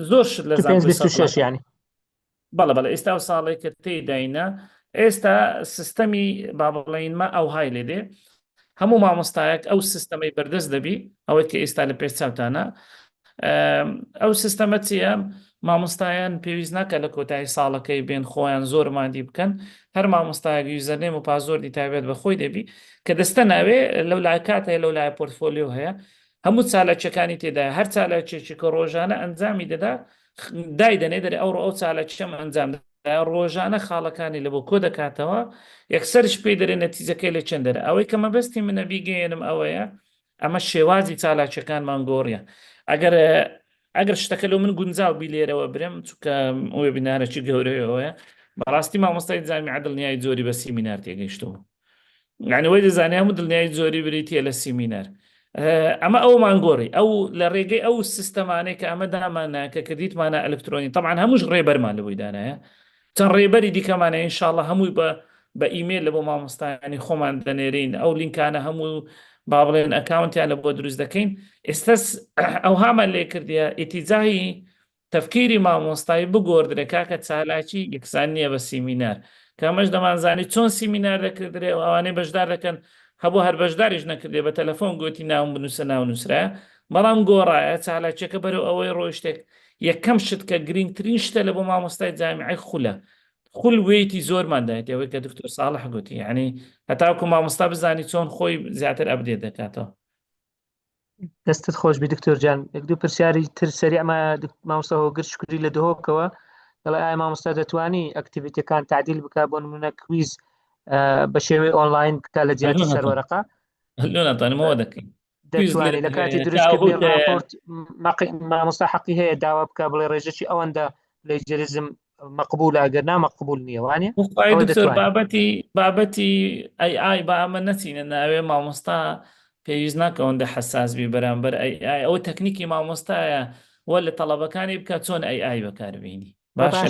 زۆر شت لە زانکۆی ینی بەڵە ئێستا و ساڵێک کە تێداینە ئێستا سیستەمی با بڵێنمە ئەو های لێدێ هەموو مامۆستایەک ئەو سیستەمەی بەردەست دەبی ئەوەی کە ئێستا لە پێچاوتانە ئەو سیستەمە چیە مامۆستایان پێویست ناکە لە کۆتایی ساڵەکەی بێن خۆیان زۆر مادی بکەن هەر مامۆستایەک یوزەرنێم و پازۆردی تایبێت بە خۆی دەبی کە دەستە ناوێ لەو لای کات هەیە لەو لای پۆرتفۆلیۆ هەیە هەموو چالاکیەکانی تێدا هەر چالاکێکی کە ڕۆژانە ئەنجامی دەدا دایدەنێ دەرێ ئەو چالاکیەم ئەنجام ڕۆژانە خاڵەکانی لە بۆ کۆ دەکاتەوە یەکسەرش پێی دەرێ نەتیجەکەی لە چەند دەرە ئەوەی کە مەبەستی منە بیگەێنم ئەوەیە ئەمە شێوازی چالاکیەکانمان گۆڕیە ئەگەر شتەکە لەو من گونجاو بی لێرەوە برم چونکە ئەوێ بینارەی گەورەیەوەیە بەڕاستی مامۆستای جامیع دڵنیایی جۆری بە سیمینار تێگەیشتەوە یعنی وەی دەزانێ هەموو دڵنیایی جۆری بریتە لە سیمینار ئەمە ئەومان گۆڕی ئەو لە ڕێگەی ئەو سیستەمانەی کە ئەمە دامانە کە کردیتمانە ئەلکترۆنی طبعا هەمووش ڕێبەرمان لەوەی دانایە چەند ڕێبەری دیکەمانە ئینشاءڵڵا هەمووی بە ئیمێل لە بۆ مامۆستایانی خۆمان دەنێرین ئەو لینکانە هەموو با بڵێن ئەکاونتیان لە بۆ دروست دەکەین ئێستا ئەو هامان لێ کردیە ئیتیجاهی تەفکیری مامۆستایی بگۆڕدرێ کاکە چالاکی یەکسان نییە بە سیمینار کامەش دەمانزانی چۆن سیمینار دەکردرێ و ئەوانەی بەشدار دەکەن هەبوو هەر بەشداریش نەکردێ بە تەلەفۆن گوتی ناوم بنووسە ناو نووسرایە بەڵام گۆڕایە چالاکیەکە بەرەو ئەوەی ڕۆیشتێک یەکەم شت کە گرنگترین شتە لە بۆ مامۆستای جامیعی خولە خول وێتی زۆرماندایێت ئەوەی کە دکتۆر ساڵح گوتی یعنی هەتاوکو مامۆستا بزانی چۆن خۆی زیاتر ئەبدێت دەکاتەوە دەستت خۆش بی دکتۆر جان یەک دوو پرسیاری تر سەری ئەمە مامۆستا هۆگر شکری لە دهۆکەوە دەڵێ ئایا مامۆستا دەتوانی ئەکتیڤیتیەکان تعدیل بکە بۆ نمونە کویز بە شێوەی ئۆنلاین بکە لە جیاتی سەرۆرەقە ناتوانمەوە دەکەین دەتوانێت لە کاتی دروستکردنی راپۆرت مامۆستا حەقی هەیە داوا بکە بڵێ ڕێژەی ئەوەندە پلەیجەریزم مەقبولە ئەگەر نامەقبول نییە وانە دکتۆر بابەتی ئای با ئەمە نەچینە ناوێ مامۆستا پێویست ناکە ئەوەندە حەساس بی بەرامبەر ئەوە تەکنیکی مامۆستایە وە لە تەڵەبەکانی بکە چۆن ئای بەکاربیینی باشە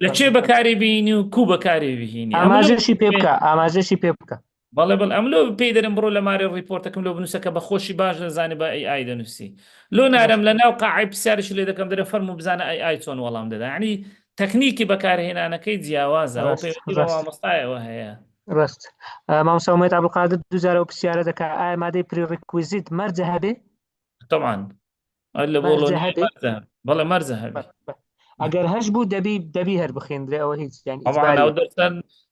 لە چێ بەکاری بینی و کو بەکاری بهینی ئاماژەشی پێ بکە ئاماژەشی پێ بکە بەڵێ ئەملۆ پێی دەرم بڕۆ لە ماری ڕیپۆرتەکەم لۆ بنووسەکە بە خۆشی باش دەزانێ بە ئای دەنووسی لۆ نارم لە ناو قاعی پرسیارش لێ دەکەم دەرە فەرمو بزانە ئای چۆن وەڵام دەدا ینی تەکنیکی بەکارهێنانەکەی جیاوازە مامۆستایەوە هەیە ڕست مامۆستا ئومێد عەبدولقادر دووجارە و پرسیارە دەکات ئایا مادەی پریڕیکویزیت مەرجە هەبێ طبعا لە بەڵێ مەرجە هەبێ ئەگەر هەش بوو دەبی هەر بخێندرێ ئەوە هیچ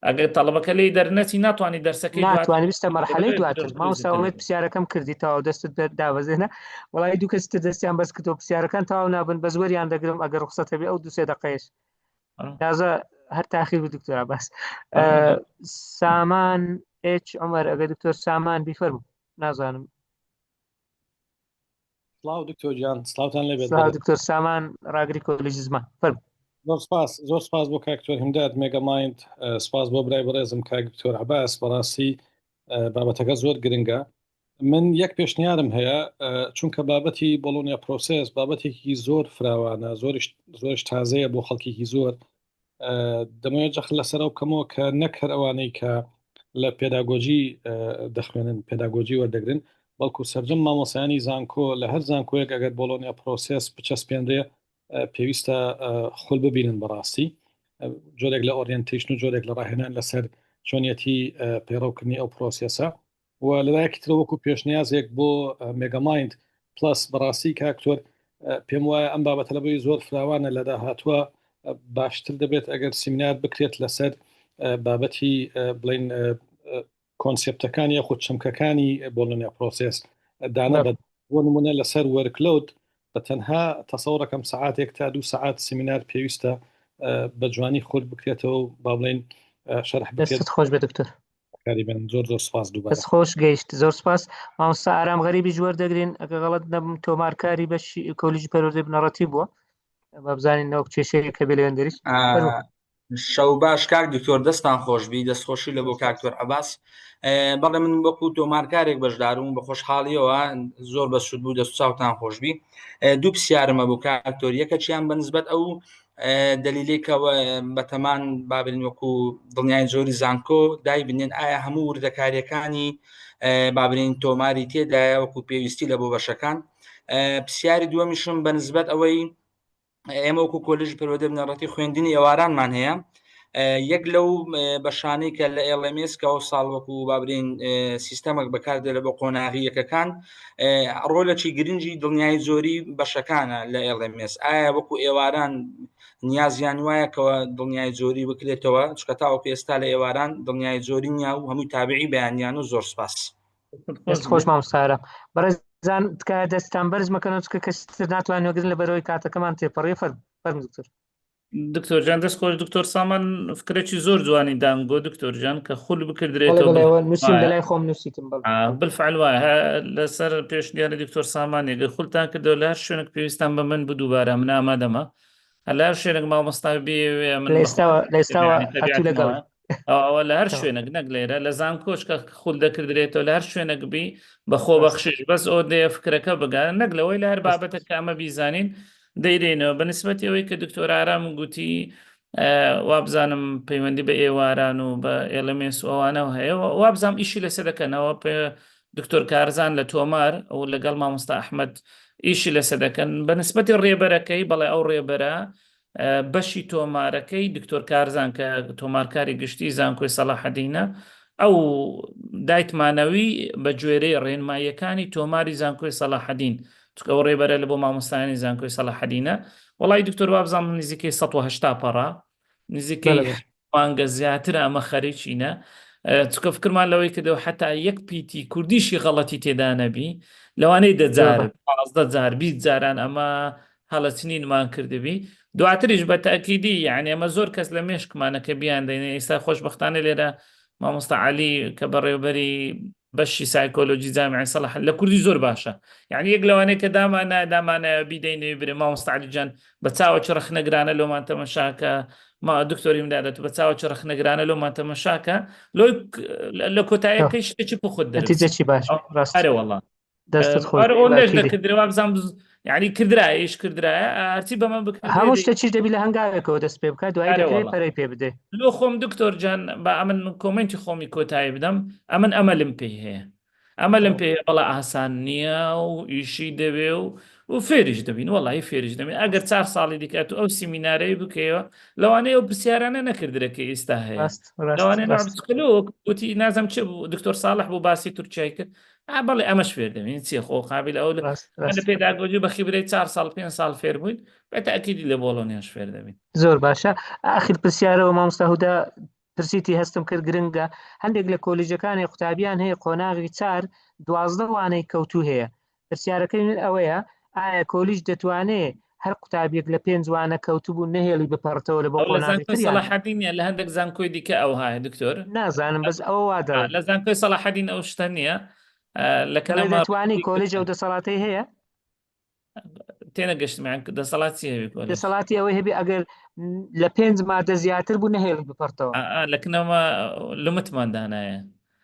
ئەگەر تەڵەبەکە لی دەرنەچی ناتوانانی دەرسەکەی ناتوانانی بستە مەرحەلەی دواتر مامۆستا ئومێد پرسیارەکەم کردیتەوە دەستت دابەزێنە وەڵای دوو کەس تر دەستیان بەس کردەوە پرسیارەکان تەواو نابن بە زوەریان دەگرم ئەگەر ڕوخسەت هەبێ ئەو 2-3 دقەیەش تازە هەر تاخیر بوو دکتۆر عەباس سامان عومەر ئەگەر دکتۆر سامان بیفەرموو نازانم سلااو دکتۆر جان سلااوتان لەبێت دکتۆر سامان ڕاگری کۆلیژی زمان فەرموو زۆر سپاس بۆ کاکتۆر هیمداد مێگەمایند سپاس بۆ برای بەڕێزم کاک دکتۆر عەباس بەڕاستی بابەتەکە زۆر گرنگە من یەک پێشنیارم هەیە چونکە بابەتی بۆلۆنیا پرۆسس بابەتێکی زۆر فراوانە زۆرش تازەیە بۆ خەڵکێکی زۆر دەمەوێت جەخت لەسەرەوە بکەمەوە کە نەک هەر ئەوانەی کە لە پێداگۆجی دەخوێنن پێداگۆجی وەردەگرن بەڵکو سەرجەم مامۆسایانی زانکۆ لە هەر زانکۆیەک ئەگەر بۆلۆنیا پرۆسس بچەسپێنرێ پێویستە خۆل ببینن بەڕاستی جۆرێک لە ئۆریێنتیشن و جۆرێک لە ڕاهێنان لەسەر چۆنیەتی پەیڕەوکردنی ئەو پرۆسیسە و لەلایەکیترە وەکو پێشنیازێک بۆ مێگەمایند پلس بەڕاستی کاکتۆر پێم وایە ئەم بابەتە لەبەی زۆر فراوانە لە داهاتووە باشتر دەبێت ئەگەر سیمینار بکرێت لەسەر بابەتی بڵین کۆنسپتەکانی یاخود چمکەکانی بۆڵنیا پرۆسس دانا بۆ نمونە لەسەر وەرکلۆد بە تەنها تەسەوڕەکەم سعاتێک تا 2 سعات سیمینار پێویستە بە جوانی خۆل بکرێتەوە با بڵین شەرح دەستت خۆش بێت دکتۆر زۆر زۆر سپاس دووبارە بەس خۆش گەیشت زۆر سپاس مامۆستا ئارام غەریبی جوەر دەگرین ئەگە غەڵەت نەبم تۆمارکاری بەشی کۆلیژی پەروەردەی بنەڕەتی بووە با بزانین نەوەک کێشەیە کە بێ لەوێندەریش شەو باش کاک دکتۆر دەستان خۆشبی دەستخۆشی لە بۆ کاکتۆر عەباس بەڵێ من وەکو تۆمارکارێک بەشدارم بە خۆشحاڵیەوە زۆر بە سوود بوو دەست و چاوتان خۆشبی دوو پرسیارمە بۆ کاکتۆر یەکەچیان بەنسبەت ئەو دلیلێکەوە بەتەمان بابن وەکو دڵنیای زۆری زانکۆ دای بنێن ئایا هەموو وردەکاریەکانی بابرین تۆماری تێدایە وەکو پێویستی لە بۆ بەشەکان پرسیاری دووەمیشم بەنسبەت ئەوەی ئێمە وەکو کۆلیژی پەروەردەی بنەڕەتی خوێندنی ئێوارانمان هەیە یەک لەو بەشانەی کە لە LMS کە ئەو ساڵ وەکو بابرین سیستەمێک بەکاردێت بۆ قۆناغیەکەکان ڕۆلێکی گرنگی دڵنیای زۆری بەشەکانە لە LMS ئایا وەکو ئێواران نیازیان وایە کەەوە دڵنیای زۆری بکرێتەوە چکە تاوەکو ئێستا لە ئێواران دڵنیای زۆری نیا و هەمووی تابعی بەیانیان و زۆر سپاس دەست خۆش مامۆستارە بەڕێزان تکایە دەستان بەرز مەکەنەوە چکە کەستر ناتوانێت وەگرن لە بەرەوەی کاتەکەمان تێپەڕێ فەرم دکتۆر دکتۆر جان دەست خۆش دکتۆر سامان فکرێکی زۆر جوانی دانگۆ دکتۆر جان کە خول بکردرێتەوە نووسیم لەلای خۆم نووسیتم بالفعل وایە لەسەر پێشنیاری دکتۆر سامانێگە خولتان کردەوە لە هەر شوێنێک پێویستان بە من بوو دووبارە من ئامادەمە هەر لە هەر شوێنێک مامۆستا بێ من ئەوە لە هەر شوێنێک نەک لێرە لە زانکۆش کە خول دەکردرێتەوە لە هەر شوێنێک بی بەخۆ بەخشش بەس ئەو دێ فکرەکە بگارن نەک لەوەی لە هەر بابەتە کە ئەمە بیزانین دەیرێنەوە بە نسبەتی ئەوەی کە دکتۆر ئارام گوتی وابزانم پەیوەندی بە ئێواران و بە LMS و ئەوانەوە هەیە وابزانم ئیشی لەسێ دەکەنەوە دکتۆر کارزان لە تۆمار ئەو لەگەڵ مامۆستا ئەحمەد ئیشی لەسێ دەکەن بە نسبەتی ڕێبەرەکەی بەڵێ ئەو ڕێبەرە بەشی تۆمارەکەی دکتۆر کارزان کە تۆمارکاری گشتی زانکۆی سەلاحەدینە ئەو دایتمانەوی بە گوێرەی ڕێنماییەکانی تۆماری زانکۆی سەلاحەدین چکە ئەو ڕێبەرە لە بۆ مامۆستایانی زانکۆی سەلاحەدینە وڵی دکتۆر وابزانم نزیکەی 180 پەڕا نزیکەی مانگە زیاتر ئەمە خەریکینە چکە فکرمان لەوەی کردەوە حتا یەک پیتی کوردیشی غەڵەتی تێدا نەبی لەوانەی دەجار 15 جار 20 جاران ئەمە هەڵەچنینمان کردبی دواتریش بە تاکیدی یعنی ئەمە زۆر کەس لە مێشکمانەکە بیان دەینێ ئێستا خۆشبەختانە لێرە مامۆستا عەلی کە بەڕێوەبەری بەشی سایکۆلۆجی جامعی سەلاح لە کوردی زۆر باشە یعنی یەک لەوانەیە کە دامانە بیدەینێ برێ مامۆستا عەلی جان بە چاوە چ ڕەخنەگرانە لۆمان تەمەشاکە ما دکتۆریم دادەت بە چاوە چ ڕەخنەگرانە لۆمان تەمەشاکە لە کۆتاییەکەی شتێکی خۆت نەتیجەی باش ڕاستە وەڵڵا دەستت خۆش دەکردرەوە بزانم یعنی کردرایش کردرایە هەرچی بەمە بکرد هەموو شتێکیش دەبی لە هەنگاوێکەوە دەست پێ بکات دوای دەکرێت پەرەی پێ بدێ لۆ خۆم دکتۆر جان بە ئەمن کۆمنتی خۆمی کۆتایی بدەم ئەمن ئەمەلم پێی هەیە ئەمەلم پێ بەڵە ئاسان نییە و ئیشی دەبێ و فێریش دەبین وەڵی فێریش دەبین ئەگەر 4 ساڵی دیکات و ئەو سیمینارەی بکەوە لەوانەیە ئەو پرسیارانە نەکردرەکەی ئێستا هەیە لەوانەیە وتی نازم چ بوو دکتۆر ساڵح بوو باسی تورکیای کرد بەڵێ ئەمەش فێر دەبین چی خۆ قابل ئەو لە پێداگۆجی بە خیبرەی 4 ساڵ 5 ساڵ فێر بووین بە تاکیدی لە بۆڵۆنیاش فێر دەبین زۆر باشە ئاخر پرسیارەوە مامۆستا هودا پرسیتی هەستم کرد گرنگە هەندێک لە کۆلیژەکانی قوتابیان هەیە قۆناغی 4 12 وانەی کەوتو هەیە پرسیارەکەی من ئەوەیە ئایا کۆلیژ دەتوانێت هەر قوتابیەک لە 5 وانە کەوتوبوو نەهێڵی بپەڕتەوە لە بۆ قۆناغی سەلاحەدینە لە هەندێک زانکۆی دیکە ئەو هەیە دکتۆر نازانم بەس ئەوە وادە لە زانکۆی سەلاحەدین ئەو شتە نییە دەتوانی کۆلیژ ئەو دەسەڵاتی هەیە تێنەگەشتمان دەسەڵاتی هەبی دەسەڵاتی ئەوەی هەبی ئەگەر لە 5 مادە زیاتر بوو نەهێڵی بپەڕتەوە لەکنەوە لمتماندانایە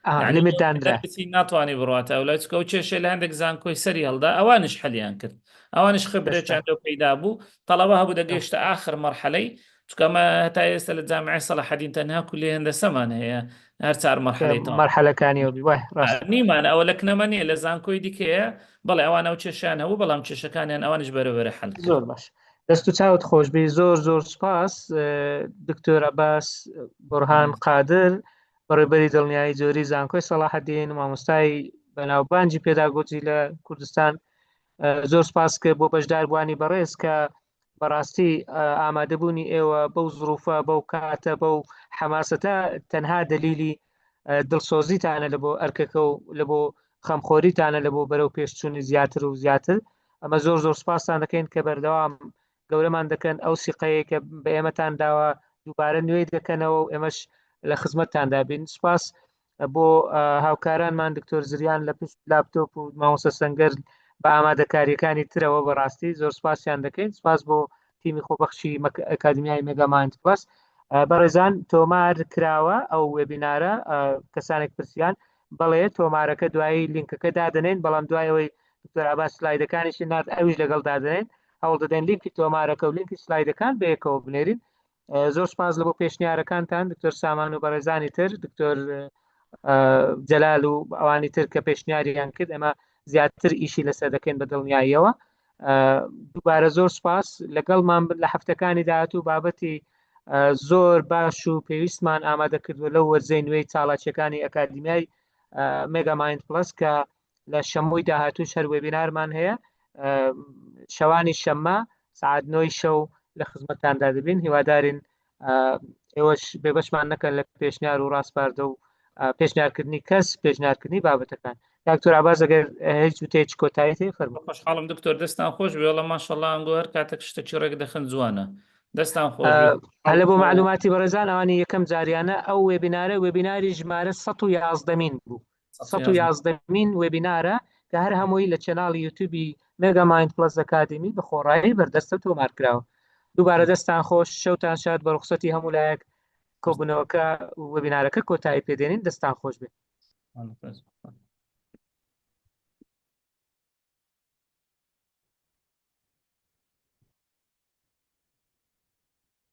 لمتدانرا ناتوانانی بڕاتە ئەو لای چکە و کێشێ لە هەندێک زانکۆی سەری هەڵدا ئەوانش حەلیان کرد ئەوانش خبرێکیان لەو پەیدا بوو تەڵەبە هەبوو دەگەیشتە ئاخر مەرحەلەی چکەمە هەتا ئێستا لە جامعی سەلاحەدین تەنها کولێ هەندەسەمان هەیە هەر 4 مەرحەلەکانیەوە نیمان ئەوە لە کنەمە نیە لە زانکۆی دیکەیە بەڵێ ئەوانە و کێشیان هەبوو بەڵام کێشەکانیان ئەوانش بەرەبەرە حەل زۆر باش دەست و چاوت خۆشبی زۆر سپاس دکتۆر عەباس بورهان قادر بەڕێبەری دڵنیایی جۆری زانکۆی سەلاحەدین مامۆستای بەناوبانجی پێداگۆجی لە کوردستان زۆر سپاس کە بۆ بەشداربوانی بەڕێز کە بەڕاستی ئامادەبوونی ئێوە بەو زروفە بەو کاتە بەو حەماسەتە تەنها دلیلی دڵسۆزیتانە لە بۆ ئەرکەکە و لە بۆ خەمخۆریتانە لە بۆ بەرەو پێشچوونی زیاتر و زیاتر ئەمە زۆر زۆر سپاسان دەکەین کە بەردەوام گەورەمان دەکەن ئەو سیقەیە کە بە ئێمەتان داوە دووبارە نوێی دەکەنەوە و ئێمەش لە خزمەتتاندا بین. سپاس بۆ هاوکارانمان دکتۆر زریان لە پشت لاپتۆپ و مامۆستا سەنگەر بە ئامادەکاریەکانی ترەوە بەڕاستی زۆر سپاسیان دەکەین. سپاس بۆ تیمی خۆبەخشی ئەکادمیای مێگامایند پڵەس. بەڕێزان تۆمار کراوە ئەو وێبینارە کەسانێک پرسیان بەڵێ تۆمارەکە دوایی لینکەکە دادنێن بەڵام دوایەوەی دکتۆر عەباس سلایدەکانیشی نات ئەویش لەگەڵ دادنێن هەوڵ دەدەین لینکی تۆمارەکە و لینکی سلایدەکان بەیەکەوە بنێرین. زۆر سپاس لە بۆ پێشنیارەکانتان دکتۆر سامان و بەڕێزانی تر دکتۆر جەلال و ئەوانی تر کە پێشنیاریان کرد ئەمە زیاتر ئیشی لەسەر دەکەین بە دڵنیاییەوە. دووبارە زۆر سپاس لەگەڵمان لە هەفتەکانی داهاتوو بابەتی زۆر باش و پێویستمان ئامادەکردووە لەو وەرزەی نوێی چاڵاکیەکانی ئەکادمیای مێگامایند پڵەس کە لە شەمۆی داهاتوو هەر وێبینارمان هەیە شەوانی شەممە سعات 9 شەو لە خزمەتتاندا دەبین. هیوادارین ئێوەش بێبەشمان نەکەن لە پێشنیار و ڕاستپاردە و پێشنیارکردنی کەس پێشنیارکردنی بابەتەکان. دکتۆر عەباس ئەگەر هیچ وتەیەکی کۆتایی هەیە فەرموو. خۆشحاڵم دکتۆر دەستان خۆش بێ وەڵام ماشەڵڵا ئەنگۆ هەر کاتێک شتێکی ڕێک دەخن جوانە دەستان خۆش. هەلە بۆ معلوماتی بەڕێزان ئەوانی یەکەم جاریانە ئەو وێبینارە وێبیناری ژمارە 111مین بوو 111مین وێبینارە کە هەر هەمووی لە چەناڵی یوتیوبی مێگامایند پڵەس ئەکادمی بە خۆڕایی بەردەستە تۆمار کراوە. دووبارە دەستان خۆش شەوتان شاد بە ڕوخسەتی هەموو لایەک کۆبوونەوەکە وێبینارەکە کۆتایی پێدێنین دەستان خۆش بێت.